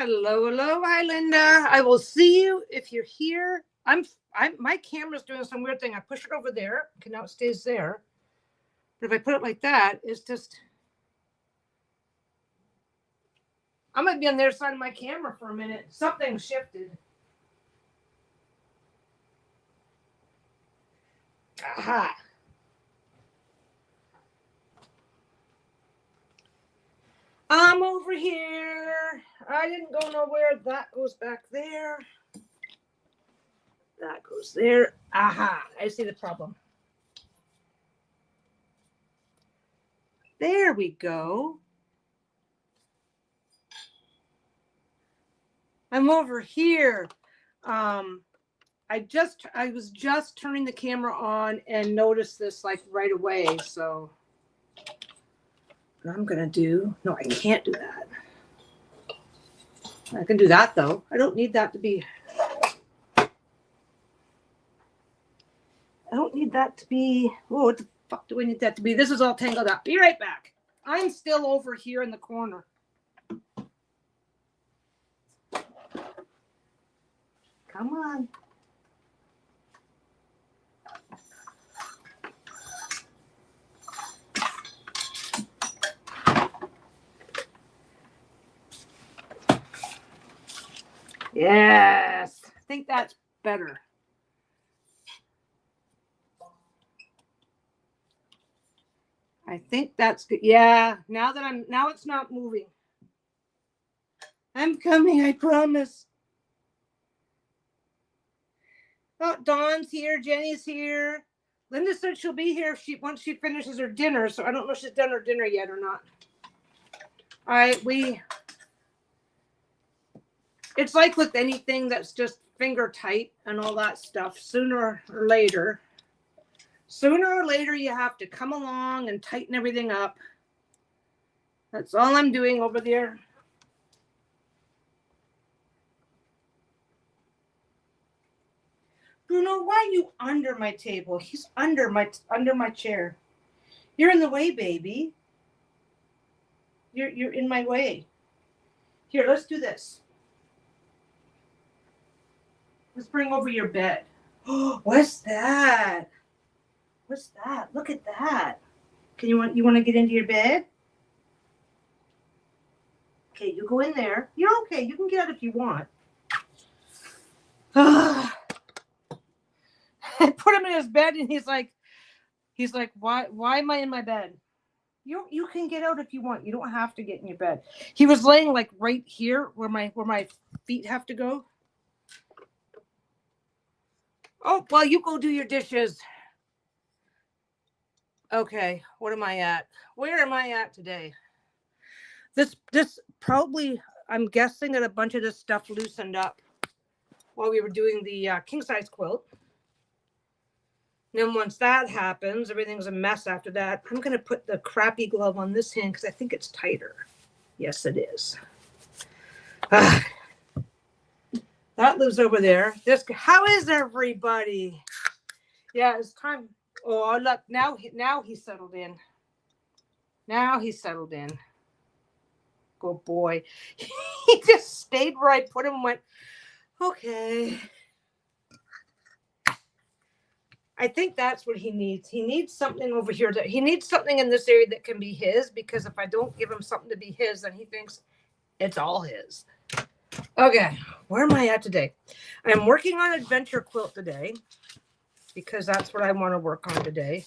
Hello, hello. Hi, Linda. I will see you if you're here. My camera's doing some weird thing. I push it over there. Okay, now it stays there. But if I put it like that, it's just... I might be on the other side of my camera for a minute. Something shifted. Aha. I'm over here. I didn't go nowhere. That goes back there. That goes there. Aha. I see the problem. There we go. I'm over here. I was just turning the camera on and noticed this like right away. So what I'm gonna do, no, I can't do that. I can do that though. I don't need that to be, oh, what the fuck do I need that to be? This is all tangled up. Be right back. I'm still over here in the corner. Come on. Yes, I think that's better. I think that's good. Yeah, now it's not moving. I'm coming, I promise. Oh, Dawn's here, Jenny's here. Linda said she'll be here once she finishes her dinner, so I don't know if she's done her dinner yet or not. All right, it's like with anything that's just finger tight and all that stuff, sooner or later you have to come along and tighten everything up. That's all I'm doing over there. Bruno, why are you under my table? He's under my chair. You're in the way, baby. You're in my way. Here, let's do this. Let's bring over your bed. Oh, what's that? What's that? Look at that. You want to get into your bed? Okay, you go in there. You're okay. You can get out if you want. I put him in his bed and he's like, why am I in my bed? You can get out if you want. You don't have to get in your bed. He was laying like right here where my feet have to go. Oh, well, you go do your dishes. Okay, what am I at? Where am I at today? This probably, I'm guessing that a bunch of this stuff loosened up while we were doing the king size quilt. And then once that happens, everything's a mess after that. I'm going to put the crappy glove on this hand because I think it's tighter. Yes, it is. That lives over there. How is everybody? Yeah, it's time. Oh, look, now he's settled in. Now he's settled in. Good boy. He just stayed where I put him and went, okay. I think that's what he needs. He needs something over here. He needs something in this area that can be his, because if I don't give him something to be his, then he thinks it's all his. Okay, where am I at today? I'm working on Adventure Quilt today because that's what I want to work on today.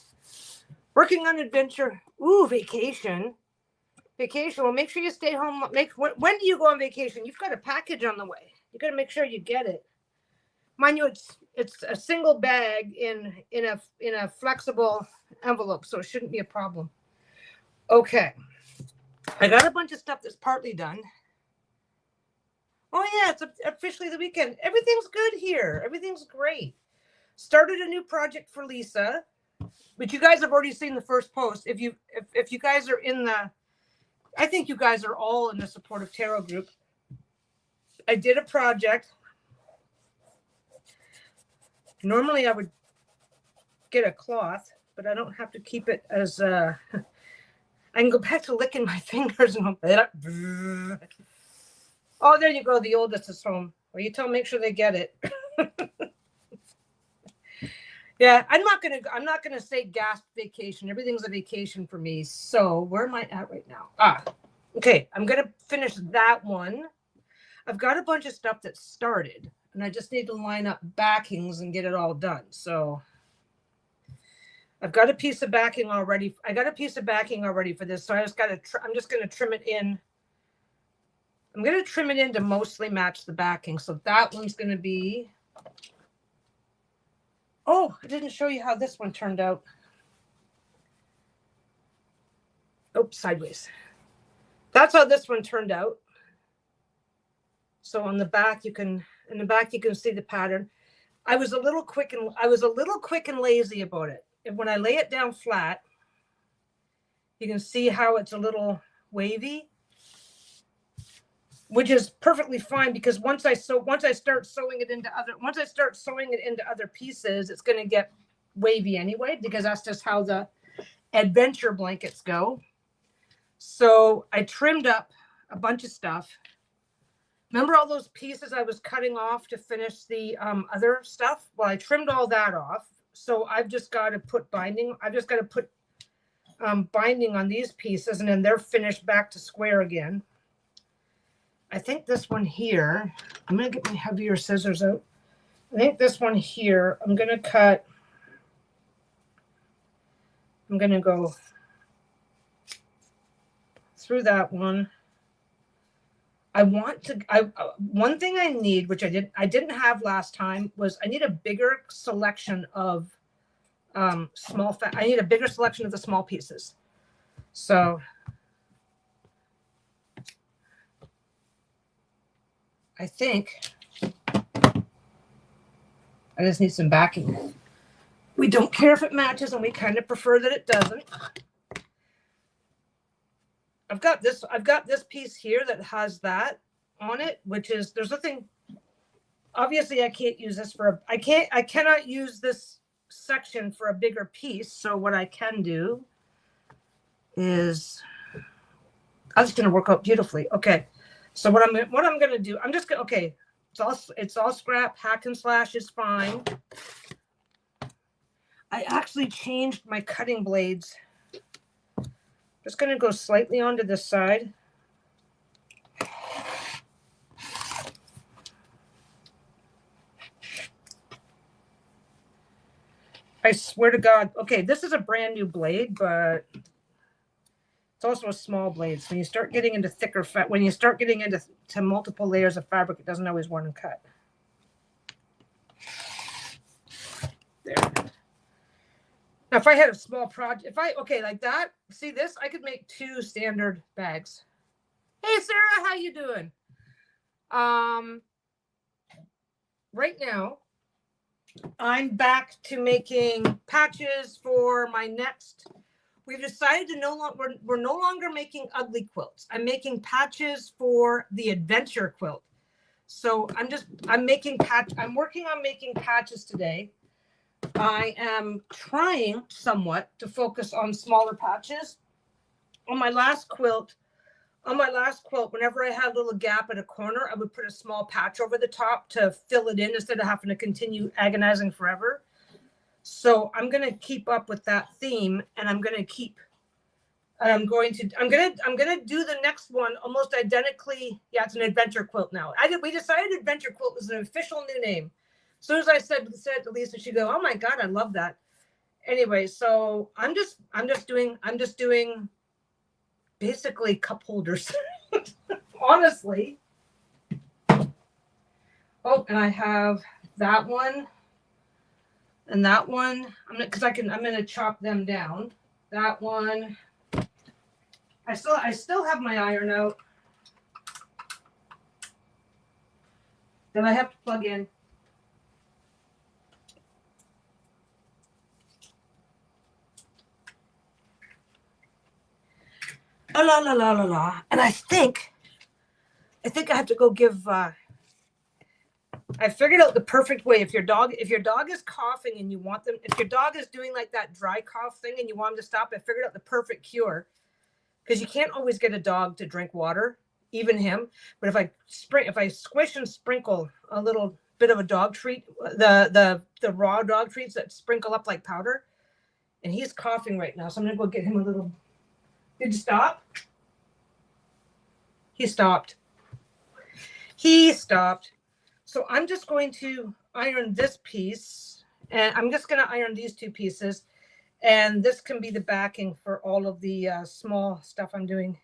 Working on Adventure. Ooh, vacation. Vacation. Well, make sure you stay home. When do you go on vacation? You've got a package on the way. You got to make sure you get it. Mind you, it's a single bag in a flexible envelope, so it shouldn't be a problem. Okay, I got a bunch of stuff that's partly done. Oh yeah, it's officially the weekend. Everything's good here. Everything's great. Started a new project for Lisa, but you guys have already seen the first post. If you guys are in the, I think you guys are all in the Supportive Tarot group. I did a project. Normally I would get a cloth, but I don't have to keep it as I can go back to licking my fingers and go, Oh, there you go. The oldest is home. Well, you tell them, make sure they get it. Yeah, I'm not gonna say gas vacation. Everything's a vacation for me. So where am I at right now? Okay. I'm gonna finish that one. I've got a bunch of stuff that started, and I just need to line up backings and get it all done. So I've got a piece of backing already. I got a piece of backing already for this. So I just got to. I'm just gonna trim it in. I'm gonna trim it in to mostly match the backing. So that one's gonna be. Oh, I didn't show you how this one turned out. Oops, sideways. That's how this one turned out. So on the back, you can see the pattern. I was a little quick and lazy about it. And when I lay it down flat, you can see how it's a little wavy, which is perfectly fine because once I start sewing it into other pieces, it's going to get wavy anyway, because that's just how the adventure blankets go. So I trimmed up a bunch of stuff. Remember all those pieces I was cutting off to finish the other stuff? Well, I trimmed all that off. So I've just got to put binding. I've just got to put binding on these pieces, and then they're finished back to square again. I think this one here, I'm going to get my heavier scissors out. I think this one here, I'm going to cut. I'm going to go through that one. One thing I need, which I didn't have last time, was I need a bigger selection of I need a bigger selection of the small pieces. So I think I just need some backing. We don't care if it matches, and we kind of prefer that it doesn't. I've got this piece here that has that on it, which is, there's nothing, obviously I can't use this I cannot use this section for a bigger piece. So what I can do is, that's going to work out beautifully. Okay. So what I'm going to do, I'm just going to, okay. It's all scrap. Hack and slash is fine. I actually changed my cutting blades. Just going to go slightly onto this side. I swear to God. Okay, this is a brand new blade, but it's also a small blade. So when you start getting into thicker fat, when you start getting into multiple layers of fabric, it doesn't always want to cut. There. Now, if I had a small project, like that, see this, I could make 2 standard bags. Hey, Sarah, how you doing? Right now, I'm back to making patches for my next. We've decided to we're no longer making ugly quilts. I'm making patches for the adventure quilt. So I'm working on making patches today. I am trying somewhat to focus on smaller patches. On my last quilt, whenever I had a little gap at a corner, I would put a small patch over the top to fill it in instead of having to continue agonizing forever. So I'm going to keep up with that theme, and I'm going to do the next one almost identically. Yeah, it's an adventure quilt now. We decided adventure quilt was an official new name. As soon as I said to Lisa, she'd go, "Oh my God, I love that." Anyway, so I'm just doing basically cup holders. Honestly. Oh, and I have that one and that one. I'm going to chop them down. That one. I still have my iron out that I have to plug in. And I think I have to go give. I figured out the perfect way. If your dog is coughing and you want them, if your dog is doing like that dry cough thing and you want them to stop, I figured out the perfect cure, because you can't always get a dog to drink water, even him. But if I squish and sprinkle a little bit of a dog treat, the raw dog treats that sprinkle up like powder, and he's coughing right now, so I'm gonna go get him a little. Did you stop? He stopped. He stopped. So I'm just going to iron this piece, and I'm just going to iron these two pieces, and this can be the backing for all of the small stuff I'm doing.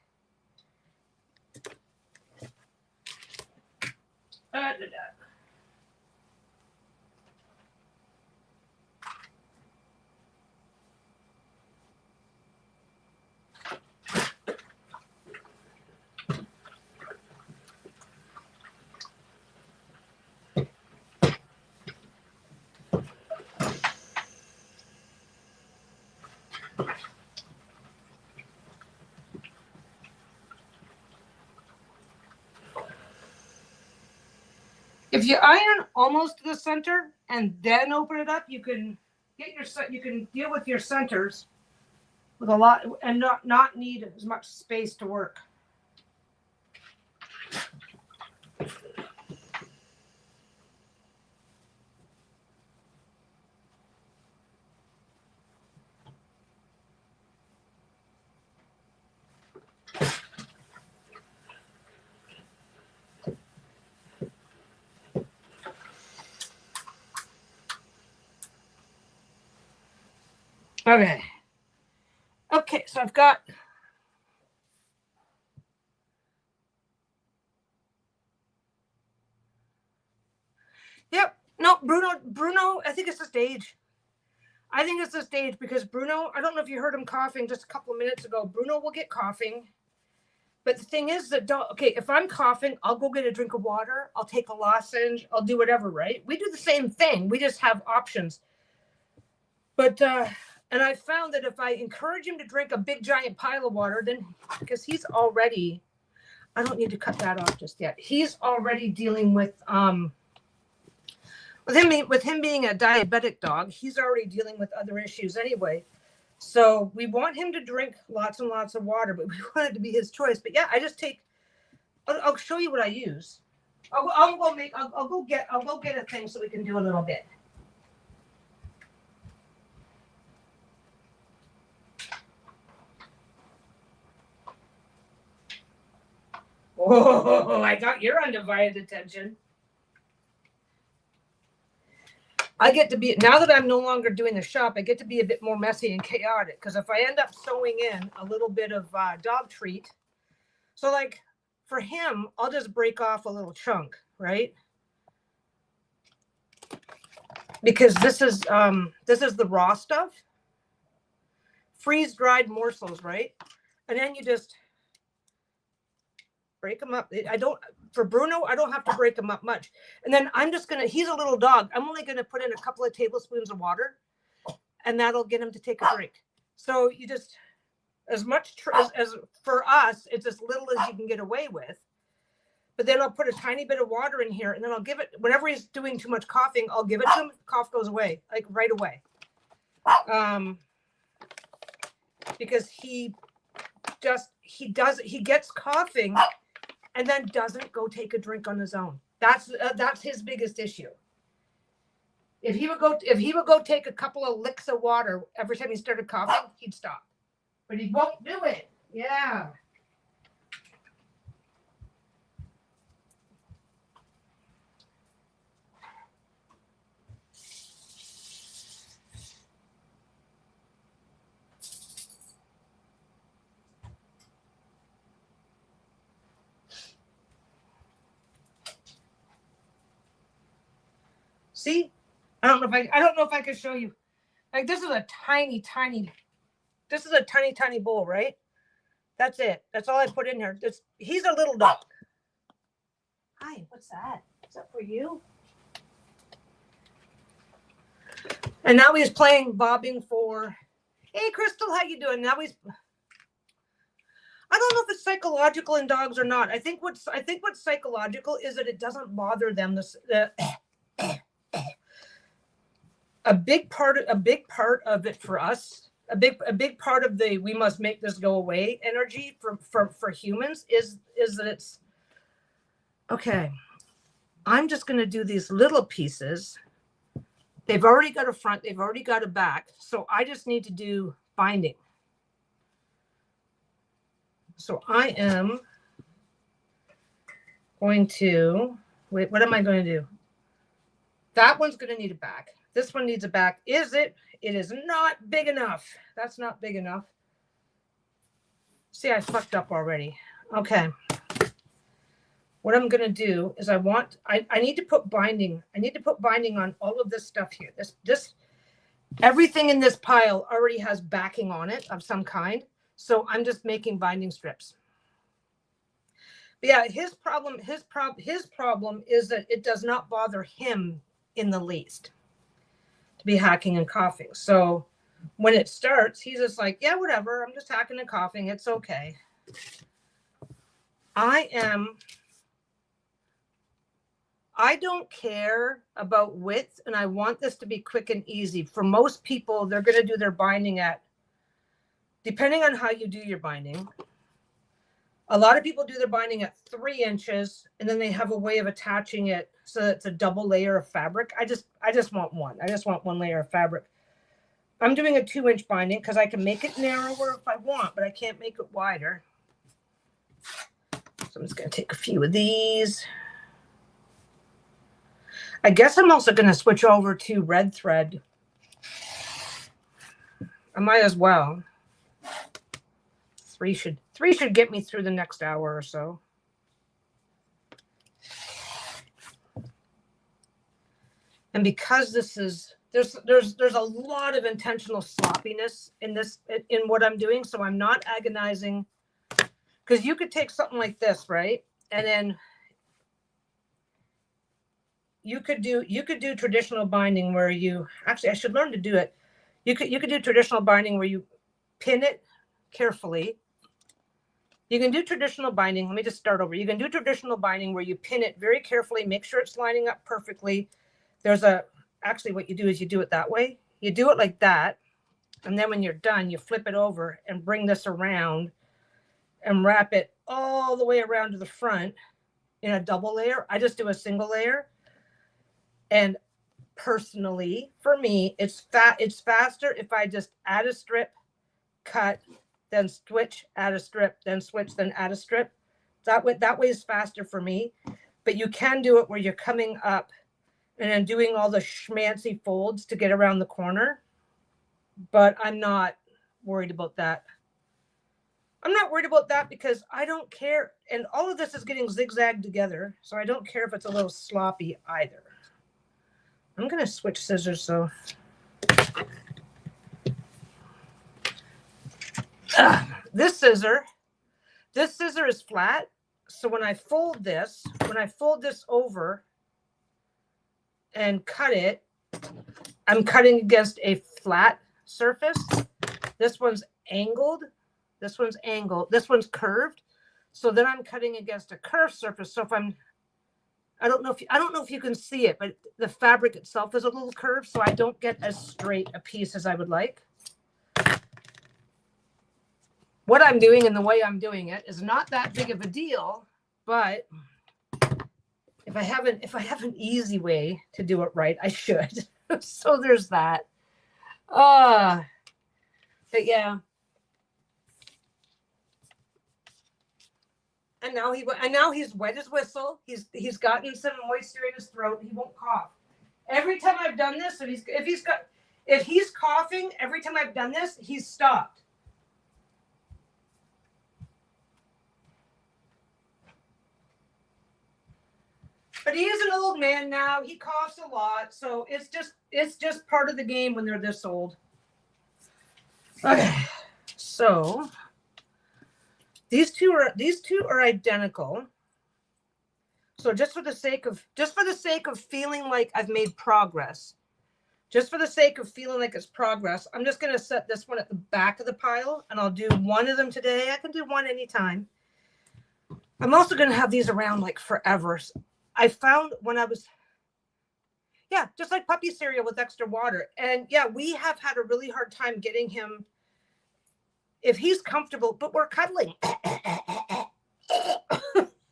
If you iron almost to the center and then open it up, you can deal with your centers with a lot and not need as much space to work. Okay. Okay, so I've got Yep. No, Bruno, I think it's the stage. I think it's the stage because Bruno, I don't know if you heard him coughing just a couple of minutes ago. Bruno will get coughing. But the thing is that, okay, if I'm coughing, I'll go get a drink of water. I'll take a lozenge. I'll do whatever, right? We do the same thing. We just have options. But, and I found that if I encourage him to drink a big giant pile of water, then, because he's already, I don't need to cut that off just yet. He's already dealing with him being a diabetic dog, he's already dealing with other issues anyway. So we want him to drink lots and lots of water, but we want it to be his choice. But yeah, I just I'll show you what I use. I'll go get a thing so we can do a little bit. Oh, I got your undivided attention. I get to be, now that I'm no longer doing the shop, I get to be a bit more messy and chaotic. Because if I end up sewing in a little bit of dog treat, so like for him, I'll just break off a little chunk, right? Because this is the raw stuff, freeze dried morsels, right? And then you just break them up. For Bruno, I don't have to break him up much. And then I'm just going to, he's a little dog. I'm only going to put in a couple of tablespoons of water and that'll get him to take a drink. So you just, as much, as for us, it's as little as you can get away with. But then I'll put a tiny bit of water in here and then I'll give it, whenever he's doing too much coughing, I'll give it to him. Cough goes away, like right away. Because he gets coughing and then doesn't go take a drink on his own. That's his biggest issue. If he would go take a couple of licks of water every time he started coughing, he'd stop. But he won't do it. Yeah. See, I don't know if I can show you. Like this is a tiny bowl, right? That's it. That's all I put in here. He's a little dog. Hi, what's that? Is that for you? And now he's playing bobbing for. Hey, Crystal, how you doing? Now he's. I don't know if it's psychological in dogs or not. I think what's psychological is that it doesn't bother them. A big part of it for us a big part of the we must make this go away energy for humans is that it's okay. I'm just going to do these little pieces. They've already got a front, they've already got a back, so I just need to do binding. So I am going to wait. What am I going to do? That one's going to need a back. This one needs a back. Is it? It is not big enough. That's not big enough. See, I fucked up already. Okay. What I'm going to do is I need to put binding. I need to put binding on all of this stuff here. This everything in this pile already has backing on it of some kind. So I'm just making binding strips. But yeah, his problem is that it does not bother him in the least to be hacking and coughing. So when it starts, he's just like, yeah, whatever. I'm just hacking and coughing. It's okay. I don't care about width, and I want this to be quick and easy. For most people, they're going to do their binding at, depending on how you do your binding. A lot of people do their binding at 3 inches, and then they have a way of attaching it so that it's a double layer of fabric. I just want one. I just want one layer of fabric. I'm doing a 2-inch binding because I can make it narrower if I want, but I can't make it wider. So I'm just going to take a few of these. I guess I'm also going to switch over to red thread. I might as well. Three should get me through the next hour or so. And because this is there's a lot of intentional sloppiness in what I'm doing, so I'm not agonizing, because you could take something like this, right? And then you could do traditional binding where you actually, I should learn to do it. You could do traditional binding where you pin it carefully. You can do traditional binding. Let me just start over. You can do traditional binding where you pin it very carefully, make sure it's lining up perfectly. Actually what you do is you do it that way. You do it like that. And then when you're done, you flip it over and bring this around and wrap it all the way around to the front in a double layer. I just do a single layer. And personally, for me, it's faster if I just add a strip, cut, then switch, add a strip, then switch, then add a strip. That way is faster for me. But you can do it where you're coming up and then doing all the schmancy folds to get around the corner. But I'm not worried about that. I'm not worried about that because I don't care. And all of this is getting zigzagged together. So I don't care if it's a little sloppy either. I'm going to switch scissors. So this scissor is flat. So when I fold this over and cut it, I'm cutting against a flat surface. This one's angled. This one's angled. This one's curved. So then I'm cutting against a curved surface. So if I don't know if you can see it, but the fabric itself is a little curved, so I don't get as straight a piece as I would like. What I'm doing and the way I'm doing it is not that big of a deal, but if I have an easy way to do it right, I should. So there's that. But yeah. And now he's wet his whistle. He's gotten some moisture in his throat. He won't cough. Every time I've done this, if he's coughing, every time I've done this, he's stopped. But he is an old man now. He coughs a lot, so it's just part of the game when they're this old. Okay, so these two are identical. So just for the sake of feeling like I've made progress, just for the sake of feeling like it's progress, I'm just going to set this one at the back of the pile, and I'll do one of them today. I can do one anytime. I'm also going to have these around like forever. I found when I was, just like puppy cereal with extra water. And yeah, we have had a really hard time getting him if he's comfortable, but we're cuddling.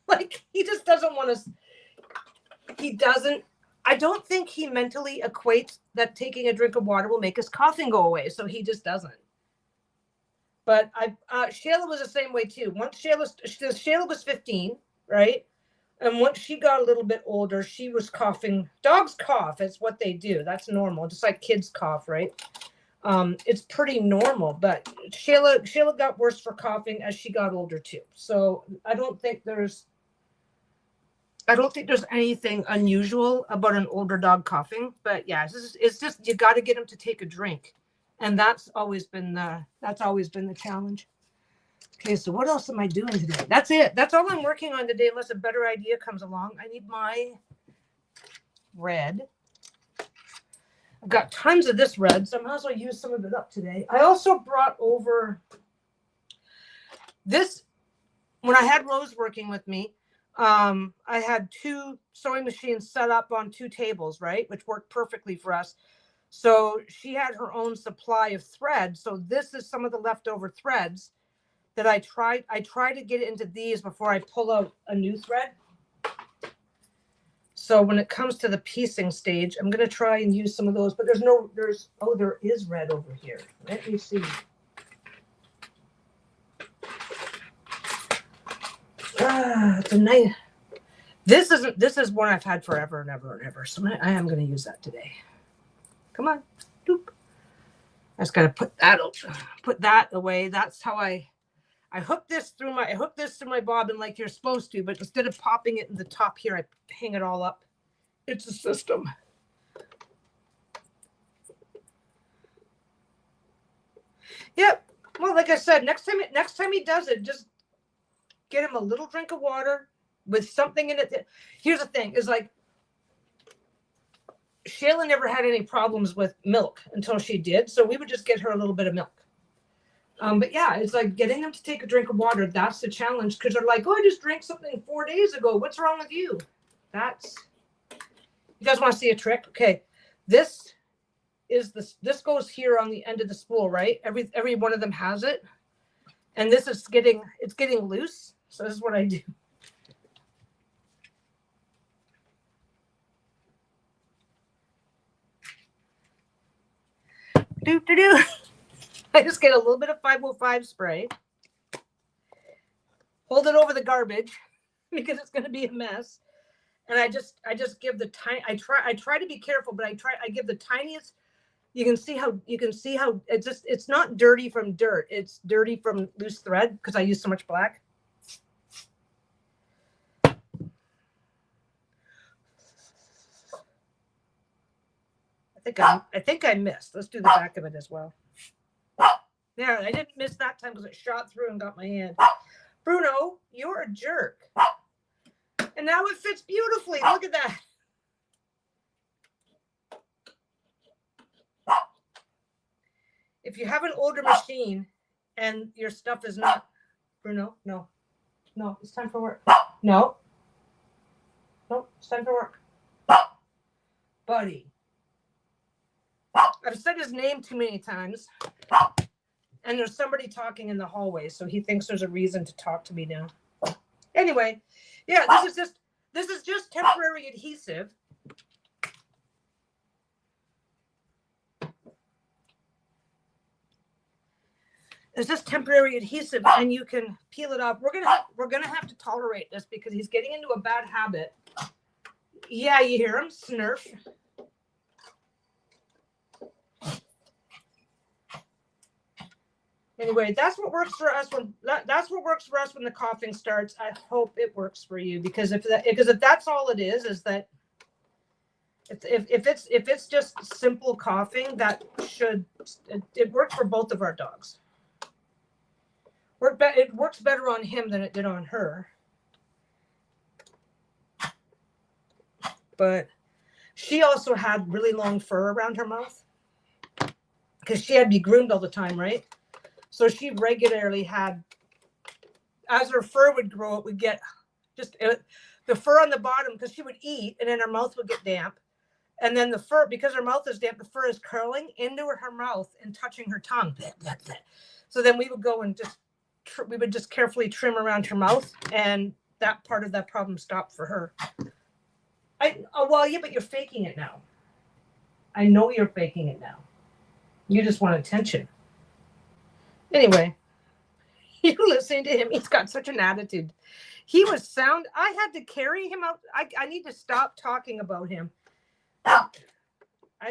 Like, he just doesn't want to, he doesn't, I don't think he mentally equates that taking a drink of water will make his coughing go away. So he just doesn't. But Shayla was the same way too. Once Shayla was 15, right? And once she got a little bit older, she was coughing. Dogs cough. It's what they do. That's normal. Just like kids cough, right? It's pretty normal. But Shayla got worse for coughing as she got older too. So I don't think there's anything unusual about an older dog coughing. But yeah, it's just you got to get him to take a drink. And that's always been the challenge. Okay, so what else am I doing today? That's it. That's all I'm working on today, unless a better idea comes along. I need my red. I've got tons of this red, so I might as well use some of it up today. I also brought over this. When I had Rose working with me, I had 2 sewing machines set up on 2 tables, right? Which worked perfectly for us. So she had her own supply of thread. So this is some of the leftover threads that I try to get into these before I pull out a new thread. So when it comes to the piecing stage, I'm going to try and use some of those, but there is red over here. Let me see. It's a nice, this is one I've had forever and ever and ever. So I am going to use that today. Come on. Doop. I just got to put that away. That's how I hook this through my bobbin like you're supposed to, but instead of popping it in the top here, I hang it all up. It's a system. Yep. Well, like I said, next time he does it, just get him a little drink of water with something in it. Here's the thing, is like, Shayla never had any problems with milk until she did. So we would just get her a little bit of milk. But yeah, it's like getting them to take a drink of water. That's the challenge. Cause they're like, oh, I just drank something 4 days ago. What's wrong with you? You guys want to see a trick? Okay. This goes here on the end of the spool, right? Every one of them has it. And this is getting loose. So this is what I do. I just get a little bit of 505 spray, hold it over the garbage because it's going to be a mess, and I just give the tiny. I try to be careful, but I give the tiniest. You can see how it's not dirty from dirt. It's dirty from loose thread because I use so much black. I think I missed. Let's do the back of it as well. There, I didn't miss that time because it shot through and got my hand. Bruno, you're a jerk. And now it fits beautifully. Look at that. If you have an older machine and your stuff is not, Bruno, no, it's time for work. No, it's time for work. Buddy. I've said his name too many times. And there's somebody talking in the hallway, so he thinks there's a reason to talk to me now. Anyway, yeah, this is just temporary adhesive. It's just temporary adhesive, and you can peel it off. We're gonna have to tolerate this because he's getting into a bad habit. Yeah, you hear him snurf. Anyway, that's what works for us when the coughing starts. I hope it works for you because if that's all it is that if it's just simple coughing, it works for both of our dogs. It works better on him than it did on her. But she also had really long fur around her mouth because she had to be groomed all the time, right? So she regularly had, as her fur would grow, it would get the fur on the bottom because she would eat and then her mouth would get damp. And then the fur, because her mouth is damp, the fur is curling into her mouth and touching her tongue. So then we would go and we would just carefully trim around her mouth, and that part of that problem stopped for her. Well, yeah, but you're faking it now. I know you're faking it now. You just want attention. Anyway, you listening to him, he's got such an attitude. He was sound. I had to carry him out. I need to stop talking about him. I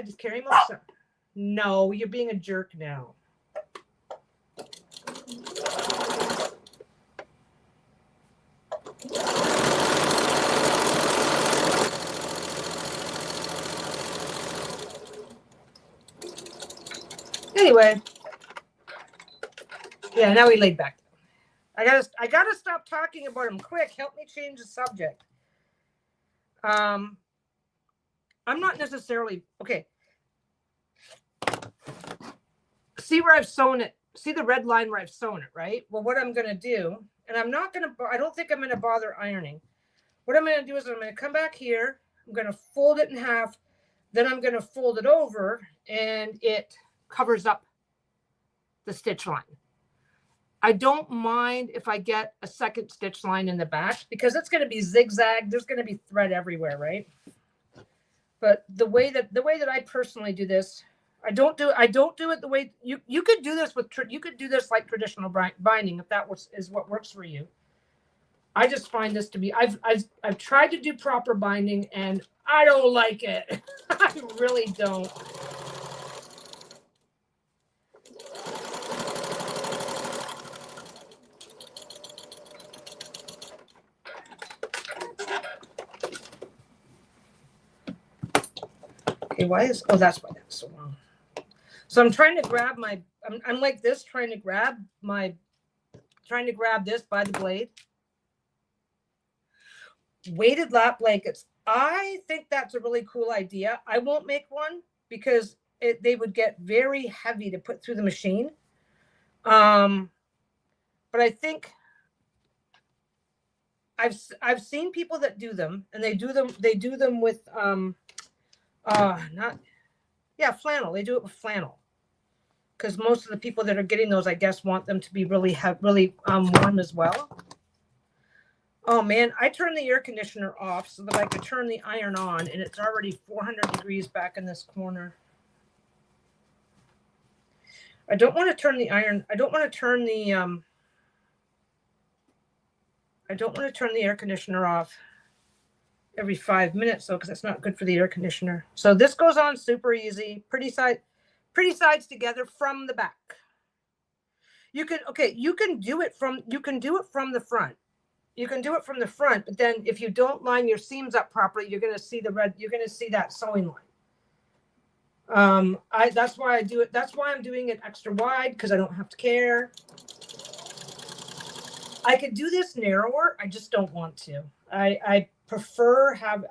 just carry him outside. No, you're being a jerk now. Anyway, yeah, now he laid back. I gotta stop talking about him. Quick, help me change the subject. I'm not necessarily okay. See where I've sewn it. See the red line where I've sewn it, right? Well, what I'm gonna do, and I don't think I'm gonna bother ironing. What I'm gonna do is I'm gonna come back here. I'm gonna fold it in half. Then I'm gonna fold it over, and it covers up the stitch line. I don't mind if I get a second stitch line in the back because it's going to be zigzag. There's going to be thread everywhere, right? But the way that I personally do this, I don't do it the way you could do this you could do this like traditional binding if that is what works for you. I just find this to be I've tried to do proper binding and I don't like it. I really don't. Okay, that's why that's so long. So I'm trying to grab I'm like this, trying to grab this by the blade. Weighted lap blankets. I think that's a really cool idea. I won't make one because they would get very heavy to put through the machine. But I think I've seen people that do them, and they do them with flannel. They do it with flannel because most of the people that are getting those, I guess, want them to be really warm as well. Oh man, I turned the air conditioner off so that I could turn the iron on, and it's already 400 degrees back in this corner. I don't want to turn the iron. I don't want to turn the air conditioner off every 5 minutes, though, because it's not good for the air conditioner. So this goes on super easy, pretty sides together from the back. You can do it from the front. You can do it from the front, but then if you don't line your seams up properly, you're going to see that sewing line. That's why I do it. That's why I'm doing it extra wide, because I don't have to care. I could do this narrower. I just don't want to. I prefer having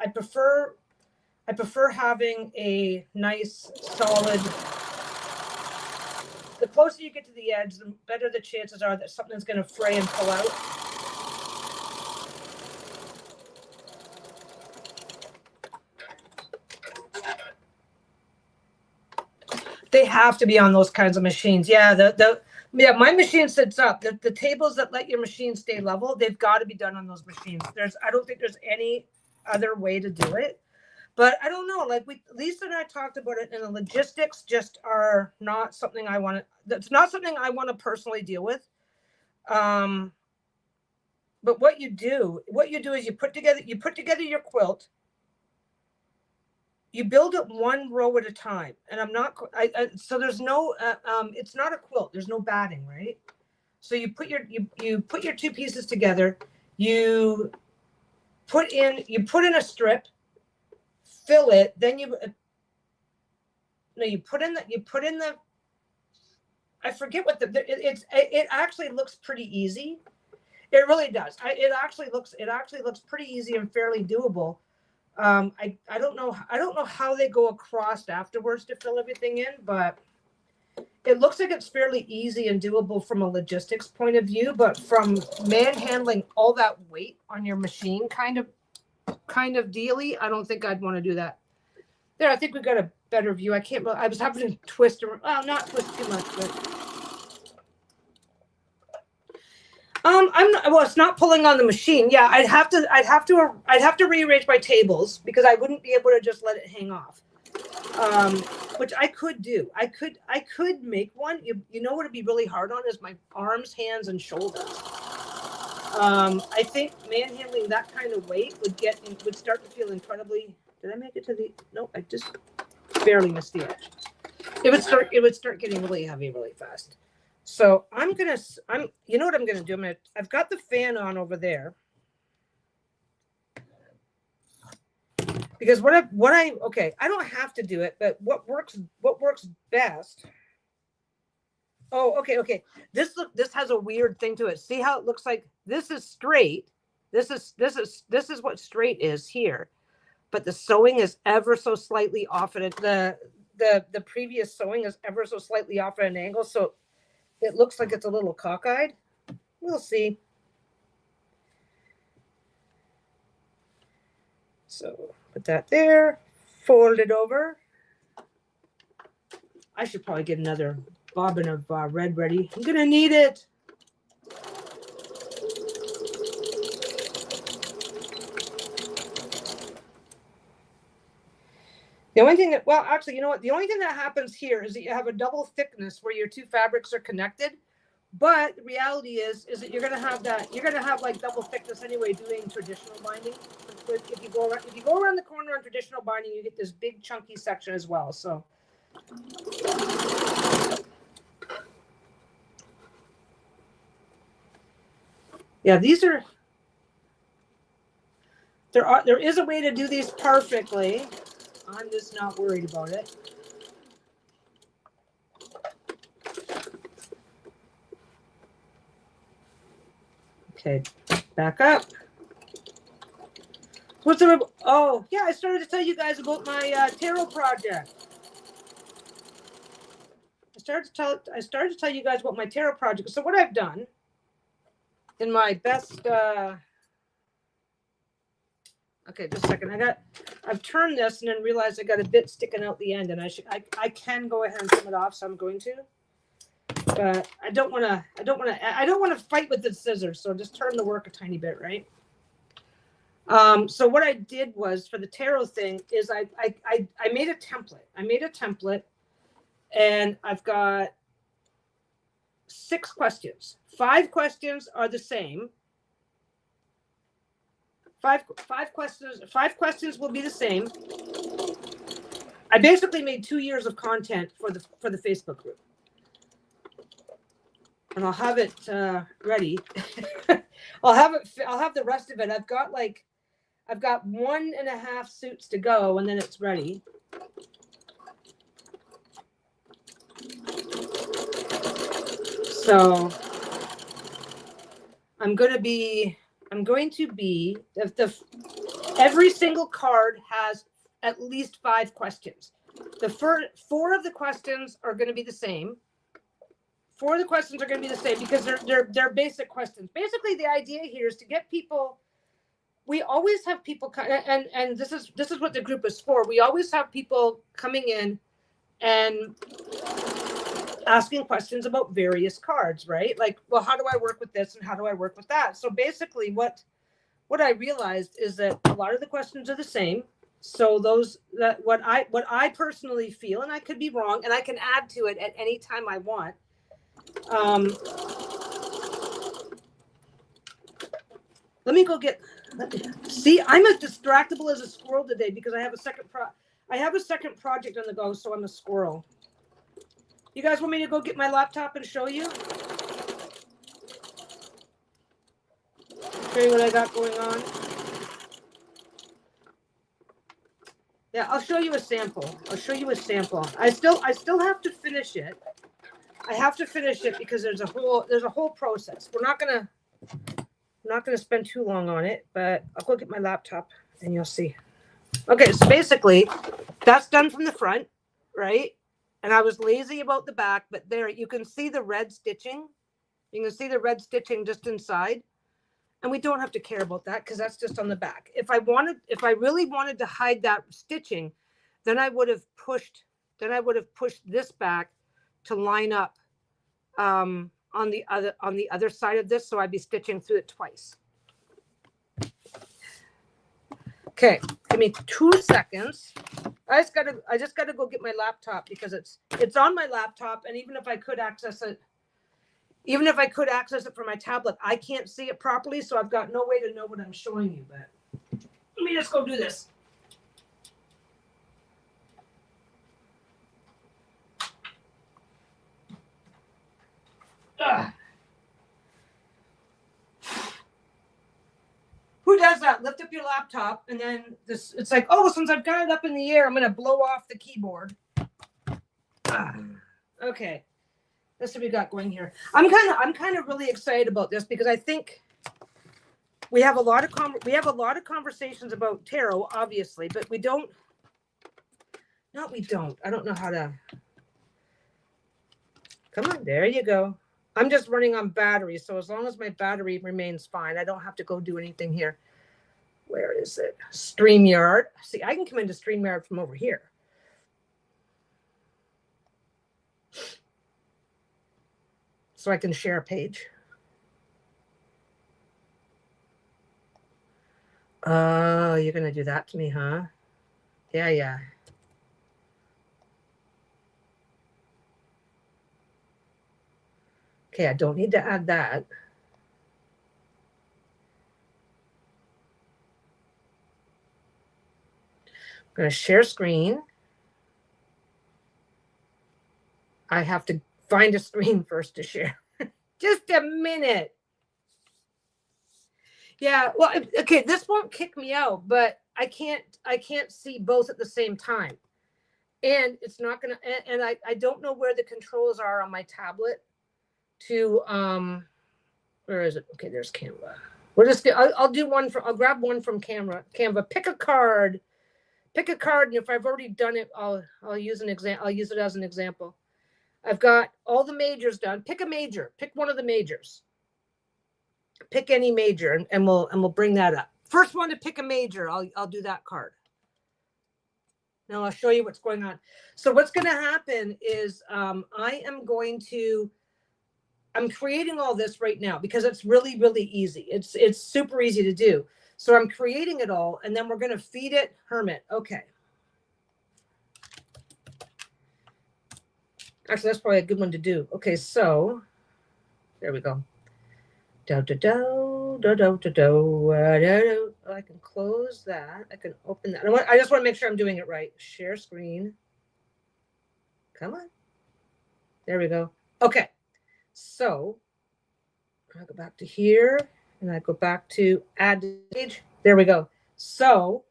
a nice solid. The closer you get to the edge, the better the chances are that something's going to fray and pull out. They have to be on those kinds of machines. Yeah, my machine sits up. The tables that let your machine stay level, they've got to be done on those machines. I don't think there's any other way to do it. But I don't know. Like Lisa and I talked about it, and the logistics just are not something I want to. That's not something I want to personally deal with. But what you do is you put together your quilt. You build it one row at a time, and so there's no. It's not a quilt. There's no batting, right? So you put your two pieces together. You put in a strip. Fill it, then you put in the I forget what it actually looks pretty easy. It really does. It actually looks pretty easy and fairly doable. I don't know how they go across afterwards to fill everything in, but it looks like it's fairly easy and doable from a logistics point of view, but from manhandling all that weight on your machine kind of dealy, I don't think I'd want to do that. There, I think we got a better view. I was having to twist, well, not twist too much, but I'm not, well, it's not pulling on the machine. Yeah, I'd have to rearrange my tables because I wouldn't be able to just let it hang off. Which I could do. I could make one. You know what would be really hard on is my arms, hands, and shoulders. I think manhandling that kind of weight would start to feel incredibly. Did I make it to the? No, I just barely missed the edge. It would start getting really heavy really fast. So you know what I'm gonna do? I've got the fan on over there. Because okay, I don't have to do it, but what works best. Oh, okay. This has a weird thing to it. See how it looks like this is straight. This is what straight is here. But the sewing is ever so slightly off at the previous sewing is ever so slightly off at an angle, so it looks like it's a little cockeyed. We'll see. So put that there, fold it over. I should probably get another bobbin of red ready. I'm gonna need it. The only thing that, well, actually, you know what? The only thing that happens here is that you have a double thickness where your two fabrics are connected. But the reality is that you're gonna have like double thickness anyway doing traditional binding. If you go around the corner on traditional binding, you get this big chunky section as well. So yeah, there is a way to do these perfectly. I'm just not worried about it. Okay, back up. What's the? Oh, yeah, I started to tell you guys about my tarot project. I started to tell you guys about my tarot project. So what I've done in my best. Okay, just a second. I've turned this and then realized I got a bit sticking out the end, and I can go ahead and trim it off, so I'm going to. But I don't want to fight with the scissors, so just turn the work a tiny bit, right? So what I did was for the tarot thing is I made a template. And I've got 6 questions. 5 questions are the same. Five questions will be the same. I basically made 2 years of content for the Facebook group. And I'll have it ready. I'll have the rest of it. I've got 1.5 suits to go, and then it's ready. So I'm going to be every single card has at least 5 questions. The first 4 of the questions are going to be the same. 4 of the questions are going to be the same because they're basic questions. Basically, the idea here is to get people. We always have people, and this is what the group is for. We always have people coming in and asking questions about various cards, right? Like, well, how do I work with this and how do I work with that? So basically, what I realized is that a lot of the questions are the same. So what I personally feel, and I could be wrong, and I can add to it at any time I want. Let me go get. See, I'm as distractible as a squirrel today because I have a second project on the go, so I'm a squirrel. You guys want me to go get my laptop and show you? Show you what I got going on. Yeah, I'll show you a sample. I still have to finish it. I have to finish it because there's a whole process. I'm not gonna spend too long on it, but I'll go get my laptop and you'll see. Okay, so basically that's done from the front, right? And I was lazy about the back, but there you can see the red stitching. You can see the red stitching just inside. And we don't have to care about that because that's just on the back. If I really wanted to hide that stitching, then I would have pushed this back to line up on on the other side of this, so I'd be stitching through it twice. Okay, give me 2 seconds. I just gotta go get my laptop because it's on my laptop, and even if I could access it from my tablet, I can't see it properly, so I've got no way to know what I'm showing you. But let me just go do this. Ugh. Who does that? Lift up your laptop and then this, it's like, oh, since I've got it up in the air, I'm going to blow off the keyboard. Okay. That's what we got going here. I'm kind of really excited about this because I think we have a lot of conversations about tarot, obviously, but we don't. I don't know how to. Come on, there you go. I'm just running on battery, so as long as my battery remains fine, I don't have to go do anything here. Where is it? StreamYard. See, I can come into StreamYard from over here. So I can share a page. Oh, you're going to do that to me, huh? Yeah. Okay, I don't need to add that. I'm going to share screen. I have to find a screen first to share. Just a minute. Yeah, well, okay, this won't kick me out, but I can't see both at the same time. And it's not going to, and I don't know where the controls are on my tablet to, where is it? Okay, there's Canva. I'll grab one from Canva. Pick a card, and if I've already done it, I'll use an example. I'll use it as an example. I've got all the majors done. Pick a major. Pick one of the majors. Pick any major, and we'll bring that up. First one to pick a major, I'll do that card. Now I'll show you what's going on. So what's going to happen is I'm creating all this right now because it's really, really easy. It's super easy to do. So I'm creating it all, and then we're going to feed it Hermit. Okay. Actually, that's probably a good one to do. Okay, so there we go. I can close that. I can open that. I just want to make sure I'm doing it right. Share screen. Come on. There we go. Okay. So I go back to here and I go back to add page. There we go. So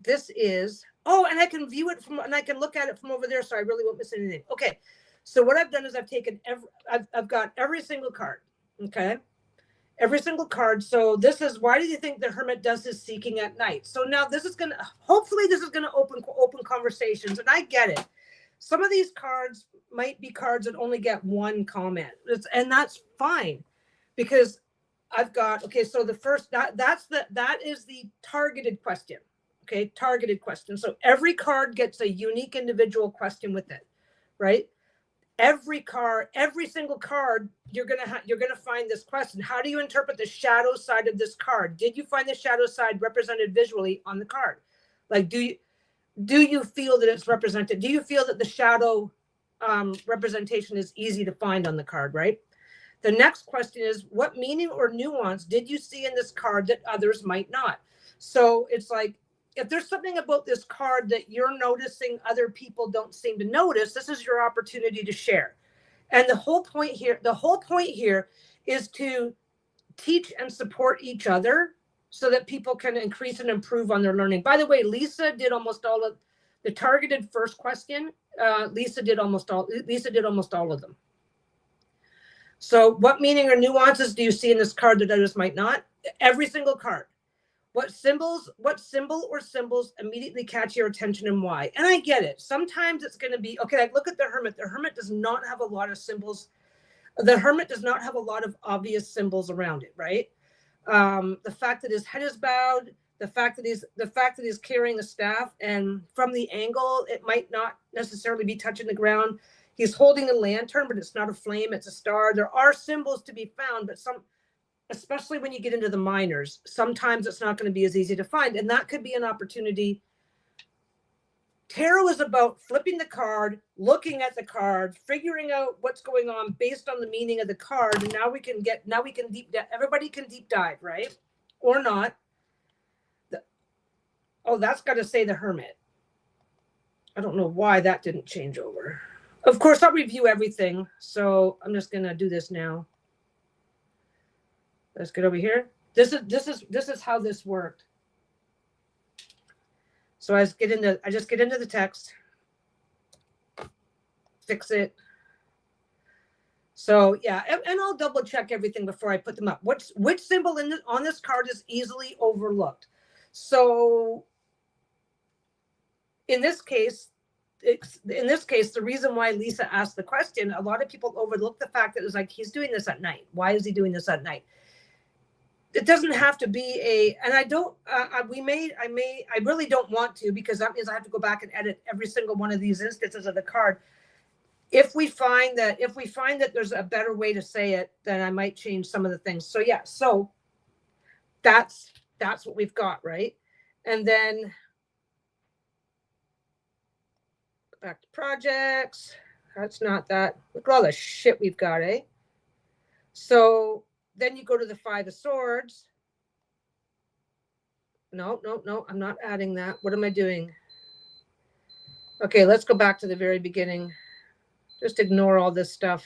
this is, and I can view it and I can look at it from over there. So I really won't miss anything. Okay. So what I've done is I've taken I've got every single card. Okay. Every single card. So this is, why do you think the Hermit does his seeking at night? So now hopefully this is going to open conversations. And I get it. Some of these cards might be cards that only get one comment. And that's fine because I've got, okay, so the first, that is the targeted question. Okay. Targeted question. So every card gets a unique individual question with it, right? Every single card, you're gonna find this question. How do you interpret the shadow side of this card? Did you find the shadow side represented visually on the card? Like, do you feel that it's represented? Do you feel that the shadow representation is easy to find on the card, right? The next question is, what meaning or nuance did you see in this card that others might not? So it's like, if there's something about this card that you're noticing other people don't seem to notice, this is your opportunity to share. And the whole point here is to teach and support each other so that people can increase and improve on their learning. By the way, Lisa did almost all of the targeted first question. Lisa did almost all of them. So what meaning or nuances do you see in this card that others might not? Every single card. What symbol or symbols immediately catch your attention and why? And I get it. Sometimes it's going to be, okay, like look at the Hermit. The Hermit does not have a lot of symbols. The Hermit does not have a lot of obvious symbols around it, right? The fact that his head is bowed, the fact that he's carrying a staff, and from the angle, it might not necessarily be touching the ground. He's holding a lantern, but it's not a flame, it's a star. There are symbols to be found, but some, especially when you get into the minors, sometimes it's not going to be as easy to find. And that could be an opportunity. Tarot is about flipping the card, looking at the card, figuring out what's going on based on the meaning of the card. And now we can deep dive. Everybody can deep dive, right? Or not. Oh, that's got to say the Hermit. I don't know why that didn't change over. Of course, I'll review everything. So I'm just going to do this now. Let's get over here. This is how this worked. So I just get into the text, fix it. So yeah, and I'll double check everything before I put them up. Which symbol on this card is easily overlooked? So in this case, the reason why Lisa asked the question, a lot of people overlook the fact that it was like, he's doing this at night. Why is he doing this at night? It doesn't have to be and I don't, I really don't want to, because that means I have to go back and edit every single one of these instances of the card. If we find that there's a better way to say it, then I might change some of the things. So yeah, so that's what we've got, right? And then back to projects. That's not that. Look at all the shit we've got, eh? So then you go to the 5 of Swords. No, I'm not adding that. What am I doing? Okay, let's go back to the very beginning. Just ignore all this stuff.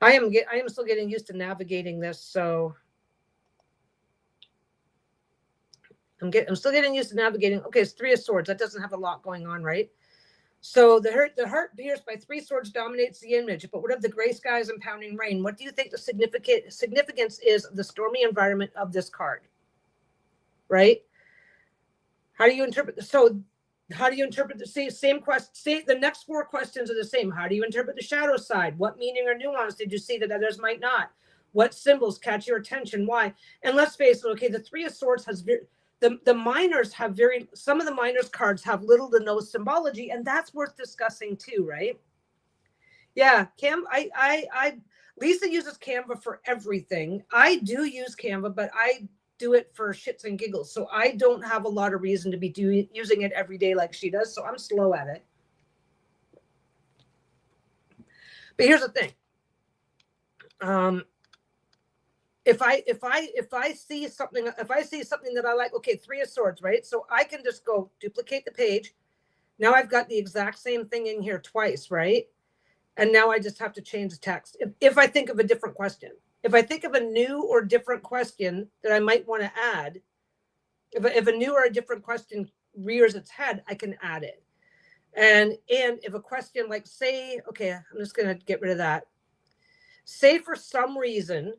I am still getting used to navigating this, so I'm still getting used to navigating. Okay, it's 3 of Swords. That doesn't have a lot going on, right? So the heart pierced by 3 swords dominates the image. But what of the gray skies and pounding rain? What do you think the significance is of the stormy environment of this card? Right? How do you interpret the same question? The next 4 questions are the same. How do you interpret the shadow side? What meaning or nuance did you see that others might not? What symbols catch your attention? Why? And let's face it, okay, the 3 of Swords has the minors have some of the minors cards have little to no symbology, and that's worth discussing too, right? Yeah, Lisa uses Canva for everything. I do use Canva, but I do it for shits and giggles. So I don't have a lot of reason to be using it every day like she does. So I'm slow at it. But here's the thing. If I see something that I like, okay, 3 of Swords, right? So I can just go duplicate the page. Now I've got the exact same thing in here twice, right? And now I just have to change the text. If I think of a different question, if I think of a new or different question that I might want to add, if a new or a different question rears its head, I can add it. And if a question like, say, okay, I'm just going to get rid of that. Say for some reason,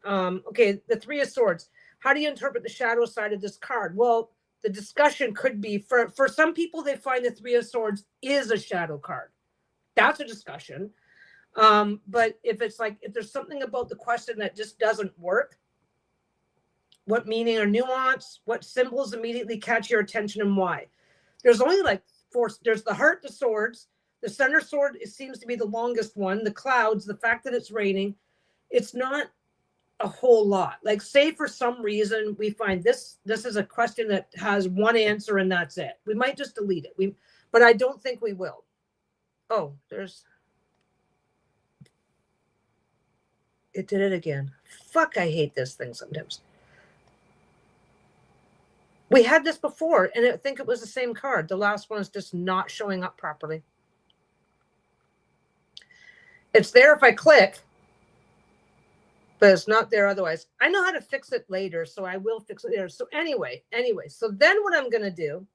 okay, the 3 of Swords, how do you interpret the shadow side of this card? Well, the discussion could be, for some people, they find the 3 of Swords is a shadow card. That's a discussion. But if there's something about the question that just doesn't work, what meaning or nuance, what symbols immediately catch your attention and why? There's only like 4, there's the heart, the swords, the center sword, it seems to be the longest one, the clouds, the fact that it's raining. It's not a whole lot. Like, say for some reason we find this is a question that has one answer and that's it. We might just delete it. But I don't think we will. Oh, it did it again. Fuck, I hate this thing sometimes. We had this before, and I think it was the same card. The last one is just not showing up properly. It's there if I click, but it's not there otherwise. I know how to fix it later, so I will fix it later. So anyway, so then what I'm going to do,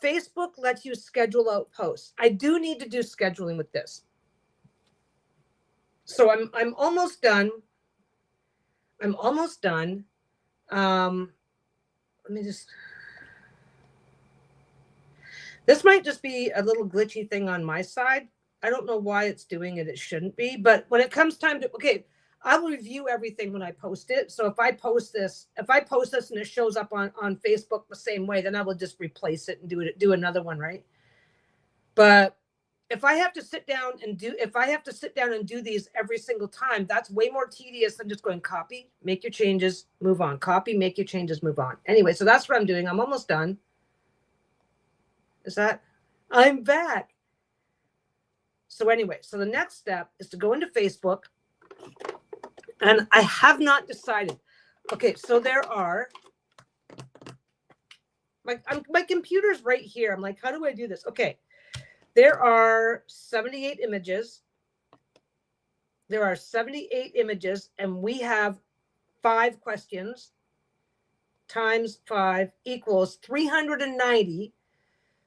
Facebook lets you schedule out posts. I do need to do scheduling with this. So I'm almost done. Let me just, this might just be a little glitchy thing on my side. I don't know why it's doing it. It shouldn't be. But when it comes time to, okay, I will review everything when I post it. So if I post this and it shows up on Facebook the same way, then I will just replace it and do another one, right? But if I have to sit down and do these every single time, that's way more tedious than just going copy, make your changes, move on, copy, make your changes, move on. Anyway, so that's what I'm doing. I'm almost done. I'm back. So anyway, so the next step is to go into Facebook, and I have not decided. Okay, so there are, my computer's right here. I'm like, how do I do this? Okay, there are 78 images. There are 78 images, and we have 5 questions times 5 equals 390.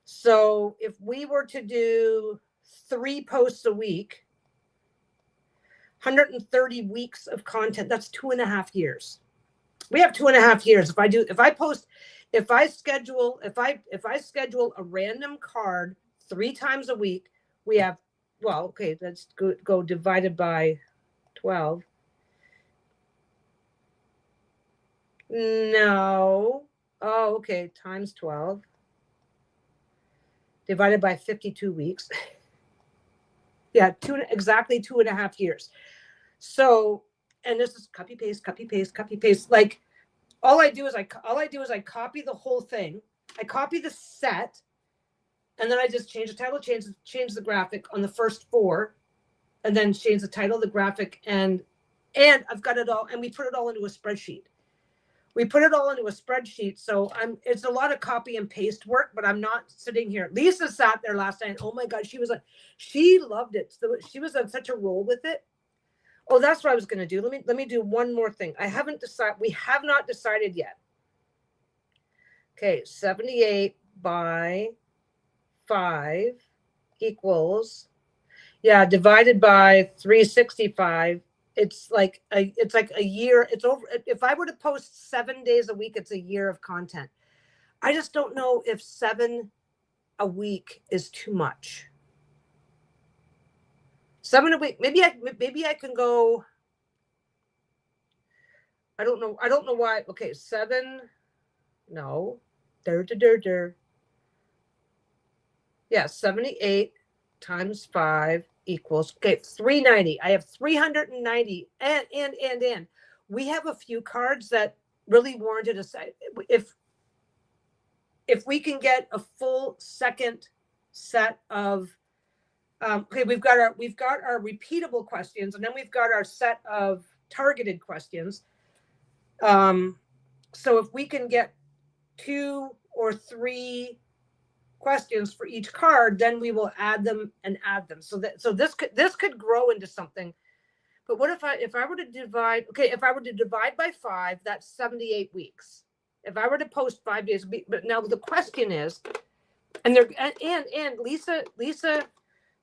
So if we were to do 3 posts a week, 130 weeks of content, that's 2.5 years. We have 2.5 years. If I schedule a random card 3 times a week, we have, well, okay, let's go divided by 12. No. Oh, okay, times 12 divided by 52 weeks. Yeah, exactly 2.5 years. So, and this is copy paste, copy paste, copy paste. Like all I do is I copy the whole thing. I copy the set, and then I just change the title, change the graphic on the first 4, and then change the title, the graphic, and I've got it all, and we put it all into a spreadsheet. So it's a lot of copy and paste work, but I'm not sitting here. Lisa sat there last night. Oh my God, she loved it. So she was on such a roll with it. Oh, that's what I was going to do. Let me do one more thing. We have not decided yet. Okay, 78 by 5 equals, yeah, divided by 365. It's like a year. It's over. If I were to post 7 days a week, it's a year of content. I just don't know if 7 a week is too much. 7 a week. Maybe I can go. I don't know why. Okay, 7. No. Yeah, 78 times 5 equals, okay, 390. I have 390, and we have a few cards that really warranted a site. If we can get a full second set of, okay, we've got our repeatable questions, and then we've got our set of targeted questions. So if we can get 2 or 3 questions for each card, then we will add them. So this could grow into something. But what if I were to divide, okay, if I were to divide by 5, that's 78 weeks. If I were to post 5 days a week, but now the question is, and Lisa,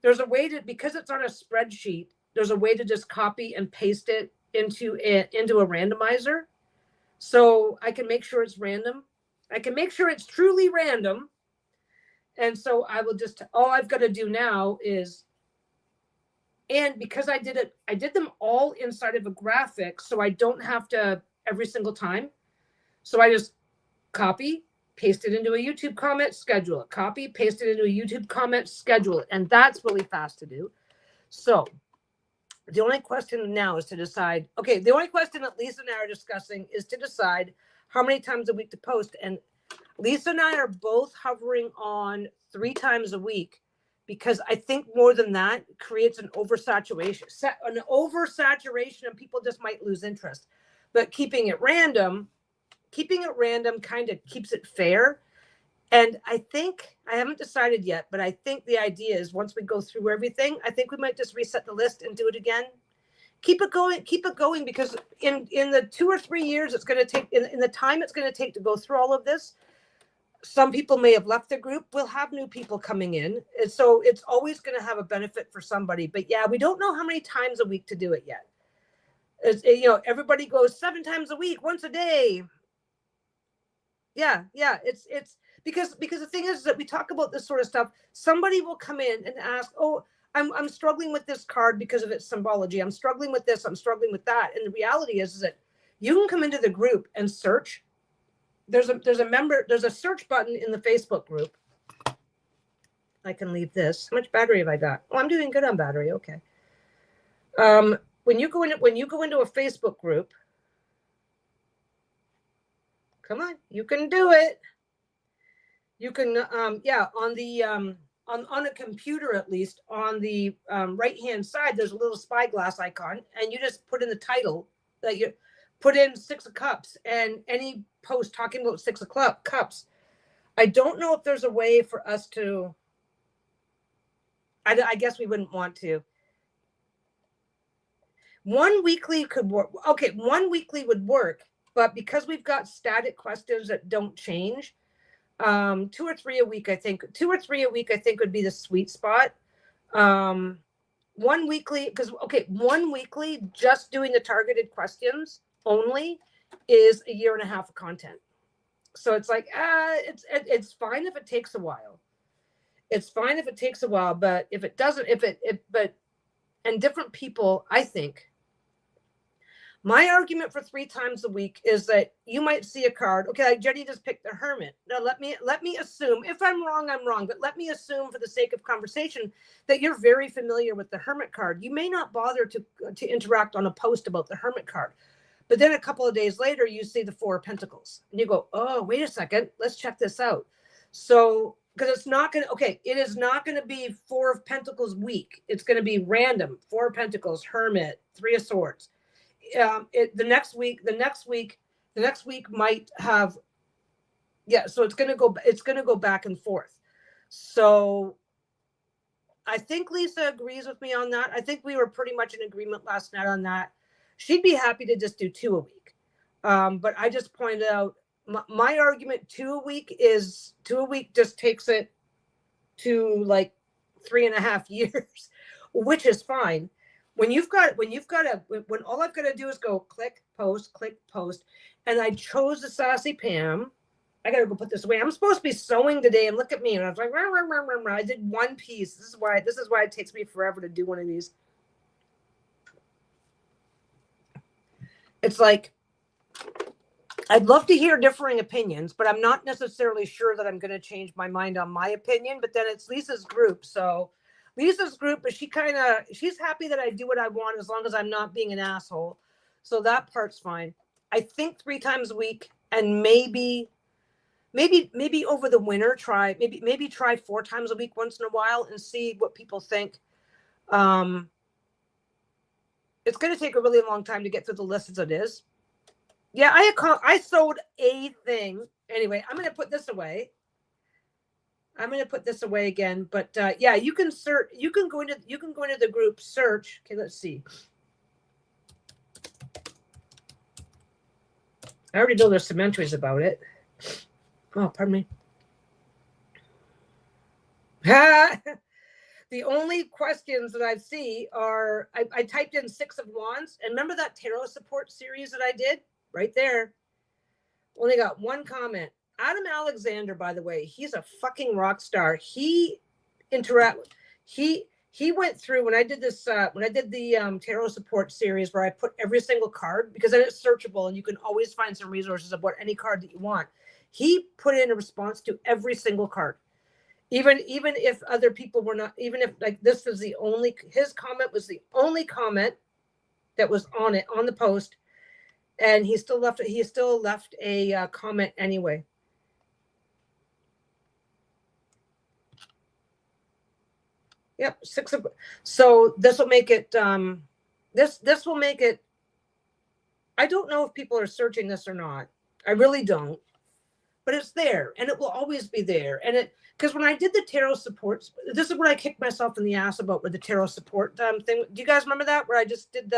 there's a way to, because it's on a spreadsheet, there's a way to just copy and paste it into a randomizer. So I can make sure it's random. I can make sure it's truly random. And so I will just, all I've got to do now is, and because I did them all inside of a graphic, so I don't have to every single time. So I just copy, paste it into a YouTube comment, schedule it. Copy, paste it into a YouTube comment, schedule it. And that's really fast to do. So the only question now is to decide, okay, the only question that Lisa and I are discussing is to decide how many times a week to post. And Lisa and I are both hovering on 3 times a week, because I think more than that creates an oversaturation, and people just might lose interest. But keeping it random kind of keeps it fair. And I think, I haven't decided yet, but I think the idea is once we go through everything, I think we might just reset the list and do it again. Keep it going, because in the 2 or 3 years it's going to take, in the time it's going to take to go through all of this, some people may have left the group. We'll have new people coming in. And so it's always going to have a benefit for somebody. But yeah, we don't know how many times a week to do it yet. Everybody goes 7 times a week, once a day. Yeah. It's because the thing is that we talk about this sort of stuff. Somebody will come in and ask, oh, I'm struggling with this card because of its symbology. I'm struggling with this. I'm struggling with that. And the reality is that you can come into the group and search. There's a search button in the Facebook group. I can leave this. How much battery have I got? Oh, I'm doing good on battery. Okay. When you go into a Facebook group, come on, you can do it. You can, yeah, on the on a computer at least, on the right hand side, there's a little spyglass icon, and you just put in the title that you put in 6 of cups, and any post talking about 6 of cups. I don't know if there's a way for us to. I guess we wouldn't want to. One weekly could work. Okay, one weekly would work, but because we've got static questions that don't change, 2 or 3 a week, I think 2 or 3 a week, I think would be the sweet spot. One weekly, because one weekly just doing the targeted questions only is a year and a half of content. So it's like, it's fine if it takes a while. It's fine if it takes a while, but if it doesn't, and different people, I think. My argument for 3 times a week is that you might see a card. Okay, like Jenny just picked the Hermit. Now let me assume, if I'm wrong, I'm wrong, but let me assume for the sake of conversation that you're very familiar with the Hermit card. You may not bother to interact on a post about the Hermit card, but then a couple of days later you see the 4 of Pentacles and you go, oh, wait a second, let's check this out. So because it's not going to, it is not going to be 4 of Pentacles week. It's going to be random. 4 of Pentacles, Hermit, 3 of Swords. The next week might have, so it's going to go back and forth. So I think Lisa agrees with me on that. I think we were pretty much in agreement last night on that. She'd be happy to just do 2 a week. But I just pointed out my argument, 2 a week just takes it to like 3.5 years, which is fine. When all I've got to do is go click, post, and I chose the Sassy Pam. I got to go put this away. I'm supposed to be sewing today, and look at me. And I was like, rah, rah, rah, rah, rah. I did one piece. This is why it takes me forever to do one of these. It's like, I'd love to hear differing opinions, but I'm not necessarily sure that I'm going to change my mind on my opinion. But then it's Lisa's group, so Lisa's group, but she's happy that I do what I want as long as I'm not being an asshole. So that part's fine. I think 3 times a week, and maybe over the winter try 4 times a week once in a while and see what people think. It's going to take a really long time to get through the list as it is. Yeah, I sold a thing. Anyway, I'm going to put this away. Again, but yeah, you can search. You can go into the group search. Okay, let's see. I already know there's some entries about it. Oh, pardon me. The only questions that I see are I typed in 6 of Wands, and remember that tarot support series that I did right there. Only got 1 comment. Adam Alexander, by the way, he's a fucking rock star. He went through when I did the tarot support series where I put every single card, because then it's searchable and you can always find some resources about any card that you want. He put in a response to every single card, even if other people were not, even if like this was his comment was the only comment that was on the post, and he still left a comment anyway. Yep, 6 of. So this will make it. This will make it. I don't know if people are searching this or not. I really don't. But it's there, and it will always be there. And because when I did the tarot supports, this is what I kicked myself in the ass about with the tarot support thing. Do you guys remember that? Where I just did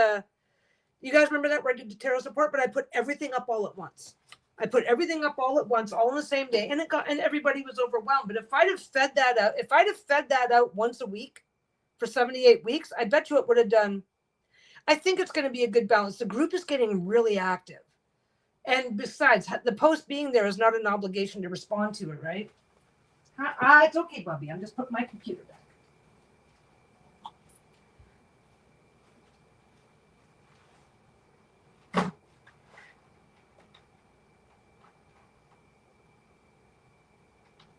you guys remember that where I did the tarot support, but I put everything up all at once. I put everything up all at once, all in the same day, and everybody was overwhelmed. But if I'd have fed that out once a week for 78 weeks, I bet you it would have done. I think it's going to be a good balance. The group is getting really active. And besides, the post being there is not an obligation to respond to it, right? It's okay, Bubby. I'm just putting my computer back.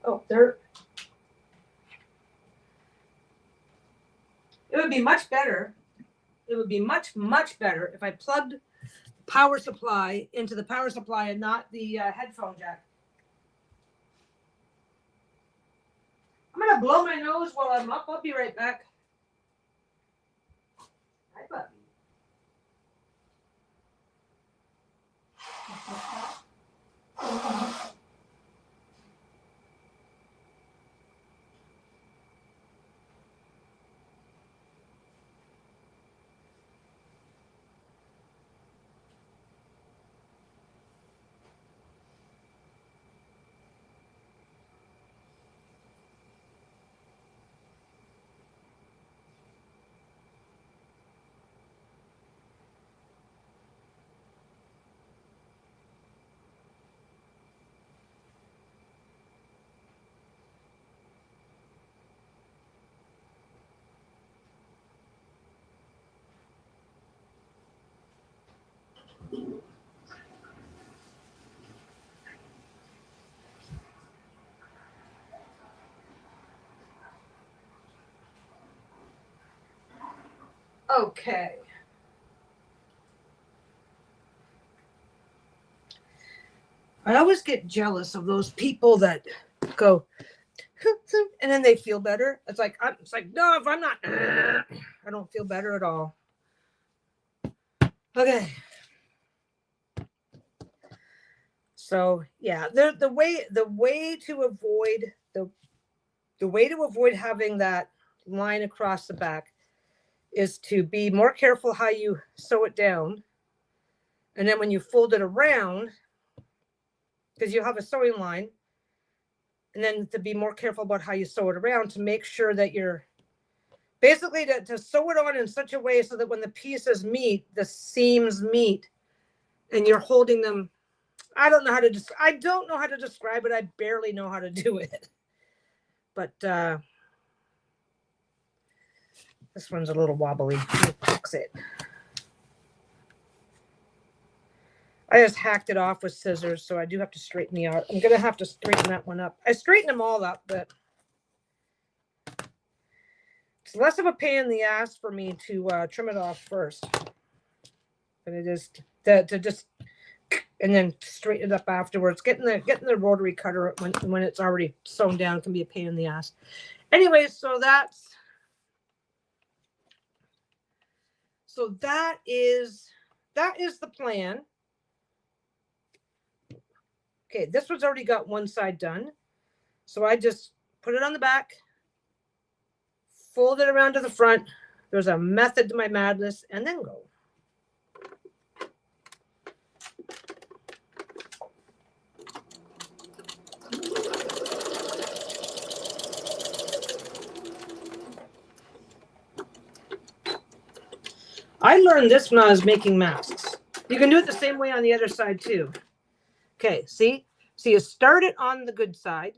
Oh, there. be much better. It would be much, much better if I plugged power supply into the power supply and not the headphone jack. I'm going to blow my nose while I'm up. I'll be right back. Hi, puppy. Okay. I always get jealous of those people that go, and then they feel better. It's like, no, if I'm not, I don't feel better at all. Okay. So yeah, the way to avoid the way to avoid having that line across the back is to be more careful how you sew it down. And then when you fold it around, because you have a sewing line, and then to be more careful about how you sew it around to make sure that you're basically to sew it on in such a way so that when the pieces meet, the seams meet, and you're holding them. I don't know how to describe it. I barely know how to do it. But this one's a little wobbly. Let me fix it. I just hacked it off with scissors, so I do have to straighten the out. I'm going to have to straighten that one up. I straighten them all up, but it's less of a pain in the ass for me to trim it off first than it is to just and then straighten it up afterwards. Getting the rotary cutter when it's already sewn down can be a pain in the ass. Anyway, so that is the plan. Okay, this one's already got one side done. So I just put it on the back, fold it around to the front. There's a method to my madness, and then go. I learned this when I was making masks. You can do it the same way on the other side too. Okay, see? So you start it on the good side.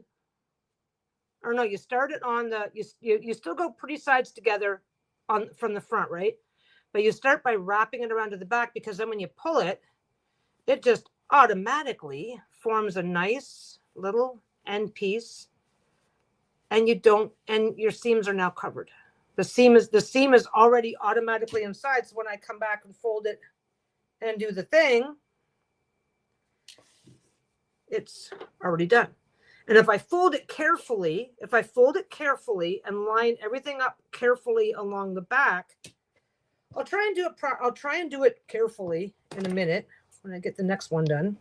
Or no, you start it on the, you still go pretty sides together from the front, right? But you start by wrapping it around to the back, because then when you pull it, it just automatically forms a nice little end piece, and your seams are now covered. The seam is already automatically inside. So when I come back and fold it and do the thing, it's already done. And if I fold it carefully and line everything up carefully along the back, I'll try and do it carefully in a minute when I get the next one done.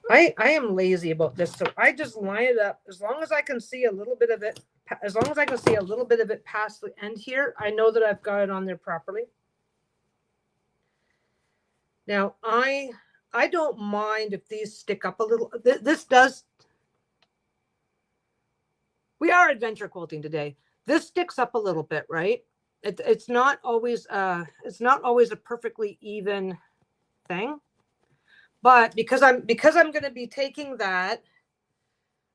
I am lazy about this, so I just line it up as long as I can see a little bit of it. As long as I can see a little bit of it past the end here, I know that I've got it on there properly. Now, I don't mind if these stick up a little. This does. We are adventure quilting today. This sticks up a little bit, right? It's not always a perfectly even thing. But because I'm going to be taking that,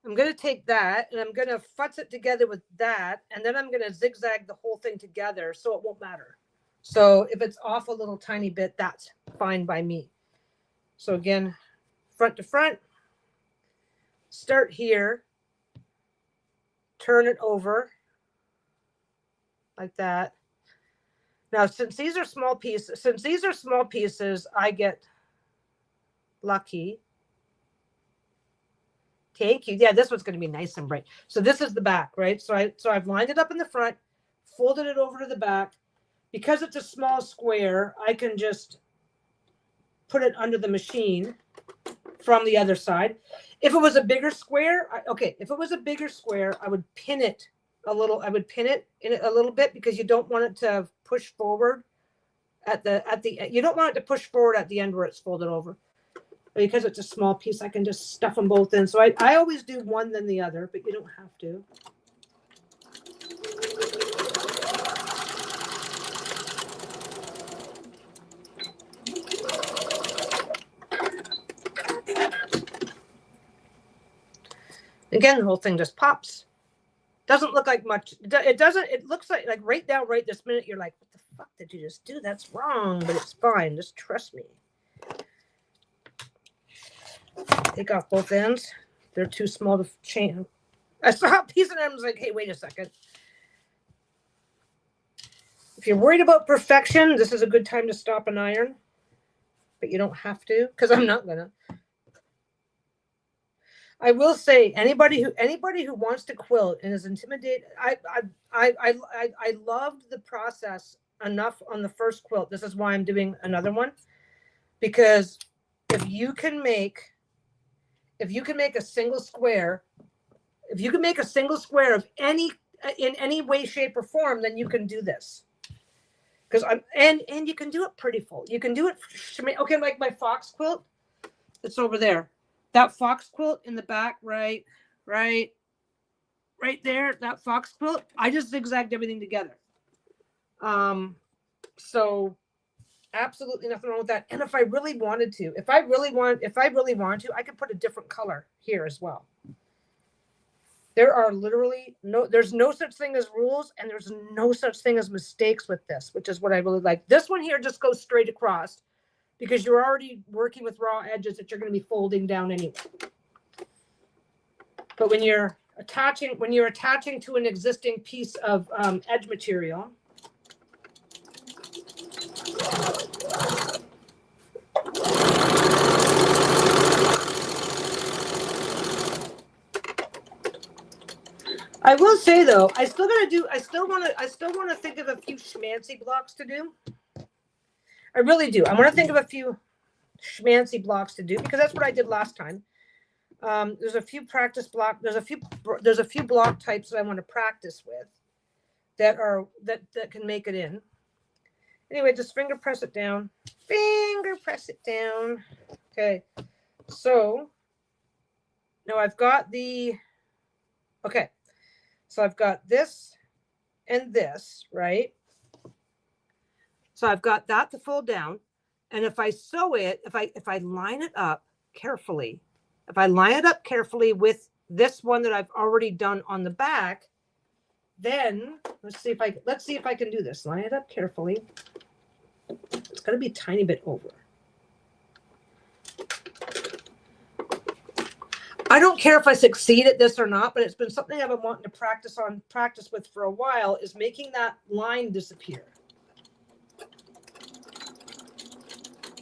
I'm going to take that and I'm going to futz it together with that, and then I'm going to zigzag the whole thing together so it won't matter. So if it's off a little tiny bit, that's fine by me. So again, front to front, start here, turn it over like that. Now, since these are small pieces, I get lucky. Thank you. Yeah, this one's going to be nice and bright. So this is the back, right? So I've lined it up in the front, folded it over to the back. Because it's a small square, I can just put it under the machine from the other side. If it was a bigger square, if it was a bigger square, I would pin it a little. I would pin it in a little bit because you don't want it to push forward you don't want it to push forward at the end where it's folded over. Because it's a small piece, I can just stuff them both in. So I always do one then the other, but you don't have to. Again, the whole thing just pops. Doesn't look like much. It doesn't. It looks like right now, right this minute, you're like, what the fuck did you just do? That's wrong, but it's fine. Just trust me. Take off both ends. They're too small to chain. I saw a piece of them. I was like, hey, wait a second. If you're worried about perfection, this is a good time to stop and iron. But you don't have to, because I'm not gonna. I will say anybody who wants to quilt and is intimidated, I loved the process enough on the first quilt. This is why I'm doing another one, because if you can make a single square, of in any way, shape, or form, then you can do this. Because and you can do it pretty full. You can do it. Okay, like my fox quilt, it's over there. That fox quilt in the back, right there, that fox quilt, I just zigzagged everything together. So absolutely nothing wrong with that. And if I really wanted to, I could put a different color here as well. There's no such thing as rules, and there's no such thing as mistakes with this, which is what I really like. This one here just goes straight across, because you're already working with raw edges that you're going to be folding down anyway. But when you're attaching to an existing piece of edge material, I will say though, I still want to think of a few schmancy blocks to do. I really do. I want to think of a few schmancy blocks to do, because that's what I did last time. There's a few practice block. There's a few block types that I want to practice with that can make it in. Anyway, just finger press it down. Finger press it down. Okay. So now I've got so I've got this and this, right? So I've got that to fold down. And if I sew it, if I line it up carefully, with this one that I've already done on the back, then let's see if I can do this. Line it up carefully. It's going to be a tiny bit over. I don't care if I succeed at this or not, but it's been something I've been wanting to practice with for a while, is making that line disappear.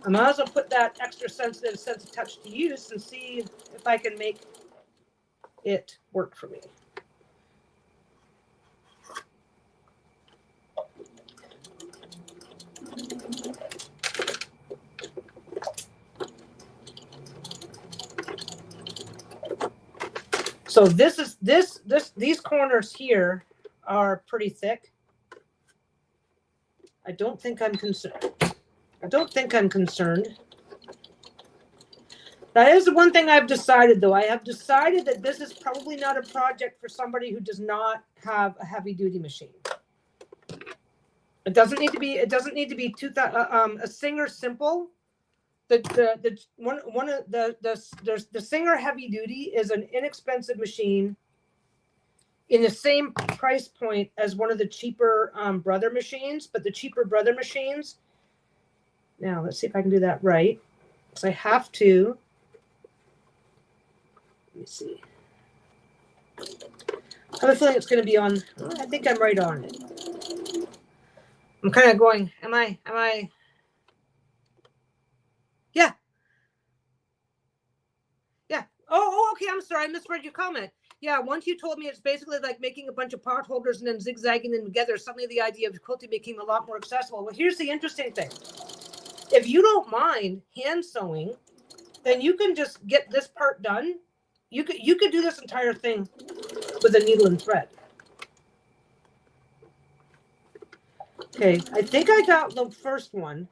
I might as well put that extra sensitive sense of touch to use and see if I can make it work for me. So these corners here are pretty thick. I don't think I'm concerned. That is the one thing I've decided, though. I have decided that this is probably not a project for somebody who does not have a heavy duty machine. It doesn't need to be a Singer Simple. The Singer Heavy Duty is an inexpensive machine in the same price point as one of the cheaper Brother machines, but the cheaper Brother machines. Now let's see if I can do that right. So I have to. Let me see. I have a feeling it's going to be on. I think I'm right on it. I'm kind of going, am I? Yeah. Yeah. Oh, okay. I'm sorry. I misread your comment. Yeah. Once you told me it's basically like making a bunch of pot holders and then zigzagging them together, suddenly the idea of quilting became a lot more accessible. Well, here's the interesting thing. If you don't mind hand sewing, then you can just get this part done. You could do this entire thing with a needle and thread. Okay, I think I got the first one.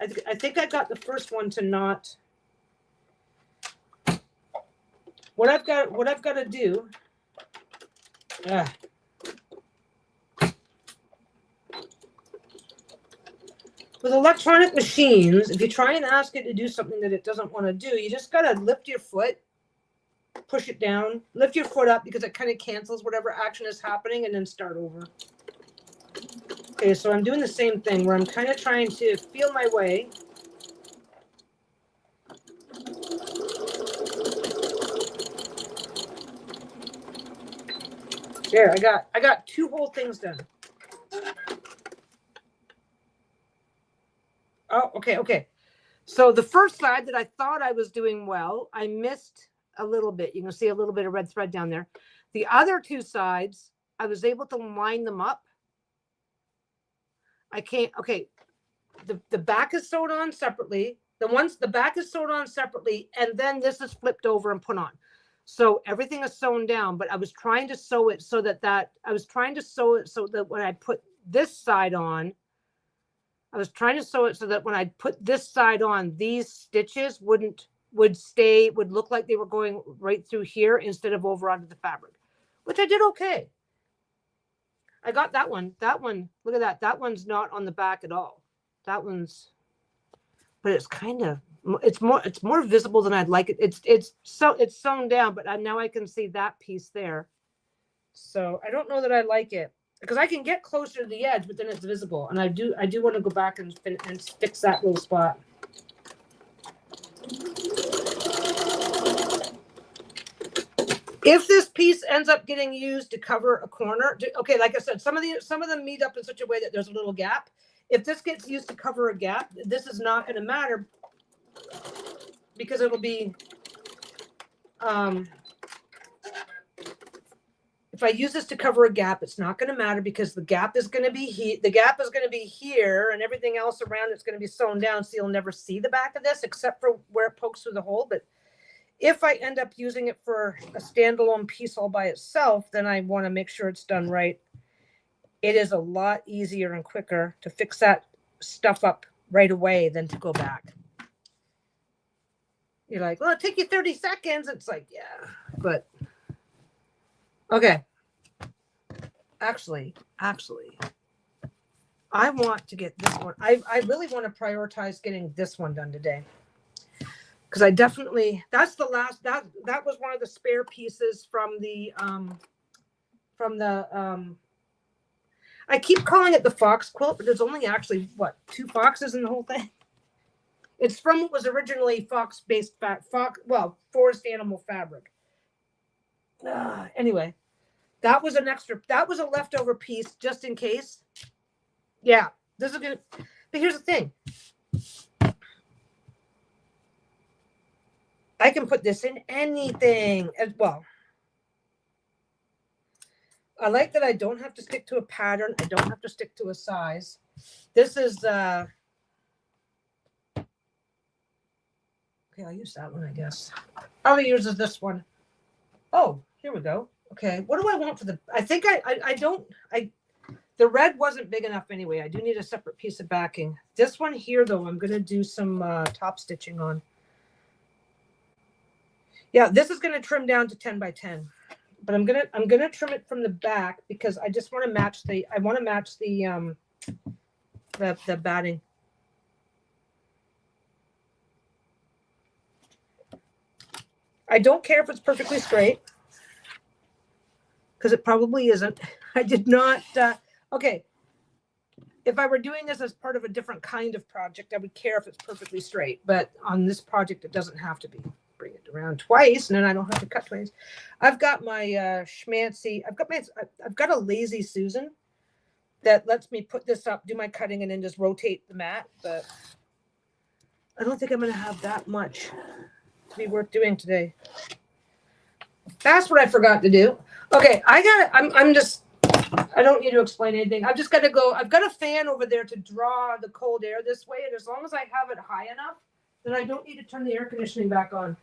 I think I got the first one to not. What I've got to do. With electronic machines, if you try and ask it to do something that it doesn't want to do, you just got to lift your foot, push it down, lift your foot up because it kind of cancels whatever action is happening and then start over. Okay, so I'm doing the same thing where I'm kind of trying to feel my way. There, I got two whole things done. Oh, okay. So the first side that I thought I was doing well, I missed a little bit. You can see a little bit of red thread down there. The other two sides, I was able to line them up. I can't, okay. The back is sewed on separately. The back is sewed on separately, and then this is flipped over and put on. So everything is sewn down, but I was trying to sew it so that when I put this side on, I was trying to sew it so that when I put this side on, these stitches would look like they were going right through here instead of over onto the fabric, which I did okay. I got that one. Look at that. That one's not on the back at all. That one's, but it's kind of, it's more visible than I'd like it. It's sewn down, but now I can see that piece there. So I don't know that I like it because I can get closer to the edge, but then it's visible. And I do want to go back and fix that little spot. If this piece ends up getting used to cover a corner, okay, like I said, some of them meet up in such a way that there's a little gap. If this gets used to cover a gap, this is not going to matter because it'll be, if I use this to cover a gap, it's not going to matter because the gap is going to be here and everything else around it's going to be sewn down. So you'll never see the back of this except for where it pokes through the hole. But if I end up using it for a standalone piece all by itself, then I want to make sure it's done right. It is a lot easier and quicker to fix that stuff up right away than to go back. You're like, well, it'll take you 30 seconds. It's like, yeah, but okay. Actually, I want to get this one. I really want to prioritize getting this one done today. Because I definitely, that's the last, that was one of the spare pieces from the I keep calling it the fox quilt, but there's only actually, what, 2 foxes in the whole thing? It's from what was originally fox-based forest animal fabric. Anyway, that was a leftover piece just in case. Yeah, this is good. But here's the thing. I can put this in anything as well. I like that I don't have to stick to a pattern. I don't have to stick to a size. This is, okay, I'll use that one, I guess. I'll use this one. Oh, here we go. Okay, what do I want for the, I think the red wasn't big enough anyway. I do need a separate piece of backing. This one here, though, I'm going to do some top stitching on. Yeah, this is going to trim down to 10 by 10. But I'm gonna trim it from the back because I just want to match the batting. I don't care if it's perfectly straight because it probably isn't. I did not. Okay, if I were doing this as part of a different kind of project, I would care if it's perfectly straight. But on this project, it doesn't have to be. bring it around twice, and then I don't have to cut twice. I've got my schmancy. I've got a lazy Susan that lets me put this up, do my cutting, and then just rotate the mat. But I don't think I'm going to have that much to be worth doing today. That's what I forgot to do. Okay, I'm just. I don't need to explain anything. I've just got to go. I've got a fan over there to draw the cold air this way, and as long as I have it high enough, then I don't need to turn the air conditioning back on.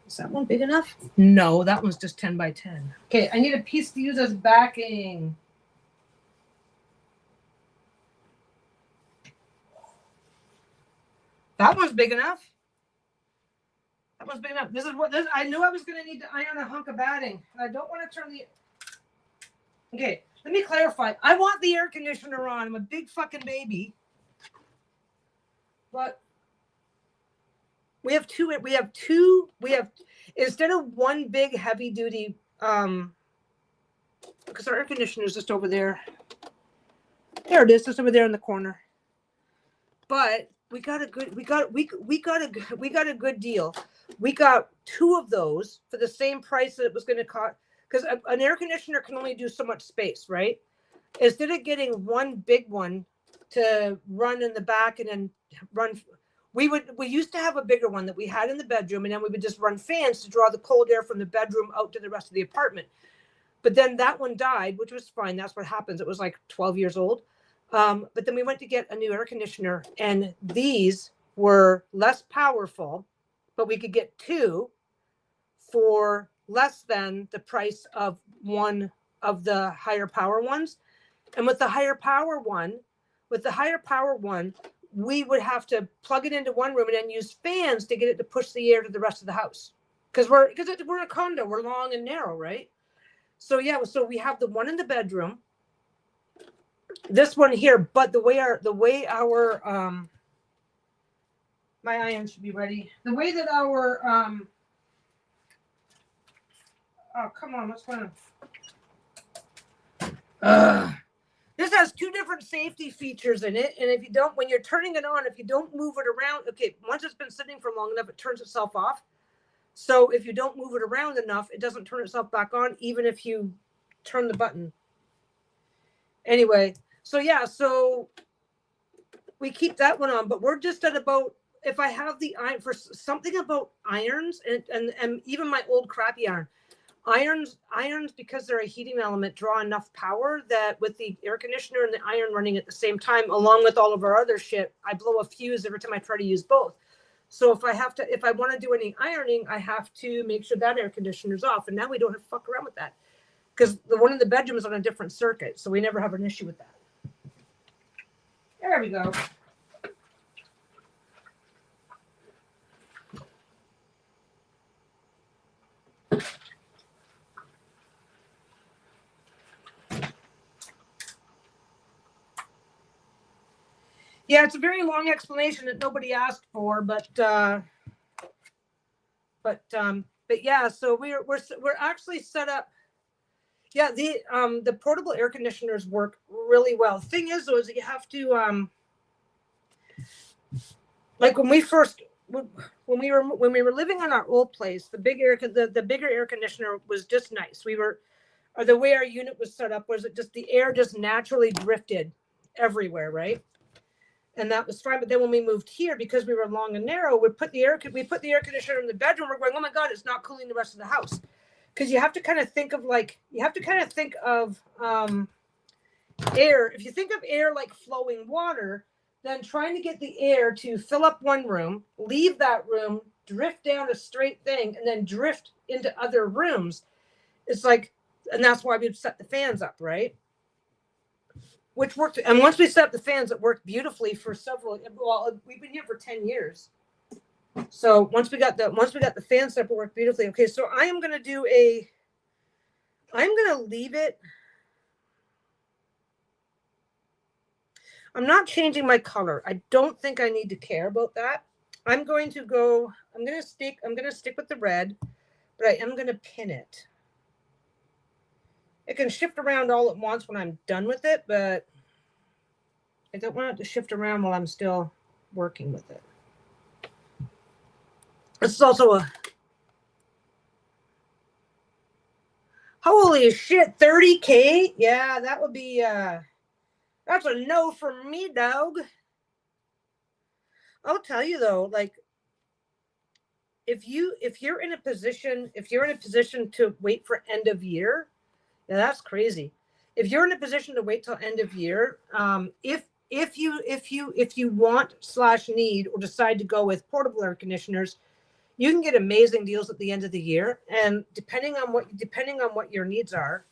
Is that one big enough? No, that one's just 10 by 10. Okay, I need a piece to use as backing. That one's big enough. That one's big enough. This is what this. I knew I was going to need to iron a hunk of batting. I don't want to turn the. Okay, let me clarify. I want the air conditioner on. I'm a big fucking baby. But we have two. Instead of one big heavy duty. Because our air conditioner is just over there. There it is, just over there in the corner. But we got a good deal. We got two of those for the same price that it was going to cost, because an air conditioner can only do so much space, right? Instead of getting one big one to run in the back and then run, we used to have a bigger one that we had in the bedroom, and then we would just run fans to draw the cold air from the bedroom out to the rest of the apartment. But then that one died, which was fine. That's what happens. It was like 12 years old. But then we went to get a new air conditioner, and these were less powerful, but we could get two for less than the price of one of the higher power ones. And with the higher power one, we would have to plug it into one room and then use fans to get it to push the air to the rest of the house. Because we're a condo, we're long and narrow, right? So yeah, so we have the one in the bedroom, this one here, but the way our my iron should be ready. The way that our oh, come on, what's going on? This has two different safety features in it, and if you don't, when you're turning it on, if you don't move it around, okay, once it's been sitting for long enough, it turns itself off. So if you don't move it around enough, it doesn't turn itself back on, even if you turn the button. Anyway, so yeah, so we keep that one on, but we're just at about, if I have the iron for something about irons and even my old crappy irons, because they're a heating element, draw enough power that with the air conditioner and the iron running at the same time, along with all of our other shit, I blow a fuse every time I try to use both. So if I want to do any ironing, I have to make sure that air conditioner's off. And now we don't have to fuck around with that, because the one in the bedroom is on a different circuit. So we never have an issue with that. There we go. Yeah, it's a very long explanation that nobody asked for, but yeah, so we're actually set up. Yeah, the portable air conditioners work really well. The thing is, though, is that you have to like when we were living on our old place, the bigger air conditioner was just nice. Or the way our unit was set up was it just the air just naturally drifted everywhere, right? And that was fine. But then when we moved here, because we were long and narrow, we put the air conditioner in the bedroom. We're going, oh my God, it's not cooling the rest of the house. Because you have to kind of think of air. If you think of air like flowing water, then trying to get the air to fill up one room, leave that room, drift down a straight thing, and then drift into other rooms. It's like, and that's why we'd set the fans up, right? Which worked. And once we set up the fans, it worked beautifully for we've been here for 10 years. So once we got the fans set up, it worked beautifully. Okay, so I'm going to leave it. I'm not changing my color. I don't think I need to care about that. I'm going to stick with the red. but I am going to pin it. It can shift around all at once when I'm done with it, but I don't want it to shift around while I'm still working with it. This is also a, holy shit, 30K? Yeah, that would be, that's a no for me, dog. I'll tell you though, like, if you're in a position to wait for end of year, yeah, that's crazy. If you're in a position to wait till end of year, if you want / need or decide to go with portable air conditioners, you can get amazing deals at the end of the year. And depending on what your needs are,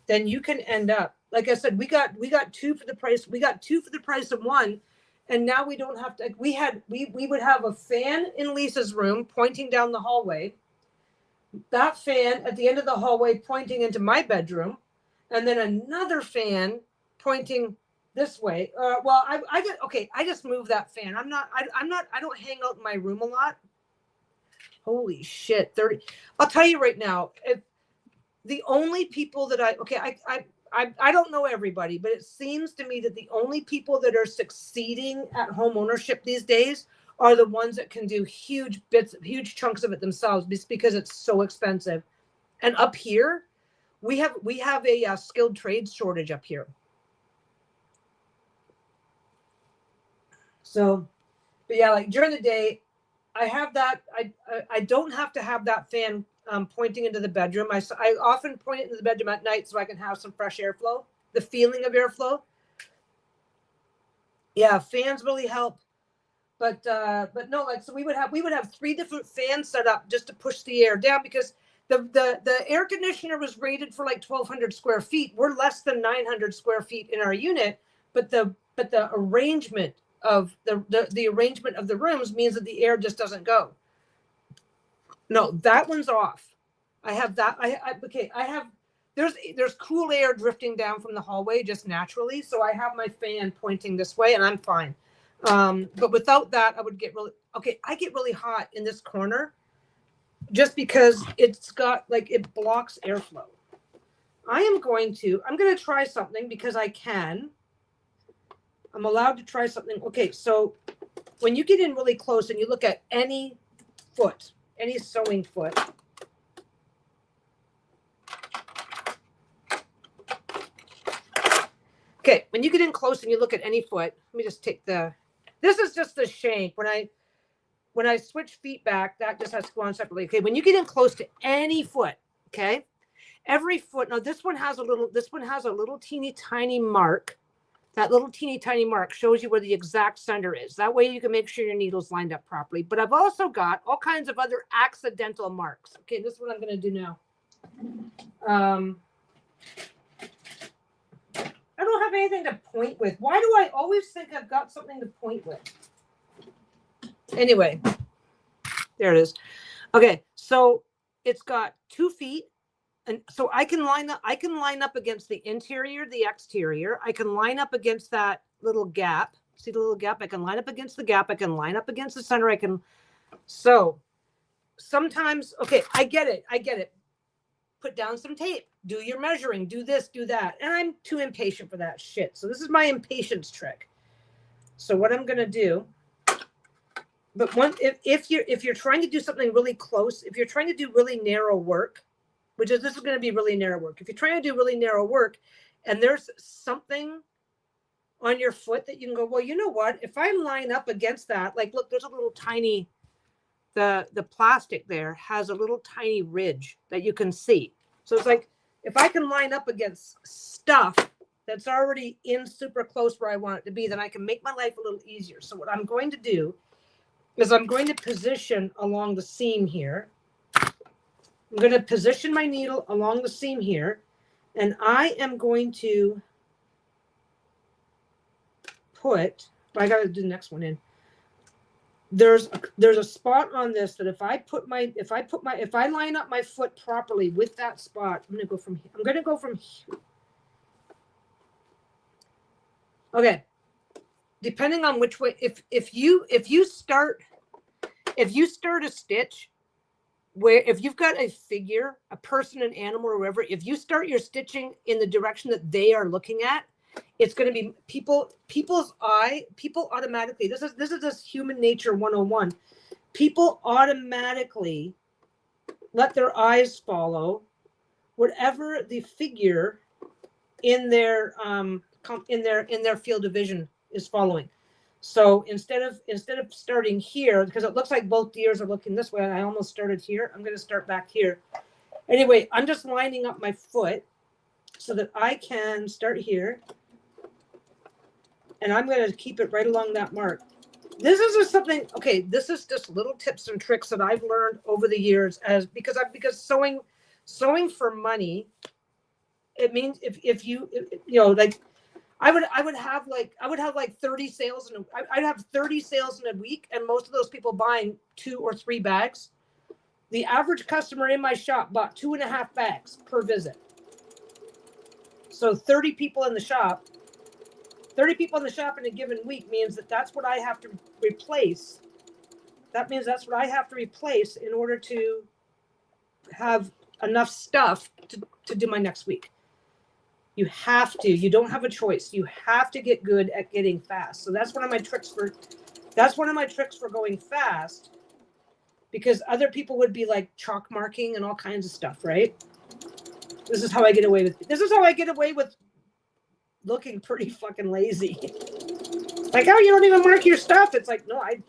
then you can end up, like I said, we got two for the price. We got two for the price of one. And now we don't have to, we would have a fan in Lisa's room pointing down the hallway, that fan at the end of the hallway pointing into my bedroom, and then another fan pointing this way. Well, I just moved that fan. I don't hang out in my room a lot. Holy shit, 30. I'll tell you right now, if the only people that I don't know everybody, but it seems to me that the only people that are succeeding at home ownership these days are the ones that can do huge chunks of it themselves, just because it's so expensive. And up here, we have a skilled trades shortage up here. So, but yeah, like during the day, I have that. I don't have to have that fan pointing into the bedroom. I often point it into the bedroom at night so I can have some fresh airflow, the feeling of airflow. Yeah, fans really help. But no, like, so we would have 3 different fans set up just to push the air down, because the air conditioner was rated for like 1,200 square feet. We're less than 900 square feet in our unit, but the arrangement of the arrangement of the rooms means that the air just doesn't go. No, that one's off. I have that. I have, there's cool air drifting down from the hallway just naturally. So I have my fan pointing this way and I'm fine. But without that, I would get I get really hot in this corner just because it's got, like, it blocks airflow. I'm going to try something because I can. I'm allowed to try something. Okay, so when you get in really close and you look at any foot, any sewing foot, okay, when you get in close and you look at any foot, let me just take this is just the shank. When I switch feet back, that just has to go on separately. Okay, when you get in close to any foot, okay, every foot, now this one has a little teeny tiny mark. That little teeny tiny mark shows you where the exact center is. That way you can make sure your needle's lined up properly. But I've also got all kinds of other accidental marks. Okay, this is what I'm going to do now. I don't have anything to point with. Why do I always think I've got something to point with? Anyway, there it is. Okay, so it's got 2 feet. And so I can line up against the interior, the exterior. I can line up against that little gap. See the little gap? I can line up against the gap. I can line up against the center. So sometimes, okay, I get it. Put down some tape. Do your measuring. Do this, do that. And I'm too impatient for that shit. So this is my impatience trick. So what I'm going to do, but if you're trying to do something really close, if you're trying to do really narrow work, this is going to be really narrow work. If you're trying to do really narrow work and there's something on your foot that you can go, well, you know what? If I line up against that, like, look, there's a little tiny, the plastic there has a little tiny ridge that you can see. So it's like, if I can line up against stuff that's already in super close where I want it to be, then I can make my life a little easier. So what I'm going to do is I'm going to position along the seam here. I'm going to position my needle along the seam here, and I am going to put, I got to do the next one in. There's a spot on this that if I line up my foot properly with that spot, I'm going to go from here. Okay. Depending on which way, if you start a stitch where if you've got a figure, a person, an animal, or whatever, if you start your stitching in the direction that they are looking at, it's going to be people's eye, people automatically, this is just human nature 101. People automatically let their eyes follow whatever the figure in their field of vision is following. So instead of starting here, because it looks like both ears are looking this way, and I almost started here, I'm going to start back here. Anyway, I'm just lining up my foot so that I can start here, and I'm going to keep it right along that mark. This is just something. Okay, this is just little tips and tricks that I've learned over the years, because sewing for money. It means if you like. I would have like 30 sales I'd have 30 sales in a week, and most of those people buying 2 or 3 bags. The average customer in my shop bought 2.5 bags per visit. So 30 people in the shop in a given week means that's what I have to replace. That means that's what I have to replace in order to have enough stuff to do my next week. You have to. You don't have a choice. You have to get good at getting fast. So that's one of my tricks for going fast, because other people would be like chalk marking and all kinds of stuff, right? This is how I get away with looking pretty fucking lazy. Like, oh, you don't even mark your stuff. It's like, no, I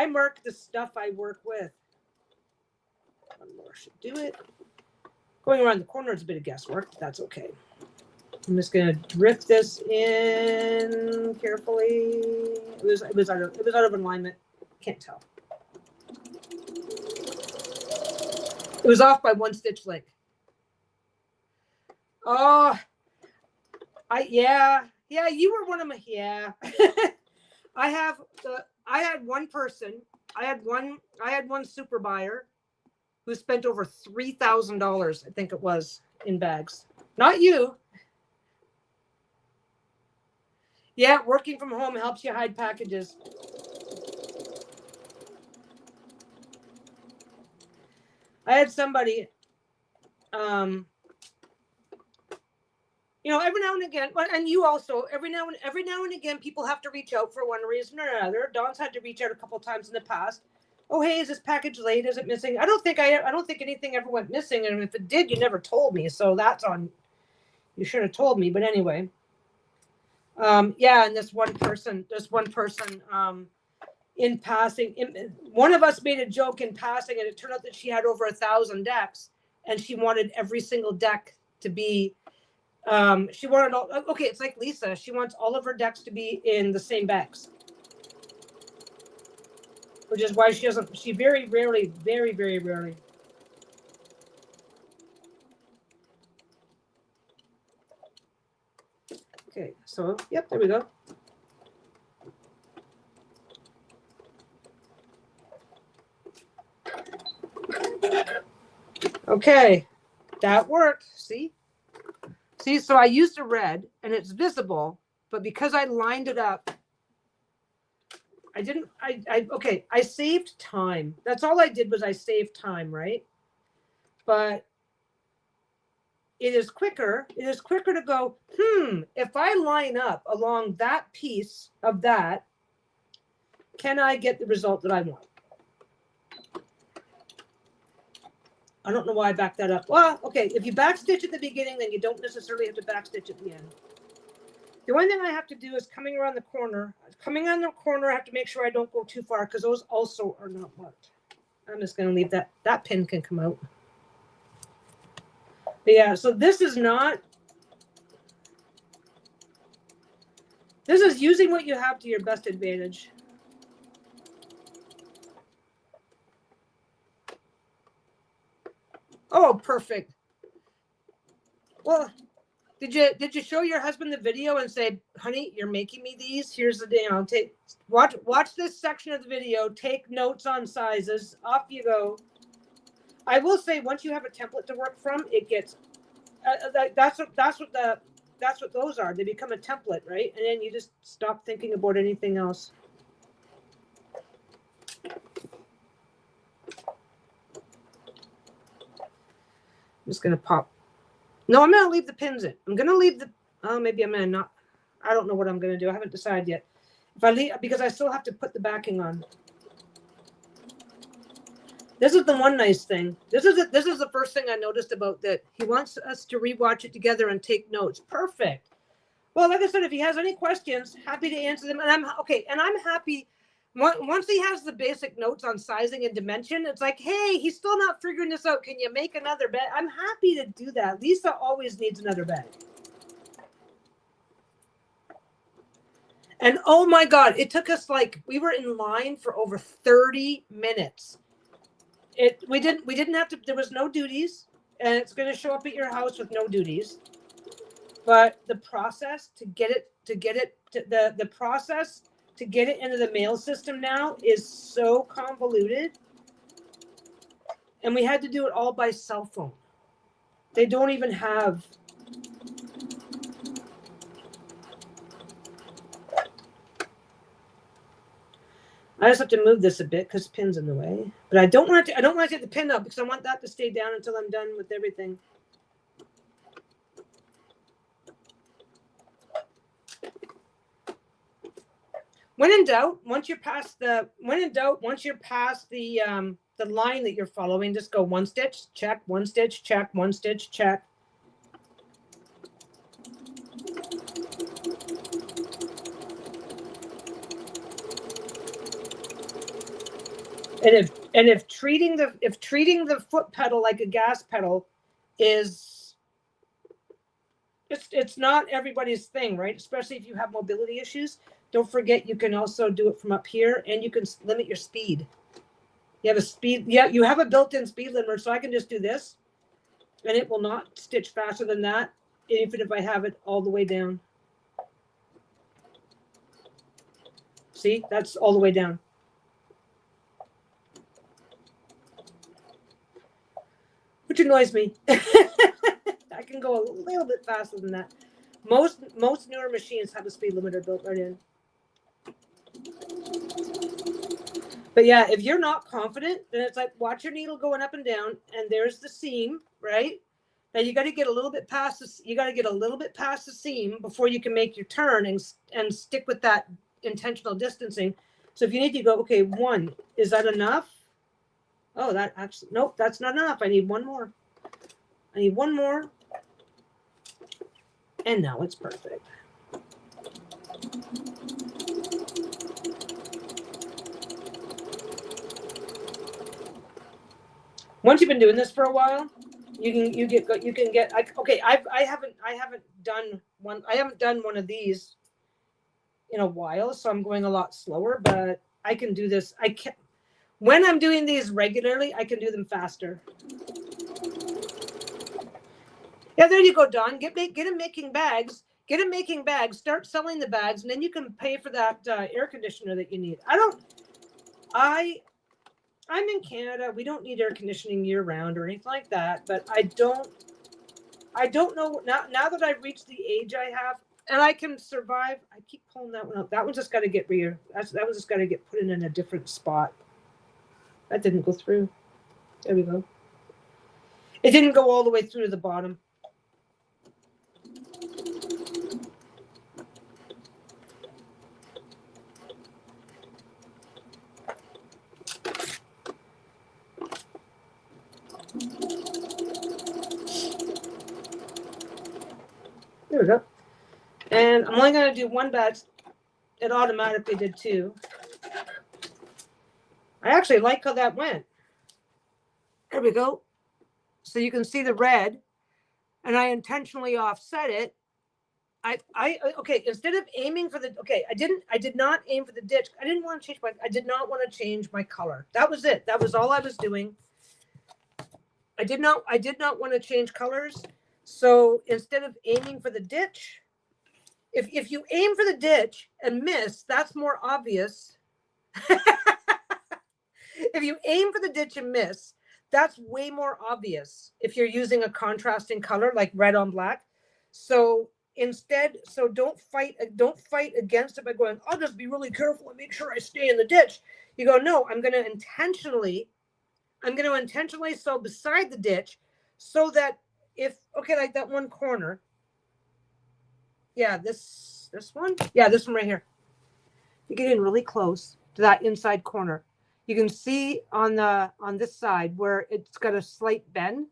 mark the stuff I work with. One more should do it. Going around the corner is a bit of guesswork, but that's okay. I'm just gonna drift this in carefully. It was out of alignment. Can't tell. It was off by 1 stitch length. Oh, yeah, you were one of my, yeah. I had one super buyer who spent over $3,000, I think it was, in bags. Not you. Yeah, working from home helps you hide packages. I had somebody, every now and again, and you also, every now and again, people have to reach out for one reason or another. Dawn's had to reach out a couple of times in the past. Oh, hey, is this package late? Is it missing? I don't think anything ever went missing, and if it did, you never told me. So that's on. You should have told me. But anyway, yeah. And this one person, in passing, one of us made a joke in passing, and it turned out that she had over 1,000 decks, and she wanted every single deck to be. She wanted all. Okay, it's like Lisa. She wants all of her decks to be in the same bags. Which is why she very rarely. Okay, so, yep, there we go. Okay, that worked. See, so I used a red, and it's visible, but because I lined it up, I saved time. That's all I did, was I saved time, right? But it is quicker to go, if I line up along that piece of that, can I get the result that I want? I don't know why I backed that up. Well, okay, if you backstitch at the beginning, then you don't necessarily have to backstitch at the end. The only thing I have to do is coming on the corner, I have to make sure I don't go too far, because those also are not marked. I'm just going to leave that pin can come out. But yeah, so this is using what you have to your best advantage. Oh, perfect. Well, did you show your husband the video and say, honey, you're making me these? Here's the watch this section of the video, take notes on sizes, off you go. I will say, once you have a template to work from, it gets that's what those are. They become a template, right? And then you just stop thinking about anything else. I'm just going to pop. No, I'm going to leave the pins in. I'm going to leave the, oh, maybe I'm going to not. I don't know what I'm going to do. I haven't decided yet. If I leave, because I still have to put the backing on. This is the one nice thing. This is the first thing I noticed about that. He wants us to rewatch it together and take notes. Perfect. Well, like I said, if he has any questions, happy to answer them. And I'm okay. And I'm happy. Once he has the basic notes on sizing and dimension, it's like, hey, he's still not figuring this out. Can you make another bed? I'm happy to do that. Lisa always needs another bed. And oh my God, it took us we were in line for over 30 minutes. We didn't have to, there was no duties, and it's going to show up at your house with no duties. But the process to get it the process to get it into the mail system now is so convoluted. And we had to do it all by cell phone. They don't even have. I just have to move this a bit because pin's in the way. But I don't want to take the pin up because I want that to stay down until I'm done with everything. When in doubt, once you're past the line that you're following, just go one stitch, check, one stitch, check, one stitch, check. And if treating the foot pedal like a gas pedal is it's not everybody's thing, right? Especially if you have mobility issues. Don't forget you can also do it from up here, and you can limit your speed. You have a speed, yeah, you have a built-in speed limiter, so I can just do this, and it will not stitch faster than that, even if I have it all the way down. See, that's all the way down. Which annoys me. I can go a little bit faster than that. Most newer machines have a speed limiter built right in. But yeah, if you're not confident, then it's like watch your needle going up and down, and there's the seam, right? Now you got to get a little bit past this. You got to get a little bit past the seam before you can make your turn and stick with that intentional distancing. So if you need to go, okay, one, is that enough? Oh, that actually, nope, that's not enough. I need one more. I need one more. And now it's perfect. Once you've been doing this for a while, you can get okay. I haven't done one of these in a while, so I'm going a lot slower. But I can do this. I can when I'm doing these regularly, I can do them faster. Yeah, there you go, Don. Get him making bags. Get him making bags. Start selling the bags, and then you can pay for that air conditioner that you need. I'm in Canada. We don't need air conditioning year round or anything like that. But I don't know now that I've reached the age I have, and I can survive. I keep pulling that one out. That one's just got to get that one's just got to get put in a different spot. That didn't go through. There we go. It didn't go all the way through to the bottom. There we go. And I'm only going to do one batch. It automatically did two. I actually like how that went. There we go. So you can see the red, and I intentionally offset it. Okay, instead of aiming for the, okay, I did not aim for the ditch. I didn't want to change I did not want to change my color. That was it. That was all I was doing. I did not want to change colors. So instead of aiming for the ditch, if you aim for the ditch and miss, that's more obvious. If you aim for the ditch and miss, that's way more obvious if you're using a contrasting color like red on black. So instead, don't fight against it by going, I'll just be really careful and make sure I stay in the ditch. You go, no, I'm going to intentionally sew beside the ditch so that if, okay, like that one corner, yeah, this one, yeah, this one right here. You get in really close to that inside corner. You can see on this side where it's got a slight bend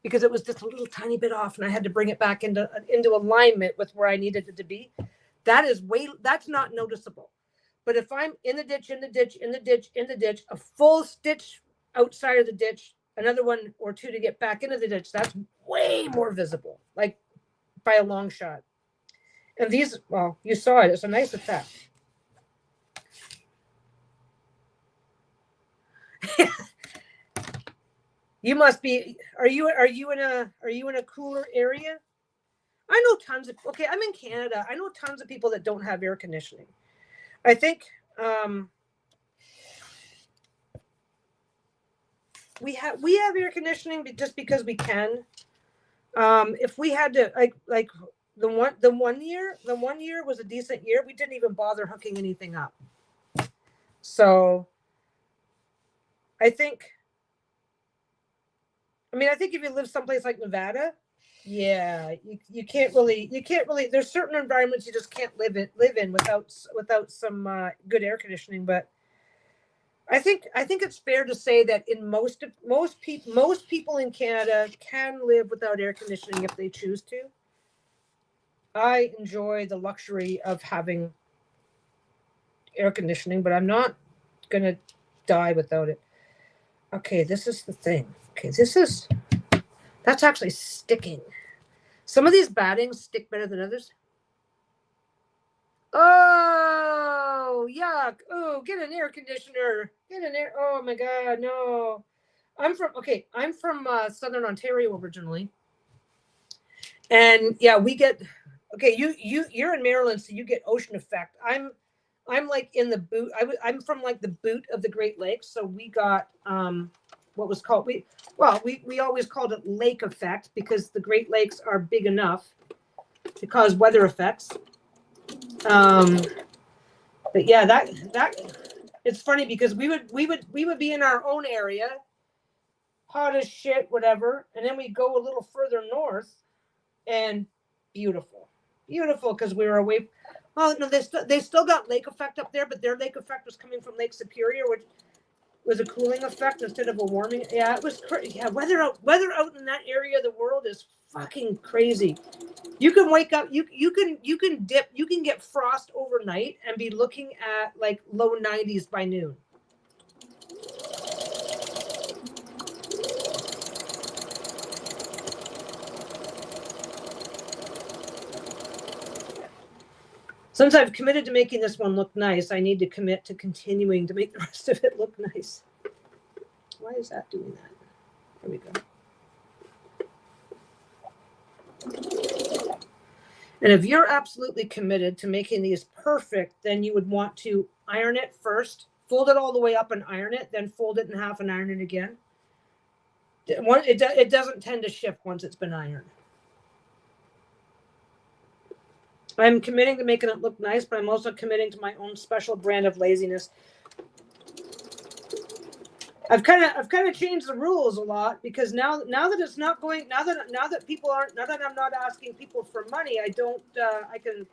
because it was just a little tiny bit off, and I had to bring it back into alignment with where I needed it to be. That's not noticeable. But if I'm in the ditch, in the ditch, in the ditch, in the ditch, a full stitch outside of the ditch, another one or two to get back into the ditch, that's way more visible, like by a long shot. And these, well, you saw it. It's a nice effect. You must be. Are you in a cooler area? I know tons of. Okay, I'm in Canada. I know tons of people that don't have air conditioning. I think we have air conditioning just because we can. If we had to like the one year was a decent year. We didn't even bother hooking anything up. So I think if you live someplace like Nevada, yeah, you can't really there's certain environments you just can't live in without some good air conditioning. But I think it's fair to say that in most people in Canada can live without air conditioning if they choose to. I enjoy the luxury of having air conditioning, but I'm not gonna die without it. Okay, this is the thing. Okay, that's actually sticking. Some of these battings stick better than others. Oh, yuck. Oh, get an air conditioner. Oh my God, no. I'm from Southern Ontario originally. And yeah, we get, okay, you're in Maryland, so you get ocean effect. I'm like in the boot. I'm from like the boot of the Great Lakes. So we got, what was called, we always called it lake effect because the Great Lakes are big enough to cause weather effects. But yeah, that it's funny because we would be in our own area, hot as shit, whatever, and then we go a little further north, and beautiful because we were away. Well, no, they still got lake effect up there, but their lake effect was coming from Lake Superior, which was a cooling effect instead of a warming. Yeah, it was yeah, weather out in that area of the world is fucking crazy. You can wake up, you can dip, you can get frost overnight and be looking at like low 90s by noon. Since I've committed to making this one look nice, I need to commit to continuing to make the rest of it look nice. Why is that doing that? There we go. And if you're absolutely committed to making these perfect, then you would want to iron it first, fold it all the way up and iron it, then fold it in half and iron it again. It doesn't tend to shift once it's been ironed. I'm committing to making it look nice, but I'm also committing to my own special brand of laziness. I've kind of changed the rules a lot because now that it's not going, now that people aren't, now that I'm not asking people for money, I can.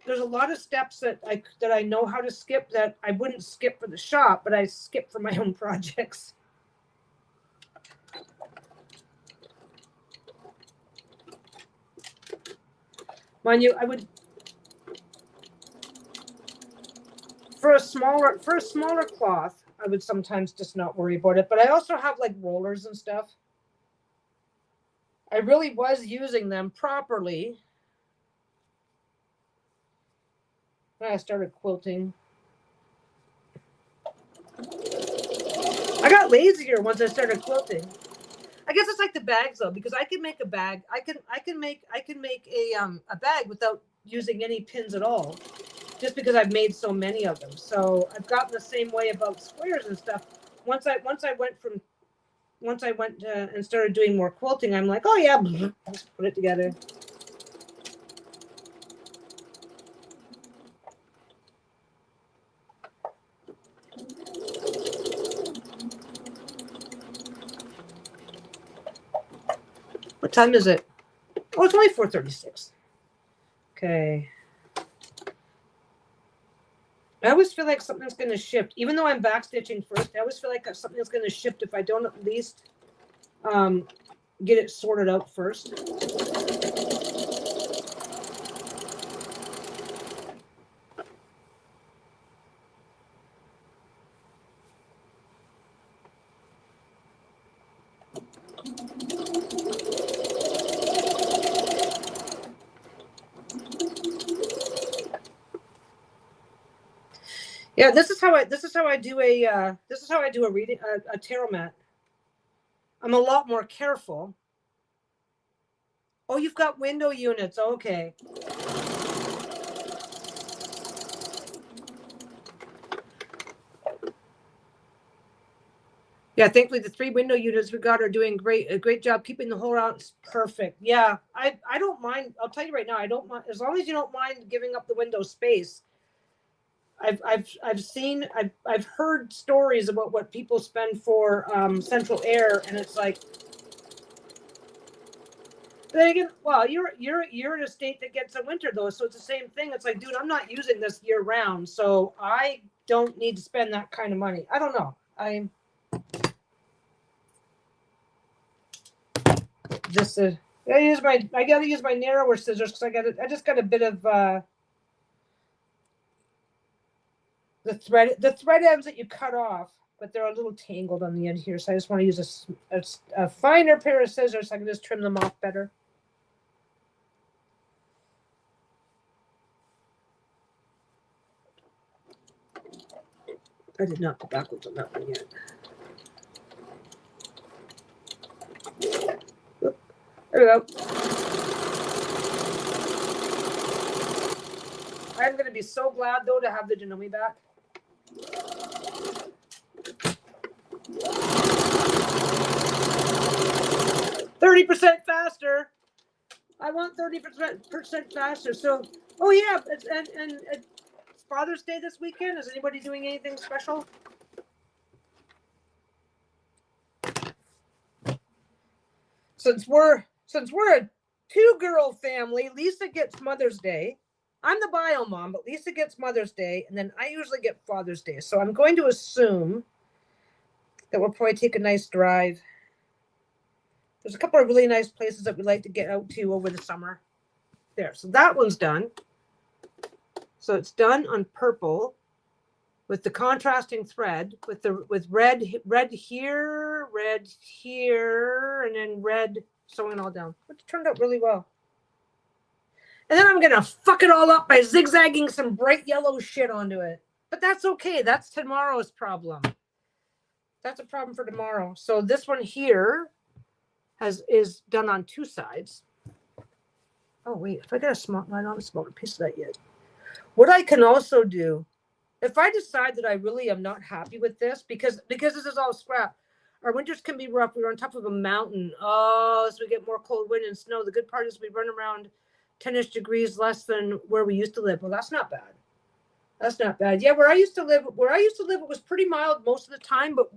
There's a lot of steps that I know how to skip that I wouldn't skip for the shop, but I skip for my own projects. Mind you, I would for a smaller cloth, I would sometimes just not worry about it. But I also have like rollers and stuff. I really was using them properly when I started quilting. I got lazier once I started quilting. I guess it's like the bags though, because I can make a bag. I can make a bag without using any pins at all, just because I've made so many of them. So I've gotten the same way about squares and stuff. Once I went and started doing more quilting, I'm like, oh yeah, just put it together. What time is it? Oh, it's only 4:36. Okay. I always feel like something's going to shift. Even though I'm backstitching first, I always feel like something's going to shift if I don't at least get it sorted out first. Yeah, this is how I do a reading a tarot mat. I'm a lot more careful. Oh, you've got window units. Okay. Yeah, thankfully the 3 window units we got are doing a great job keeping the whole house perfect. Yeah, I don't mind. I'll tell you right now, I don't mind as long as you don't mind giving up the window space. I've heard stories about what people spend for central air, and it's like. But then again, well, you're in a state that gets a winter though, so it's the same thing. It's like, dude, I'm not using this year round, so I don't need to spend that kind of money. I don't know. I gotta use my narrower scissors because I just got a bit of the thread ends that you cut off, but they're a little tangled on the end here, so I just want to use a finer pair of scissors so I can just trim them off better. I did not go backwards on that one yet. Oop, there we go. I'm going to be so glad, though, to have the Janome back. %30 faster. I want 30% faster. So, oh yeah, and it's Father's Day this weekend. Is anybody doing anything special? Since we're a 2-girl family, Lisa gets Mother's Day. I'm the bio mom, but Lisa gets Mother's Day, and then I usually get Father's Day. So I'm going to assume that we'll probably take a nice drive. There's a couple of really nice places that we like to get out to over the summer. There, so that one's done. So it's done on purple with the contrasting thread with red here, and then red sewing all down, which turned out really well. And then I'm gonna fuck it all up by zigzagging some bright yellow shit onto it. But that's okay. That's tomorrow's problem. That's a problem for tomorrow. So this one here is done on 2 sides. Oh wait, if I got a small, I don't have a smaller piece of that yet. What I can also do, if I decide that I really am not happy with this, because this is all scrap, our winters can be rough. We're on top of a mountain. Oh, so we get more cold wind and snow. The good part is we run around 10-ish degrees less than where we used to live. Well, that's not bad. That's not bad. Yeah, where I used to live, it was pretty mild most of the time, but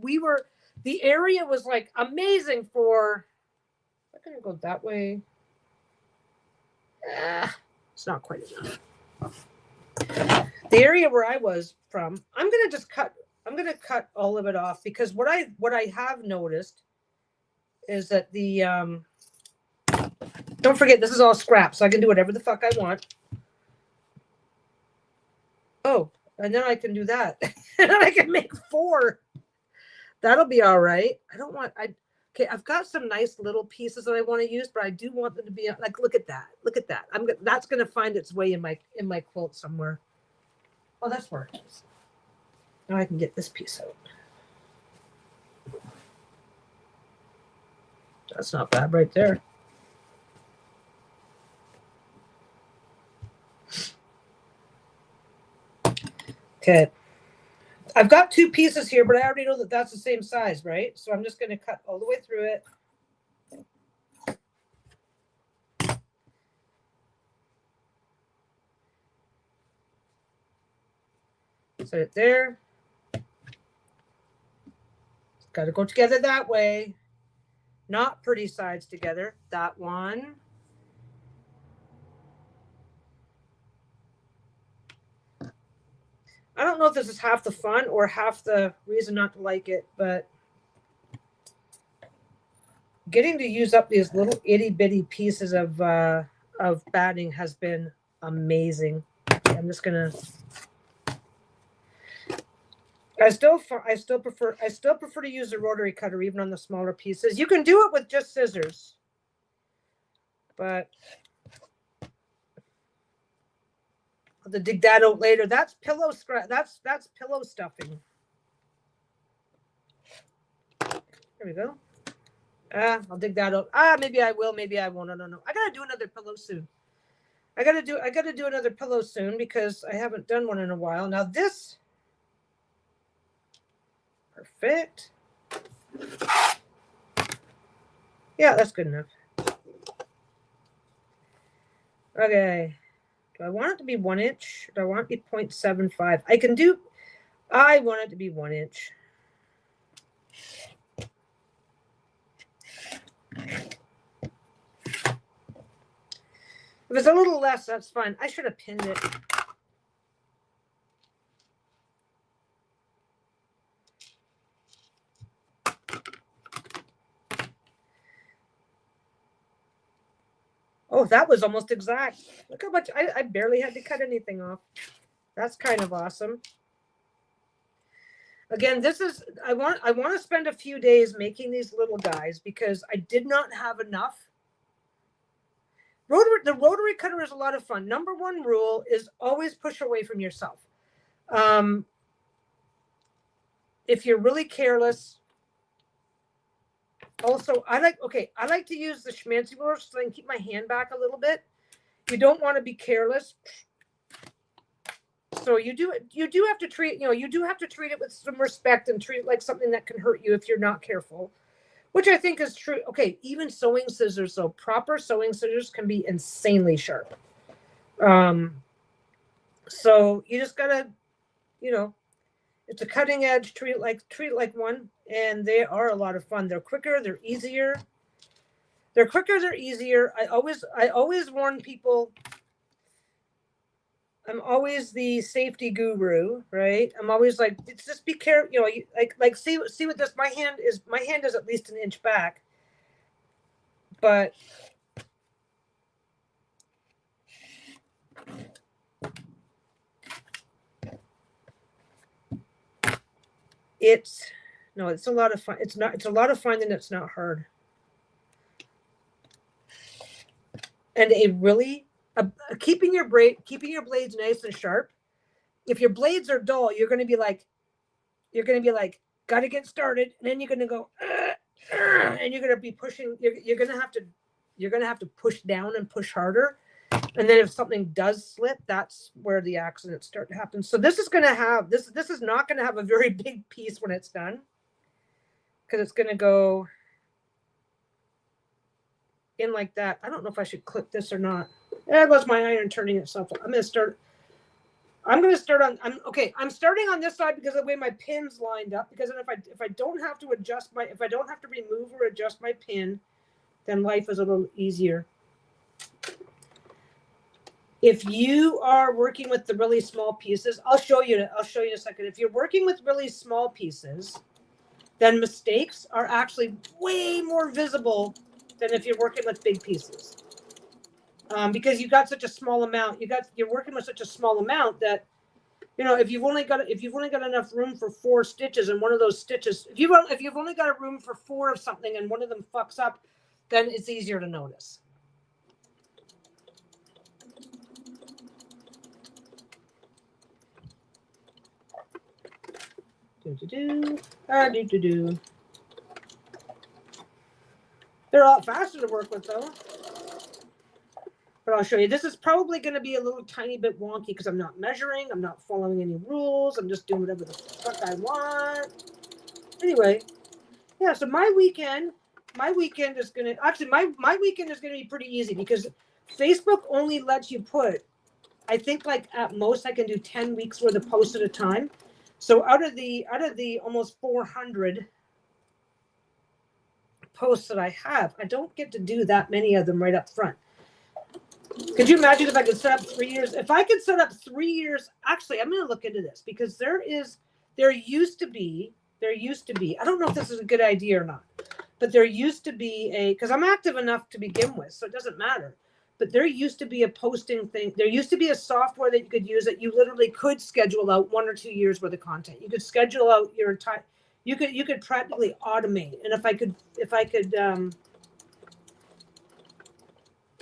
the area was like amazing for. I'm gonna go that way. It's not quite enough. The area where I was from, I'm gonna cut all of it off because what I have noticed is that the don't forget this is all scrap, so I can do whatever the fuck I want. Oh, and then I can do that. And then I can make 4. That'll be all right. Okay, I've got some nice little pieces that I want to use, but I do want them to be like, look at that. Look at that. That's going to find its way in my quilt somewhere. Oh, that's where it is. Now I can get this piece out. That's not bad right there. Okay. I've got 2 pieces here, but I already know that that's the same size, right? So I'm just going to cut all the way through it. Set it there. Got to go together that way. not pretty sides together. That one. I don't know if this is half the fun or half the reason not to like it, but getting to use up these little itty bitty pieces of batting has been amazing. I'm just gonna. I still prefer to use the rotary cutter even on the smaller pieces. You can do it with just scissors, but I'll have to dig that out later. That's pillow That's pillow stuffing. There we go. I'll dig that out. Maybe I will. Maybe I won't. I don't know. I gotta do another pillow soon. I gotta do another pillow soon because I haven't done one in a while. Now this. Perfect. Yeah, that's good enough. Okay. Do I want it to be 1 inch? Do I want it to be 0.75? I want it to be 1 inch. If it's a little less, that's fine. I should have pinned it. Oh, that was almost exact. Look how much I barely had to cut anything off. That's kind of awesome. Again, this is I want to spend a few days making these little guys because I did not have enough. The rotary cutter is a lot of fun. Number one rule is always push away from yourself. If you're really careless. Also, I like to use the schmancy roller so I can keep my hand back a little bit. You don't want to be careless. So you do have to treat it with some respect and treat it like something that can hurt you if you're not careful, which I think is true. Okay, even sewing scissors, so proper sewing scissors can be insanely sharp. So you just gotta, it's a cutting edge. Treat it like one, and they are a lot of fun. They're quicker. They're easier. They're quicker. They're easier. I always warn people. I'm always the safety guru, right? I'm always like, just be careful. See what this. My hand is at least 1 inch back, but it's a lot of fun. It's a lot of fun and it's not hard. And keeping your blades nice and sharp. If your blades are dull, you're going to be like, got to get started, and then you're going to go, and you're going to be pushing. You're going to have to push down and push harder. And then if something does slip, that's where the accidents start to happen. So this is going to have this is not going to have a very big piece when it's done, because it's going to go in like that. I don't know if I should clip this or not. There goes my iron turning itself. I'm going to start on. I'm starting on this side because of the way my pin's lined up. Because then if I don't have to remove or adjust my pin, then life is a little easier. If you are working with the really small pieces, I'll show you in a second. If you're working with really small pieces, then mistakes are actually way more visible than if you're working with big pieces. Because you've got such a small amount, you're working with such a small amount that, if you've only got enough room for 4 stitches, and one of those stitches, if you've only got a room for 4 of something and one of them fucks up, then it's easier to notice. They're a lot faster to work with though. But I'll show you. This is probably going to be a little tiny bit wonky because I'm not measuring. I'm not following any rules. I'm just doing whatever the fuck I want. Anyway, yeah. So my weekend is going to actually my weekend is going to be pretty easy because Facebook only lets you put, I think like at most I can do 10 weeks worth of posts at a time. So out of the almost 400 posts that I have. I don't get to do that many of them right up front. Could you imagine if I could set up 3 years? If I could set up 3 years, actually, I'm going to look into this because there used to be, I don't know if this is a good idea or not, but there used to be because I'm active enough to begin with, so it doesn't matter. But there used to be a posting thing. There used to be a software that you could use that you literally could schedule out 1 or 2 years worth of content. You could schedule out your entire, you could practically automate. And if I could,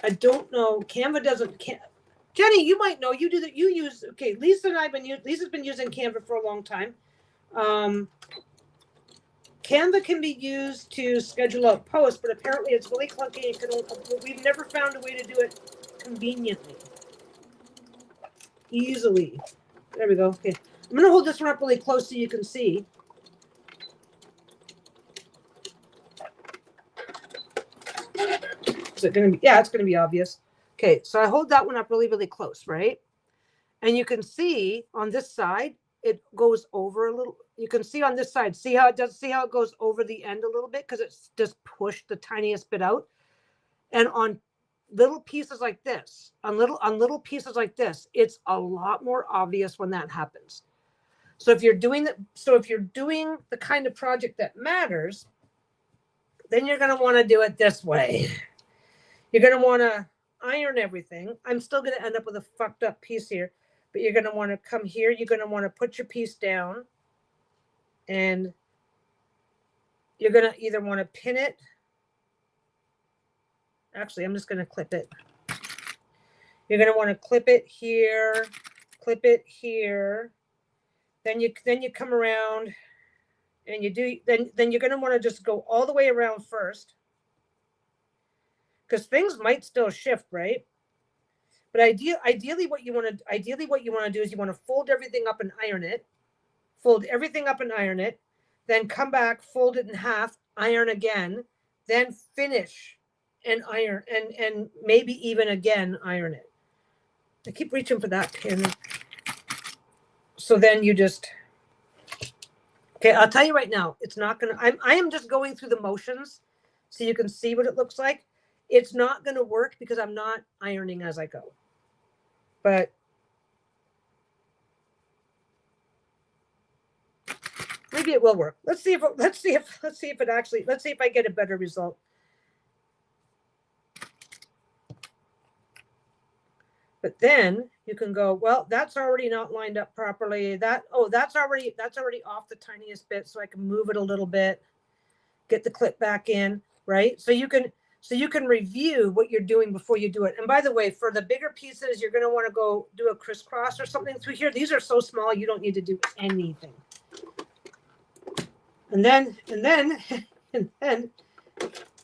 I don't know. Canva doesn't. Jenny, you might know. You do that. You use. Okay, Lisa and I've been using. Lisa's been using Canva for a long time. Canva can be used to schedule out posts, but apparently it's really clunky. We've never found a way to do it conveniently, easily. There we go. Okay, I'm gonna hold this one up really close so you can see. Is it going to be? Yeah, it's going to be obvious. Okay, so I hold that one up really, really close, right? And you can see on this side, it goes over a little. You can see on this side, see how it does, see how it goes over the end a little bit because it's just pushed the tiniest bit out. And on little pieces like this, on little pieces like this, it's a lot more obvious when that happens. So if you're doing the kind of project that matters, then you're going to want to do it this way. You're going to want to iron everything. I'm still going to end up with a fucked up piece here, but you're going to want to come here. You're going to want to put your piece down, and you're going to either want to pin it. Actually, I'm just going to clip it. You're going to want to clip it here, clip it here. Then you come around and you do, then you're going to want to just go all the way around first, because things might still shift, right? But ideally what you want to do is you want to fold everything up and iron it. Fold everything up and iron it. Then come back, fold it in half, iron again, then finish and iron and maybe even again iron it. I keep reaching for that pin. So then you just, okay, I'll tell you right now, it's not gonna, I am just going through the motions so you can see what it looks like. It's not going to work because I'm not ironing as I go. But maybe it will work. Let's see if I get a better result. But then you can go, well, that's already not lined up properly. That's already off the tiniest bit, so I can move it a little bit, get the clip back in, right? So you can review what you're doing before you do it. And by the way, for the bigger pieces, you're going to want to go do a crisscross or something through here. These are so small, you don't need to do anything. And then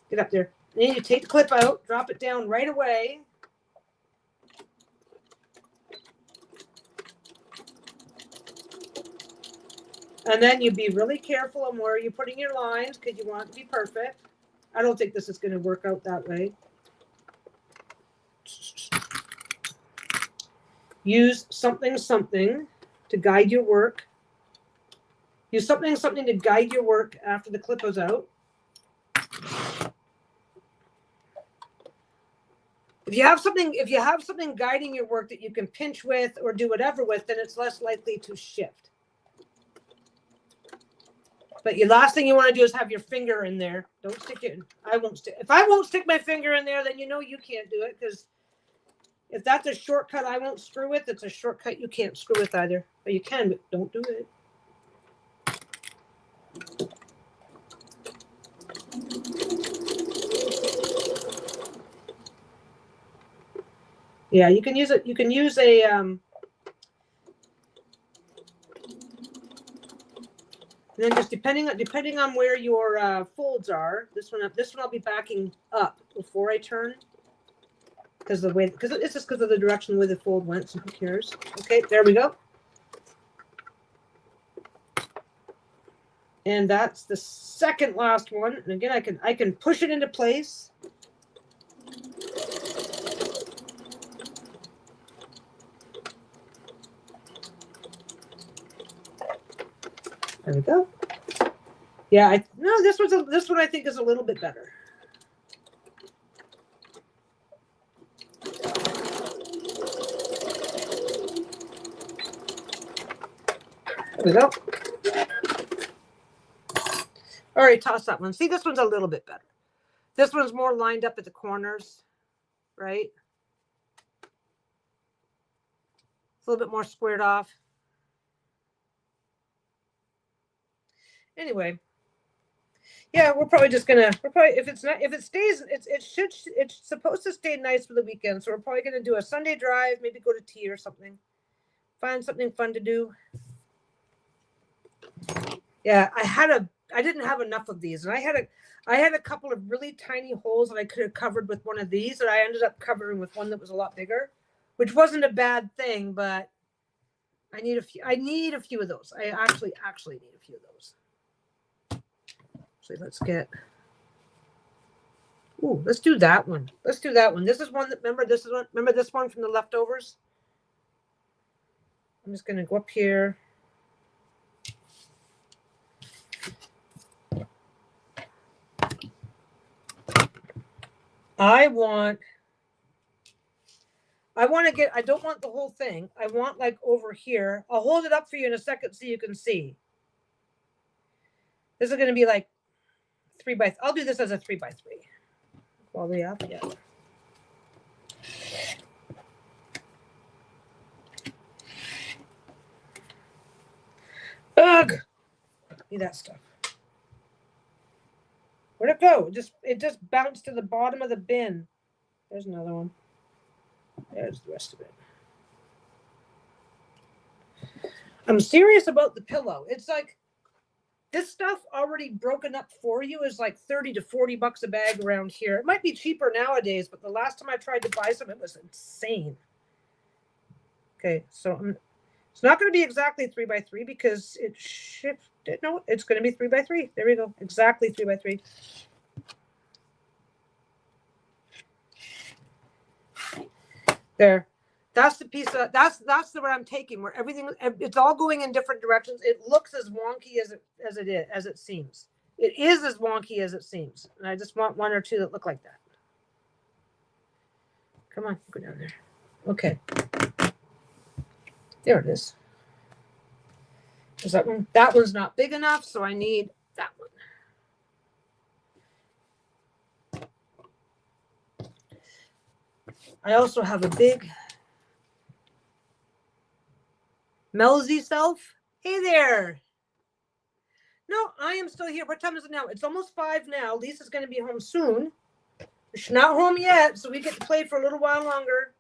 get up there. And then you take the clip out, drop it down right away. And then you be really careful on where you're putting your lines because you want it to be perfect. I don't think this is going to work out that way. Use something to guide your work. Use something to guide your work after the clip goes out. If you have something guiding your work that you can pinch with or do whatever with, then it's less likely to shift. But the last thing you want to do is have your finger in there. Don't stick it in. I won't stick. If I won't stick my finger in there, then you know you can't do it, because if that's a shortcut I won't screw with, it's a shortcut you can't screw with either. But you can, but don't do it. Yeah, you can use it. You can use a and then just depending on where your folds are, this one I'll be backing up before I turn, because it's just because of the direction the way the fold went. So who cares? Okay, there we go. And that's the second last one. And again, I can push it into place. There we go. Yeah, no, this one I think is a little bit better. There we go. All right, toss that one. See, this one's a little bit better. This one's more lined up at the corners, right? It's a little bit more squared off. Anyway, yeah, we're probably just gonna. If it stays, it's supposed to stay nice for the weekend. So we're probably gonna do a Sunday drive, maybe go to tea or something. Find something fun to do. Yeah, I didn't have enough of these, and I had a couple of really tiny holes that I could have covered with one of these, and I ended up covering with one that was a lot bigger, which wasn't a bad thing, but I need a few of those. I actually need a few of those. So let's get. Ooh, let's do that one. Let's do that one. This is one that remember this one from the leftovers. I'm just gonna go up here. I don't want the whole thing. I want like over here. I'll hold it up for you in a second so you can see. This is going to be like 3x. I'll do this as a 3x3. While we up, yeah. Ugh! See that stuff. Where'd it go? It just bounced to the bottom of the bin. There's another one. There's the rest of it. I'm serious about the pillow. It's like this stuff already broken up for you is like 30 to 40 bucks a bag around here. It might be cheaper nowadays, but the last time I tried to buy some, it was insane. Okay, so it's not going to be exactly 3x3 because it shifted. No, it's going to be 3x3. There we go. Exactly 3x3. There. That's the piece of that's the way I'm taking where everything it's all going in different directions. It looks as wonky as it seems. It is as wonky as it seems. And I just want one or two that look like that. Come on, go down there. Okay. There it is. Is that one? That one's not big enough, so I need that one. I also have a big Melzy self. Hey there. No, I am still here. What time is it now? It's almost 5 now. Lisa's going to be home soon. She's not home yet, so we get to play for a little while longer.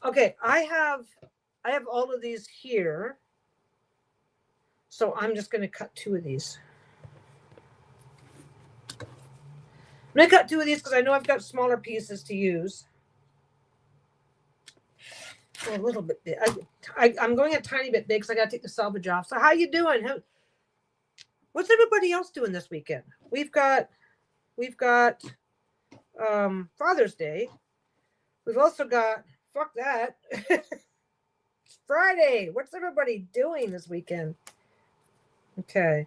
Okay, I have all of these here. So I'm just going to cut 2 of these. I'm going to cut 2 of these because I know I've got smaller pieces to use. A little bit big. I'm going a tiny bit big because I got to take the salvage off. So how you doing? What's everybody else doing this weekend? We've got Father's Day. We've also got fuck that. It's Friday. What's everybody doing this weekend? Okay.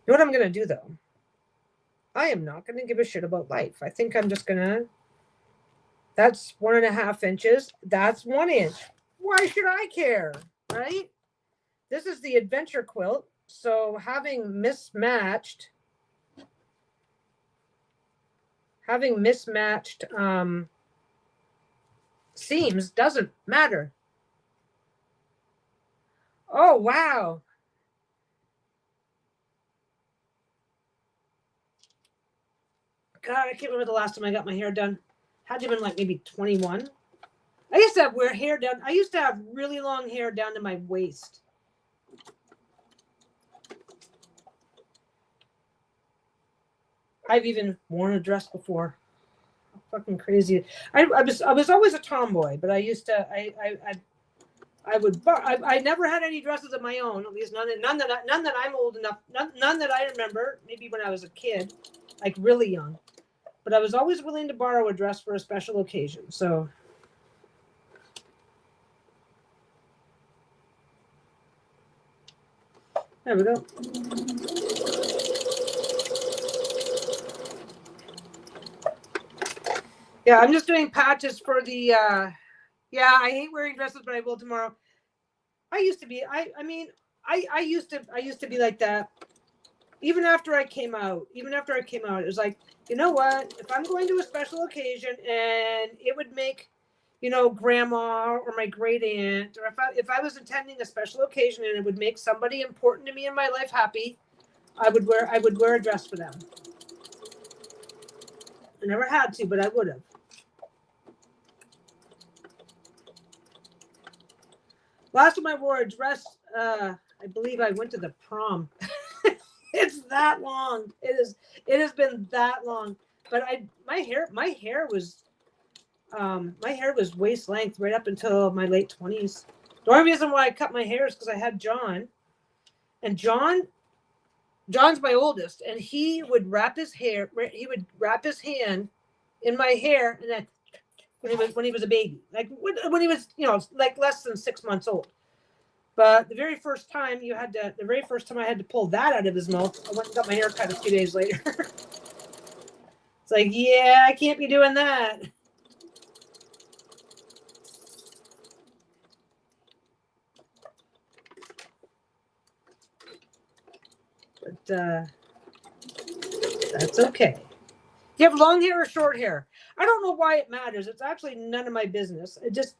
You know what I'm gonna do though? I am not gonna give a shit about life. I think I'm just gonna. That's 1.5 inches. That's 1 inch. Why should I care? Right? This is the Adventure Quilt. So having mismatched seams doesn't matter. Oh, wow. God, I can't remember the last time I got my hair done. Had to have been like maybe 21. I used to have hair done. I used to have really long hair down to my waist. I've even worn a dress before. Fucking crazy. I was always a tomboy, but I used to I never had any dresses of my own, at least none that I'm old enough, none that I remember, maybe when I was a kid, like really young. But I was always willing to borrow a dress for a special occasion. So there we go. Yeah, I'm just doing patches for the, yeah, I hate wearing dresses, but I will tomorrow. I used to be, I used to be like that. Even after I came out, it was like, you know what? If I'm going to a special occasion and it would make, grandma or my great aunt, or if I was attending a special occasion and it would make somebody important to me in my life happy, I would wear a dress for them. I never had to, but I would have. Last time I wore a dress, I believe I went to the prom. It's that long. It has been that long. But my hair was waist length right up until my late 20s. The only reason why I cut my hair is because I had John, and John's my oldest, and he would wrap his hand in my hair, and then when he was a baby, like when he was like less than 6 months old. But the very first time I had to pull that out of his mouth, I went and got my hair cut a few days later. It's like, yeah, I can't be doing that. But that's okay. Do you have long hair or short hair? I don't know why it matters. It's actually none of my business. It just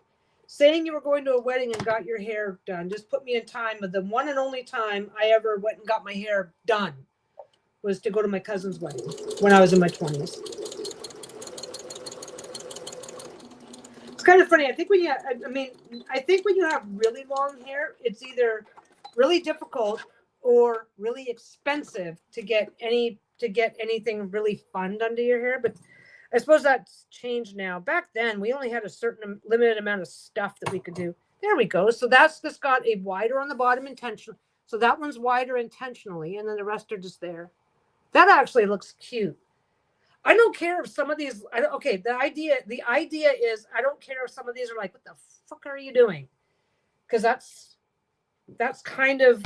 saying you were going to a wedding and got your hair done just put me in time. But the one and only time I ever went and got my hair done was to go to my cousin's wedding when I was in my 20s. It's kind of funny. I think when you have really long hair, it's either really difficult or really expensive to get anything really fun done to your hair. But I suppose that's changed now. Back then, we only had a certain limited amount of stuff that we could do. There we go. So that's just got a wider on the bottom intentionally. So that one's wider intentionally, and then the rest are just there. That actually looks cute. I don't care if some of these. The idea is I don't care if some of these are like, what the fuck are you doing? Because that's kind of.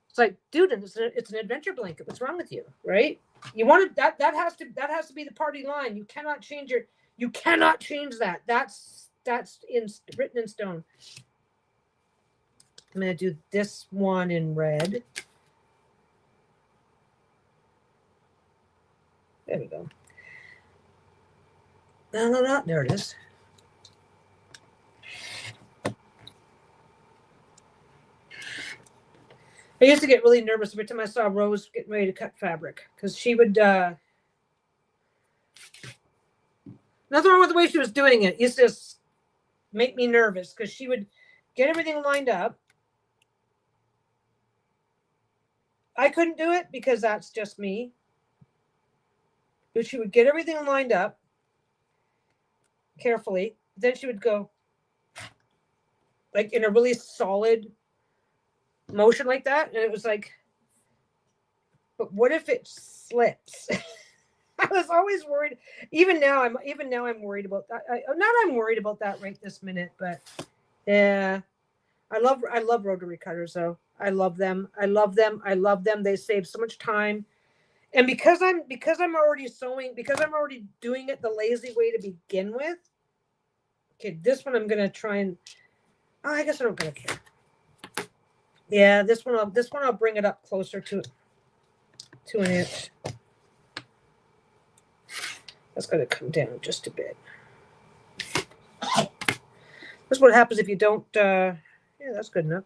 It's like, dude, it's an adventure blanket. What's wrong with you, right? You want that has to be the party line. You cannot change that. That's written in stone. I'm gonna do this one in red. There we go. No, there it is. I used to get really nervous every time I saw Rose getting ready to cut fabric because she would. Nothing wrong with the way she was doing it. It used to make me nervous because she would get everything lined up. I couldn't do it because that's just me. But she would get everything lined up carefully. Then she would go like in a really solid motion like that, and it was like, but what if it slips? I was always worried. Even now I'm worried about that. I'm worried about that right this minute, but yeah, I love rotary cutters though. I love them. They save so much time. And because I'm already sewing, because I'm already doing it the lazy way to begin with. Okay, this one I'm gonna try and. Oh, I guess I don't gonna care. Yeah, this one I'll bring it up closer to an inch. That's gonna come down just a bit. That's what happens if you don't. Yeah, that's good enough.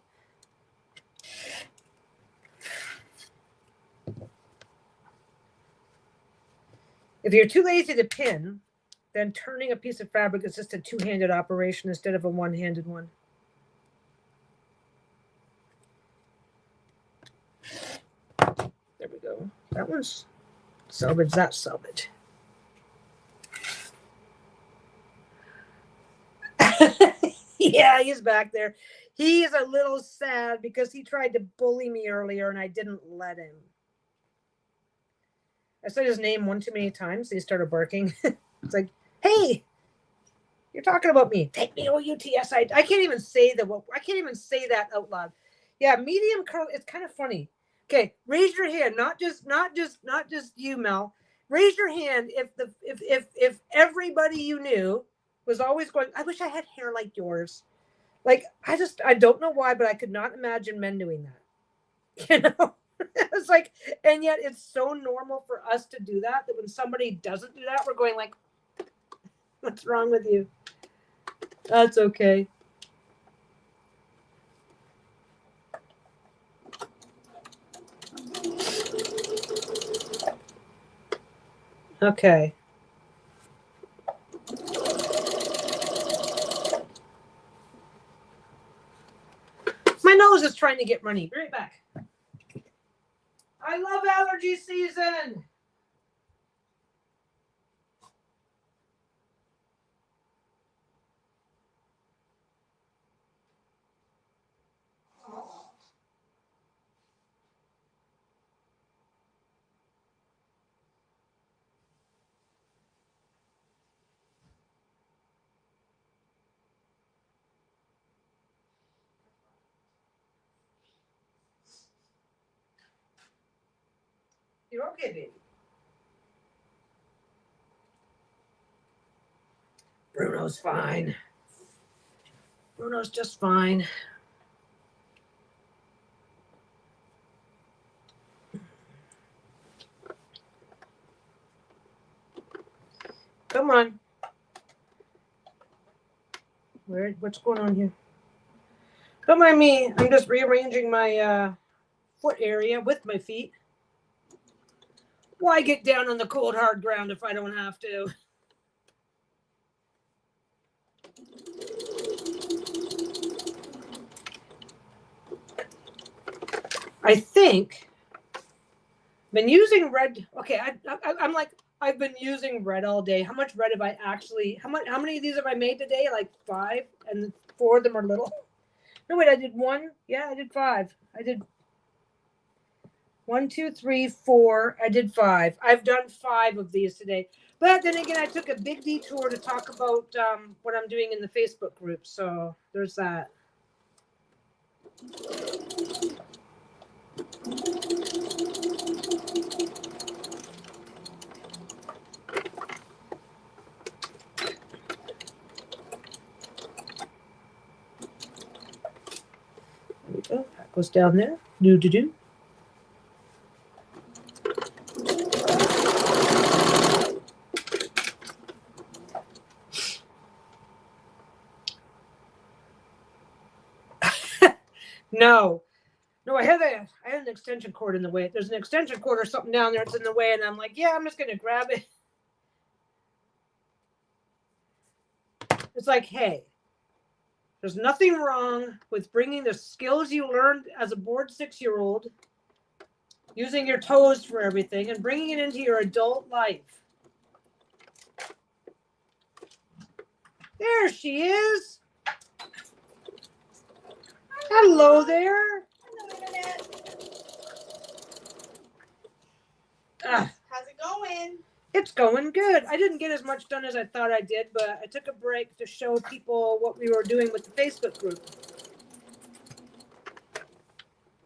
If you're too lazy to pin, then turning a piece of fabric is just a two-handed operation instead of a one-handed one. There we go. That one's salvage. That's salvage. Yeah, he's back there. He's a little sad because he tried to bully me earlier and I didn't let him. I said his name one too many times. So he started barking. It's like, hey, you're talking about me. Take me OUTS. I can't even say that. I can't even say that out loud. Yeah, medium curl. It's kind of funny. Okay, raise your hand. Not just you, Mel. Raise your hand if everybody you knew was always going, I wish I had hair like yours. Like, I don't know why, but I could not imagine men doing that. You know? It's like, and yet it's so normal for us to do that, that when somebody doesn't do that, we're going like, what's wrong with you? That's okay. Okay. My nose is trying to get runny. Be right back. I love allergy season. You're okay, baby. Bruno's fine. Bruno's just fine. Come on. What's going on here? Don't mind me. I'm just rearranging my foot area with my feet. Why get down on the cold, hard ground if I don't have to? I think been using red. Okay, I'm like, I've been using red all day. How much red have I actually? How many of these have I made today? Like 5, and 4 of them are little. No, wait, I did 1. Yeah, I did 5. I did 1, 2, 3, 4. I did 5. I've done 5 of these today. But then again, I took a big detour to talk about what I'm doing in the Facebook group. So there's that. There we go. That goes down there. Do. No, I had an extension cord in the way. There's an extension cord or something down there that's in the way, and I'm like, yeah, I'm just gonna grab it. It's like, hey, there's nothing wrong with bringing the skills you learned as a bored 6-year-old, using your toes for everything, and bringing it into your adult life. There she is. Hello there. Hello, Internet. Ah, How's it going? it's going good. I didn't get as much done as I thought I did, but I took a break to show people what we were doing with the Facebook group.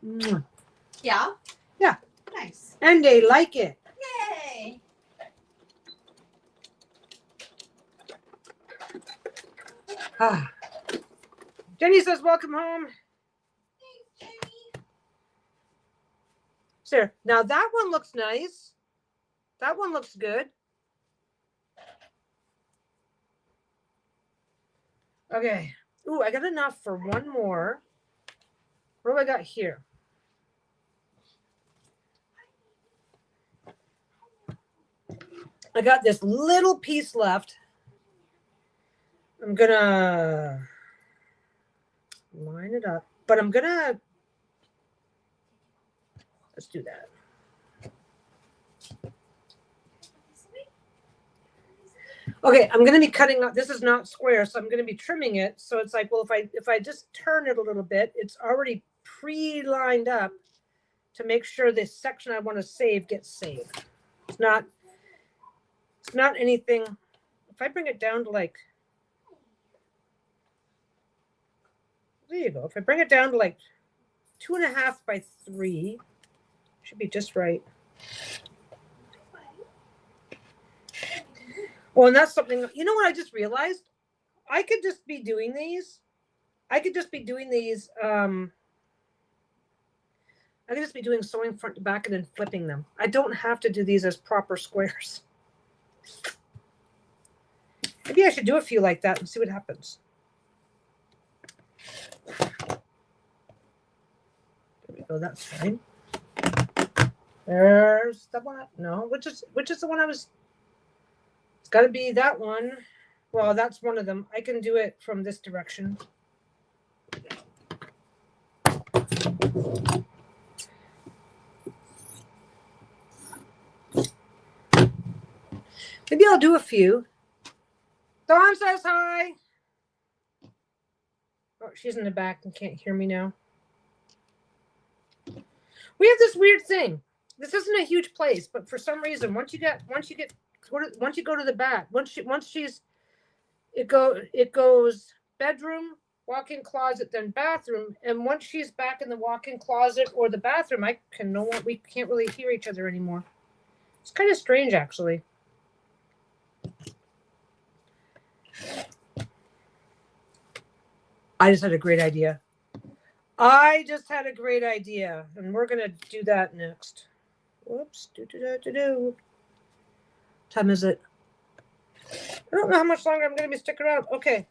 Mwah. Yeah? Yeah. Nice. And they like it. Yay! Ah. Jenny says, welcome home. Thanks, Jenny. Sarah, now that one looks nice. That one looks good. Okay. Ooh, I got enough for one more. What do I got here? I got this little piece left. I'm gonna line it up, but I'm gonna, let's do that. Okay, I'm gonna be cutting up. This is not square, so I'm gonna be trimming it. So it's like, well, if I just turn it a little bit, it's already pre-lined up to make sure this section I want to save gets saved. It's not anything. If I bring it down to like, there you go. If I bring it down to like 2.5 by 3, should be just right. Oh, and that's something, you know what I just realized? I could just be doing these. I could just be doing these. I could just be doing sewing front to back and then flipping them. I don't have to do these as proper squares. Maybe I should do a few like that and see what happens. There we go. That's fine. There's the one. No, which is the one I was. It's got to be that one. Well, that's one of them. I can do it from this direction. Maybe I'll do a few. Dawn says hi. Oh, she's in the back and can't hear me now. We have this weird thing. This isn't a huge place, but for some reason, once you go to the back, it goes bedroom, walk-in closet, then bathroom, and once she's back in the walk-in closet or the bathroom, we can't really hear each other anymore. It's kind of strange, actually. I just had a great idea. And we're gonna do that next. Whoops. Time is it? I don't know how much longer I'm gonna be sticking around. Okay.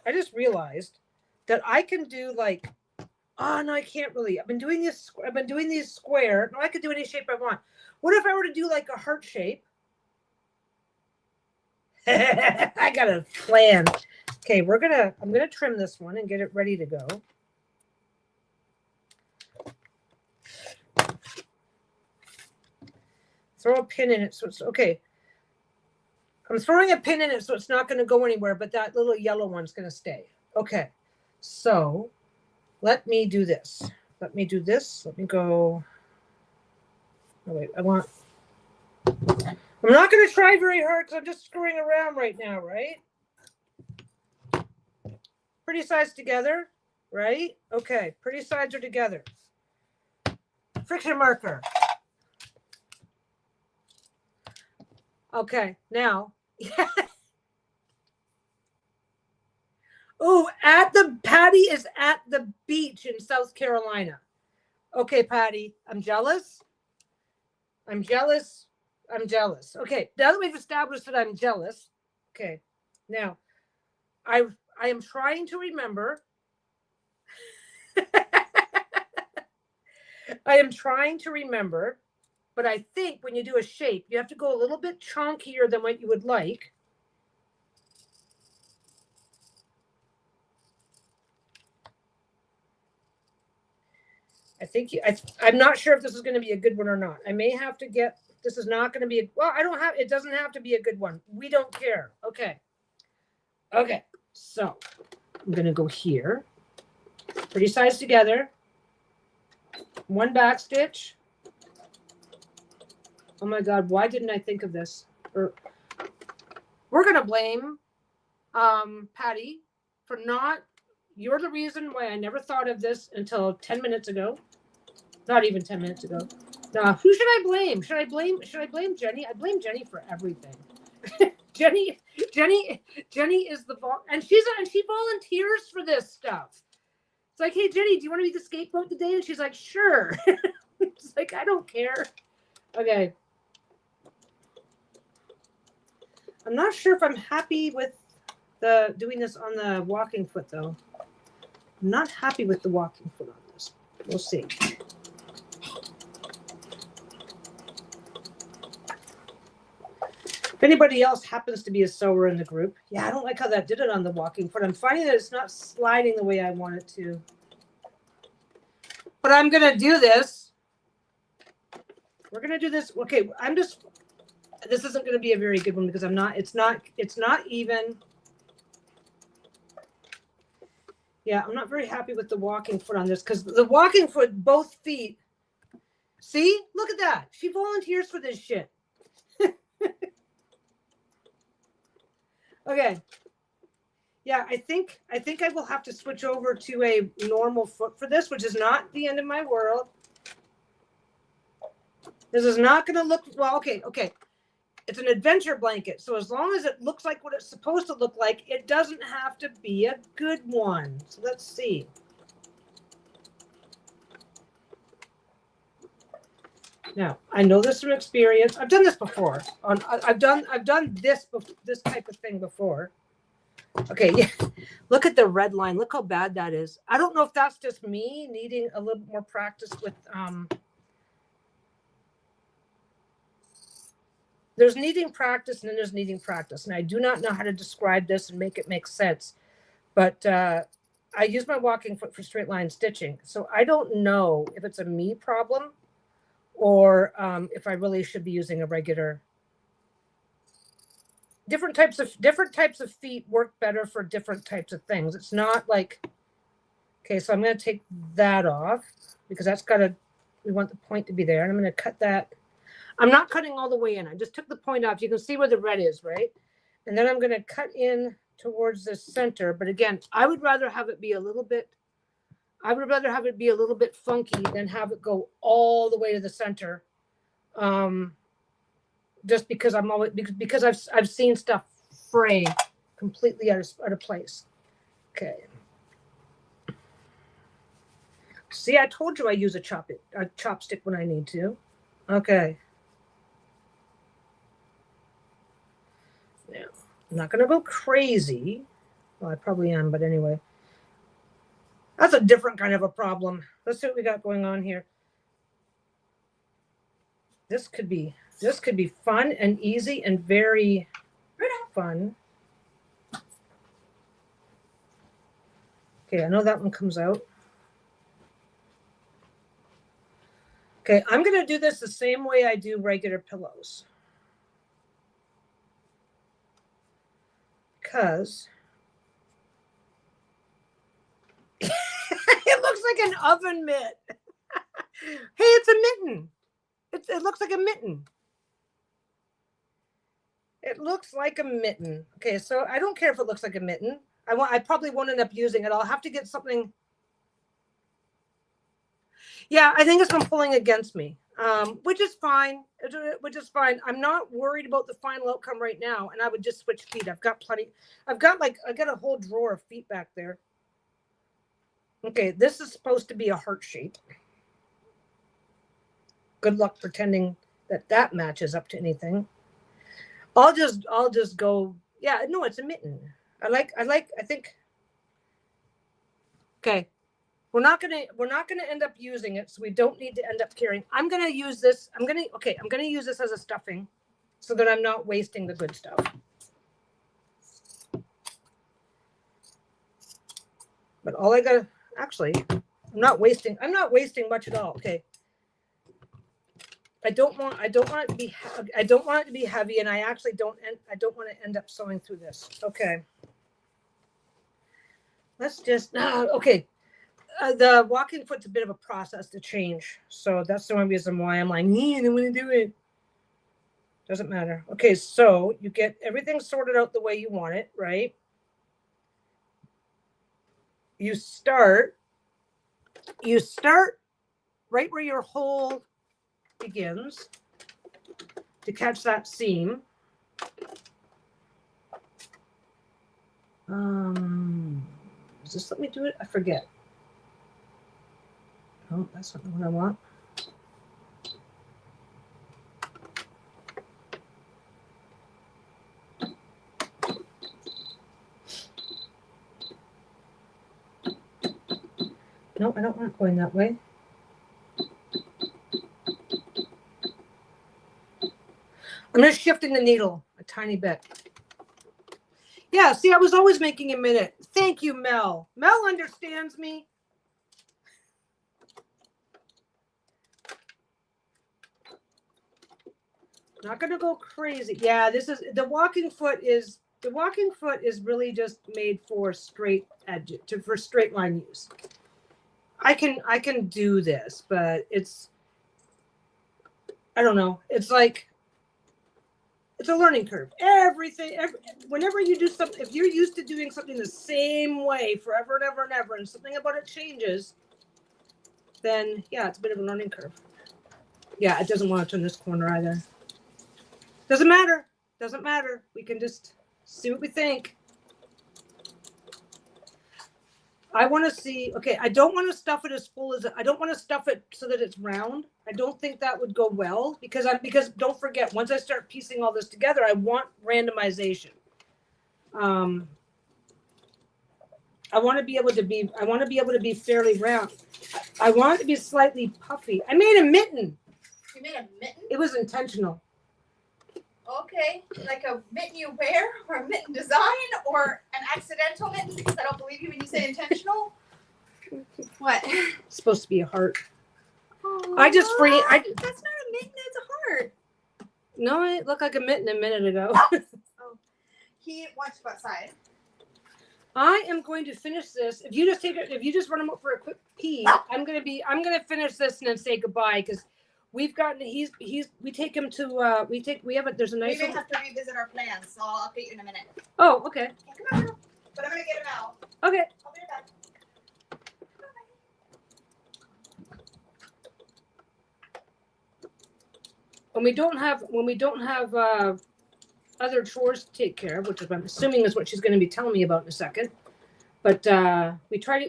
I just realized that I can do like, oh no, I can't really. I've been doing these square. No, I could do any shape I want. What if I were to do like a heart shape? I got a plan. Okay, I'm gonna trim this one and get it ready to go. Throw a pin in it so it's okay. I'm throwing a pin in it so it's not going to go anywhere, but that little yellow one's going to stay. Okay, so let me do this. Let me go. Oh, wait, I'm not going to try very hard because I'm just screwing around right now, right? Pretty sides together, right? Okay, pretty sides are together. Friction marker. Okay, now. Oh, Patty is at the beach in South Carolina. Okay, Patty, I'm jealous. Okay, now that we've established that I'm jealous. Okay, now I am trying to remember. But I think when you do a shape, you have to go a little bit chunkier than what you would like. I'm not sure if this is going to be a good one or not. I may have to get, this is not going to be, it doesn't have to be a good one. We don't care. Okay. Okay. So I'm going to go here. Pretty sides together. One back stitch. Oh my God, why didn't I think of this? We're going to blame Patty for you're the reason why I never thought of this until 10 minutes ago. Not even 10 minutes ago. Now, who should I blame? Should I blame Jenny? I blame Jenny for everything. Jenny is and she volunteers for this stuff. It's like, hey Jenny, do you want to be the scapegoat today? And she's like, sure. It's like, I don't care. Okay. I'm not sure if I'm happy with doing this on the walking foot though. I'm not happy with the walking foot on this. We'll see. If anybody else happens to be a sewer in the group, yeah, I don't like how that did it on the walking foot. I'm finding that it's not sliding the way I want it to. But I'm gonna do this. We're gonna do this. Okay, this isn't gonna be a very good one because it's not even. Yeah, I'm not very happy with the walking foot on this because the walking foot, both feet. See, look at that. She volunteers for this shit. Okay. Yeah, I think I will have to switch over to a normal foot for this, which is not the end of my world. This is not going to look well. Okay. It's an adventure blanket. So as long as it looks like what it's supposed to look like, it doesn't have to be a good one. So let's see. Now, I know this from experience. I've done this before. I've done this type of thing before. Okay, yeah. Look at the red line. Look how bad that is. I don't know if that's just me needing a little more practice with there's needing practice and then there's needing practice. And I do not know how to describe this and make it make sense. But I use my walking foot for straight line stitching. So I don't know if it's a me problem or if I really should be using a regular. Different types of feet work better for different types of things. It's not like, okay, so I'm going to take that off because that's got to, we want the point to be there. And I'm going to cut that. I'm not cutting all the way in. I just took the point off. You can see where the red is, right? And then I'm going to cut in towards the center. But again, I would rather have it be a little bit, funky than have it go all the way to the center. Just because I'm always because I've seen stuff fray completely out of place. Okay. See, I told you I use a chopstick when I need to. Okay. Now, I'm not going to go crazy. Well, I probably am, but anyway. That's a different kind of a problem. Let's see what we got going on here. This could be fun and easy and very fun. Okay, I know that one comes out. Okay, I'm going to do this the same way I do regular pillows. Because it looks like an oven mitt. Hey, it's a mitten. It looks like a mitten. It looks like a mitten. Okay, so I don't care if it looks like a mitten. I probably won't end up using it. I'll have to get something. Yeah, I think it's been pulling against me, which is fine. I'm not worried about the final outcome right now, and I would just switch feet. I've got plenty. I got a whole drawer of feet back there. Okay, this is supposed to be a heart shape. Good luck pretending that matches up to anything. I'll just go. Yeah, no, it's a mitten. I think. Okay. We're not gonna end up using it, so we don't need to end up carrying. I'm gonna use this. I'm gonna use this as a stuffing so that I'm not wasting the good stuff. But all I gotta actually, I'm not wasting much at all. Okay. I don't want it to be heavy, and I actually don't want to end up sewing through this. Okay. Let's just okay. The walking foot's a bit of a process to change, so that's the only reason why I'm like, I don't want to do it. Doesn't matter. Okay, so you get everything sorted out the way you want it, right? You start right where your hole begins to catch that seam. Does this let me do it? I forget. Oh, that's not the one I want. No, I don't want it going that way. I'm just shifting the needle a tiny bit. Yeah, see, I was always making a minute. Thank you, Mel. Mel understands me. Not gonna go crazy. Yeah, this is the walking foot is really just made for straight edge for straight line use. I can do this, but I don't know. It's like it's a learning curve. Whenever you do something, if you're used to doing something the same way forever and ever and ever, and something about it changes, then yeah, it's a bit of a learning curve. Yeah, it doesn't want to turn this corner either. Doesn't matter. Doesn't matter. We can just see what we think. I want to see, okay, I don't want to stuff it as full as, I don't want to stuff it so that it's round. I don't think that would go well because don't forget, once I start piecing all this together, I want randomization. I want to be able to be fairly round. I want it to be slightly puffy. I made a mitten. You made a mitten? It was intentional. Okay, like a mitten you wear, or a mitten design, or an accidental mitten, because I don't believe you when you say intentional. What? It's supposed to be a heart. Oh, I just free. that's not a mitten, it's a heart. No, it looked like a mitten a minute ago. Oh, he wants to go outside. I am going to finish this. If you just run him up for a quick pee, I'm gonna finish this and then say goodbye because we've gotten we take him to there's a nice. We may have to revisit our plans, so I'll update you in a minute. Oh, okay. Okay, come on, girl. But I'm gonna get him out. Okay. I'll be right back. When we don't have other chores to take care of, which is what I'm assuming is what she's going to be telling me about in a second. But we try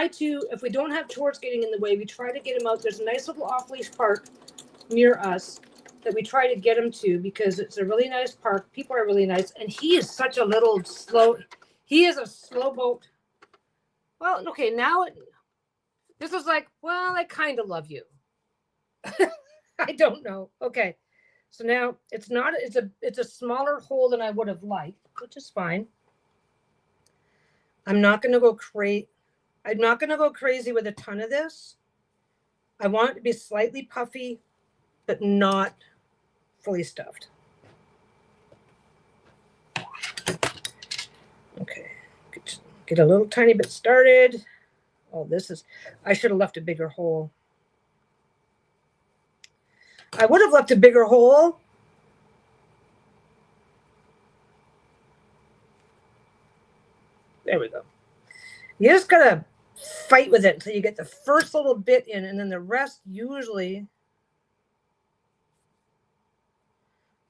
to, if we don't have chores getting in the way, we try to get him out. There's a nice little off-leash park near us that we try to get him to because it's a really nice park. People are really nice. And he is such a little he is a slow boat. Well, okay, this is like, well, I kind of love you. I don't know. Okay. So now it's a smaller hole than I would have liked, which is fine. I'm not going to go crazy with a ton of this. I want it to be slightly puffy, but not fully stuffed. Okay. Get a little tiny bit started. Oh, I should have left a bigger hole. I would have left a bigger hole. There we go. You just gotta fight with it until you get the first little bit in, and then the rest usually.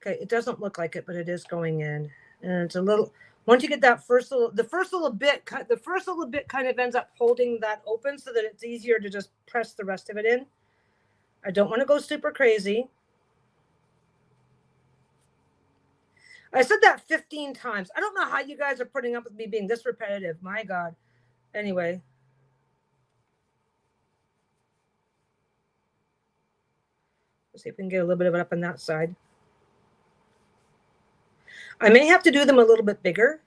Okay, it doesn't look like it, but it is going in, and it's a little. Once you get that the first little bit kind of ends up holding that open, so that it's easier to just press the rest of it in. I don't want to go super crazy. I said that 15 times. I don't know how you guys are putting up with me being this repetitive. My God. Anyway. Let's see if we can get a little bit of it up on that side. I may have to do them a little bit bigger.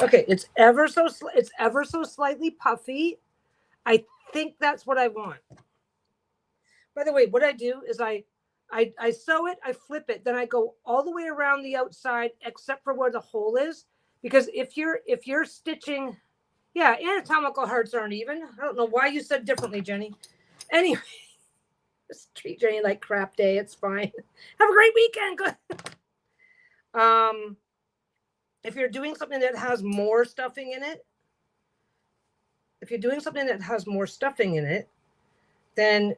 Okay, it's ever so slightly puffy. I think that's what I want. By the way, what I do is I sew it, I flip it, then I go all the way around the outside except for where the hole is. Because if you're stitching, yeah, anatomical hearts aren't even. I don't know why you said differently, Jenny. Anyway, just treat Jenny like crap day. It's fine. Have a great weekend. Good. If you're doing something that has more stuffing in it, then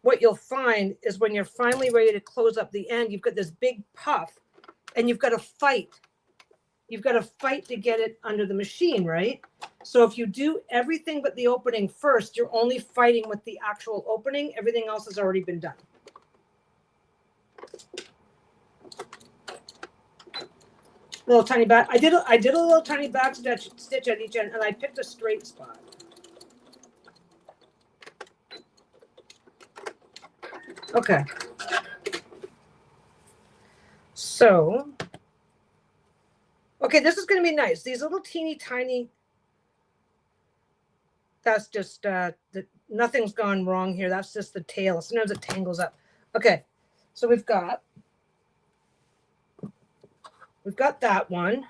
what you'll find is when you're finally ready to close up the end, you've got this big puff and you've got to fight. You've got to fight to get it under the machine, right? So if you do everything but the opening first, you're only fighting with the actual opening. Everything else has already been done. Little tiny back. I did a little tiny back stitch at each end, and I picked a straight spot. Okay. So, okay, this is going to be nice. These little teeny tiny. That's just nothing's gone wrong here. That's just the tail. Sometimes it tangles up. Okay, so we've got that one.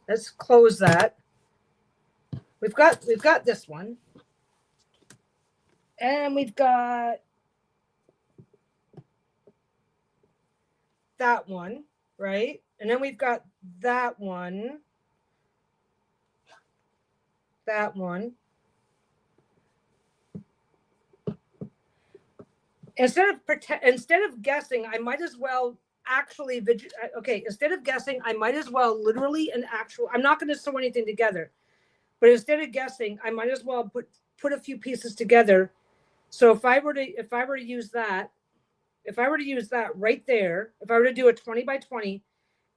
Let's close that. We've got this one. And we've got that one, right? And then we've got that one. That one. instead of guessing, I might as well actually, okay, instead of guessing, I might as well literally and actual, I'm not going to sew anything together, but instead of guessing, I might as well put a few pieces together. So if I were to use that, right there, if I were to do a 20 by 20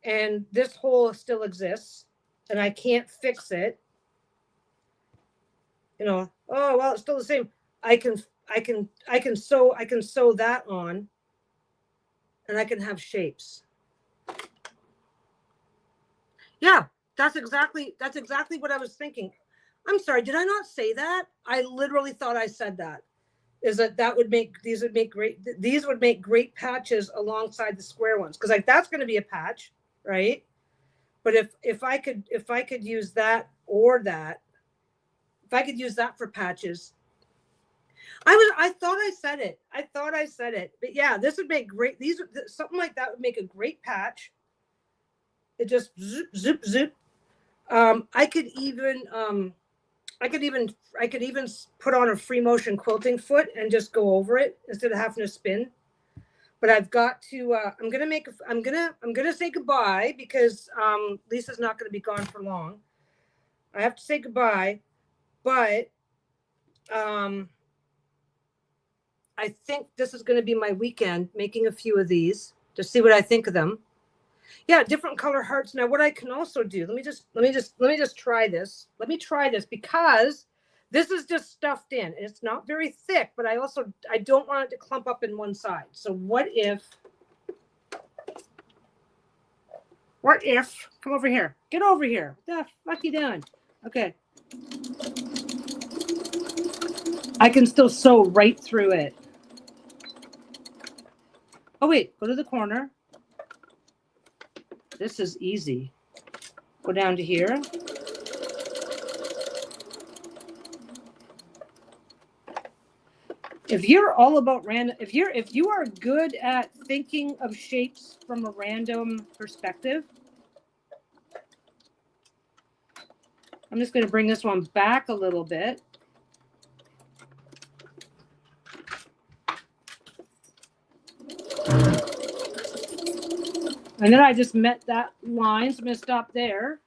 and this hole still exists and I can't fix it, oh, well, it's still the same. I can sew that on and I can have shapes. Yeah, that's exactly what I was thinking. I'm sorry, did I not say that? I literally thought I said that. Is that would make these would make great patches alongside the square ones, because like that's going to be a patch, right? But if I could use that or that, if I could use that for patches, I thought I said it. But yeah, this would make great. Something like that would make a great patch. It just zoop zoop zoop. I could even put on a free motion quilting foot and just go over it instead of having to spin. But I've got to. I'm gonna say goodbye because Lisa's not gonna be gone for long. I have to say goodbye, but I think this is going to be my weekend making a few of these to see what I think of them. Yeah, different color hearts. Now, what I can also do, let me just try this. Let me try this because this is just stuffed in. It's not very thick, but I don't want it to clump up in one side. So what if, come over here, get over here. What the fuck you doing? Okay. I can still sew right through it. Oh, wait, go to the corner. This is easy. Go down to here. If you're all about random, if you are good at thinking of shapes from a random perspective, I'm just going to bring this one back a little bit. And then I just met that line, so I'm going to stop there.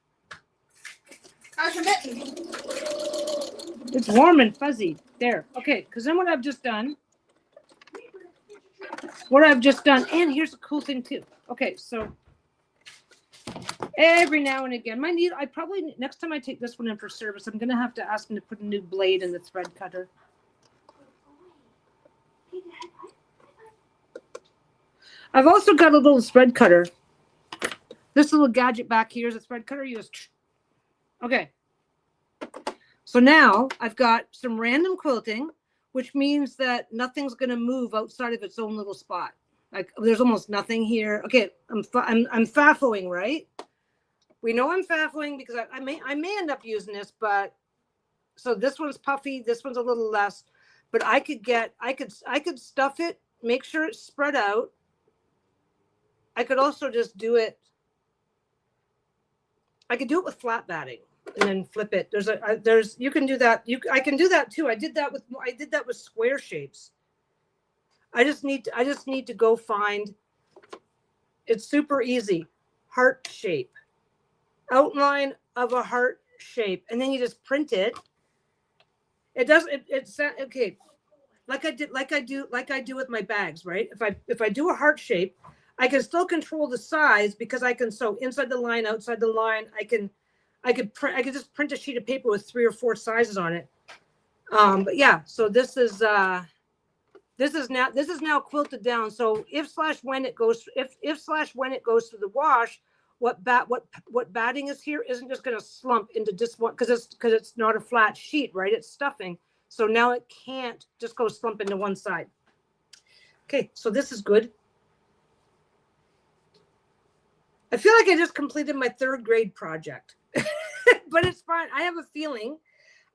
How's your mitten? It's warm and fuzzy. There. Okay, because then what I've just done, and here's a cool thing too. Okay, so every now and again, I probably, next time I take this one in for service, I'm going to have to ask him to put a new blade in the thread cutter. I've also got a little thread cutter. This little gadget back here is a thread cutter. You just, okay. So now I've got some random quilting, which means that nothing's going to move outside of its own little spot. Like there's almost nothing here. Okay, I'm faffling, right? We know I'm faffling because I may end up using this, but so this one's puffy, this one's a little less, but I could stuff it, make sure it's spread out. I could also just do it. I could do it with flat batting and then flip it. You can do that. I can do that too. I did that with square shapes. I just need to go find. It's super easy. Heart shape. Outline of a heart shape, and then you just print it. It does. It's okay. Like I do with my bags, right? If I do a heart shape, I can still control the size because I can sew inside the line, outside the line. I could just print a sheet of paper with 3 or 4 sizes on it. But yeah, so this is now quilted down. So if/when it goes through the wash, what batting is here isn't just going to slump into just one because it's not a flat sheet, right? It's stuffing. So now it can't just go slump into one side. Okay, so this is good. I feel like I just completed my 3rd grade project, but it's fine. I have a feeling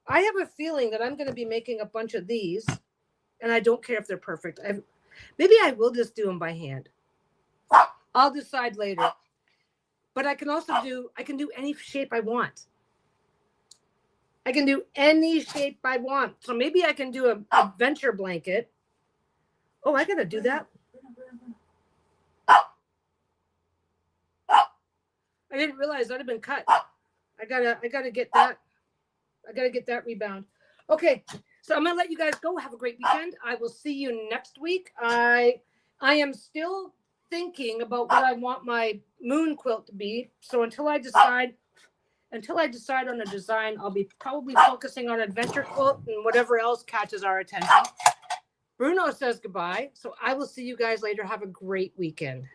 that I'm going to be making a bunch of these, and I don't care if they're perfect. Maybe I will just do them by hand. I'll decide later. But I can do any shape I want. I can do any shape I want. So maybe I can do an adventure blanket, Oh, I gotta do that. I didn't realize that had been cut. I gotta get that. I gotta get that rebound. Okay, so I'm gonna let you guys go. Have a great weekend. I will see you next week. I am still thinking about what I want my moon quilt to be. So until I decide on a design, I'll be probably focusing on adventure quilt and whatever else catches our attention. Bruno says goodbye. So I will see you guys later. Have a great weekend.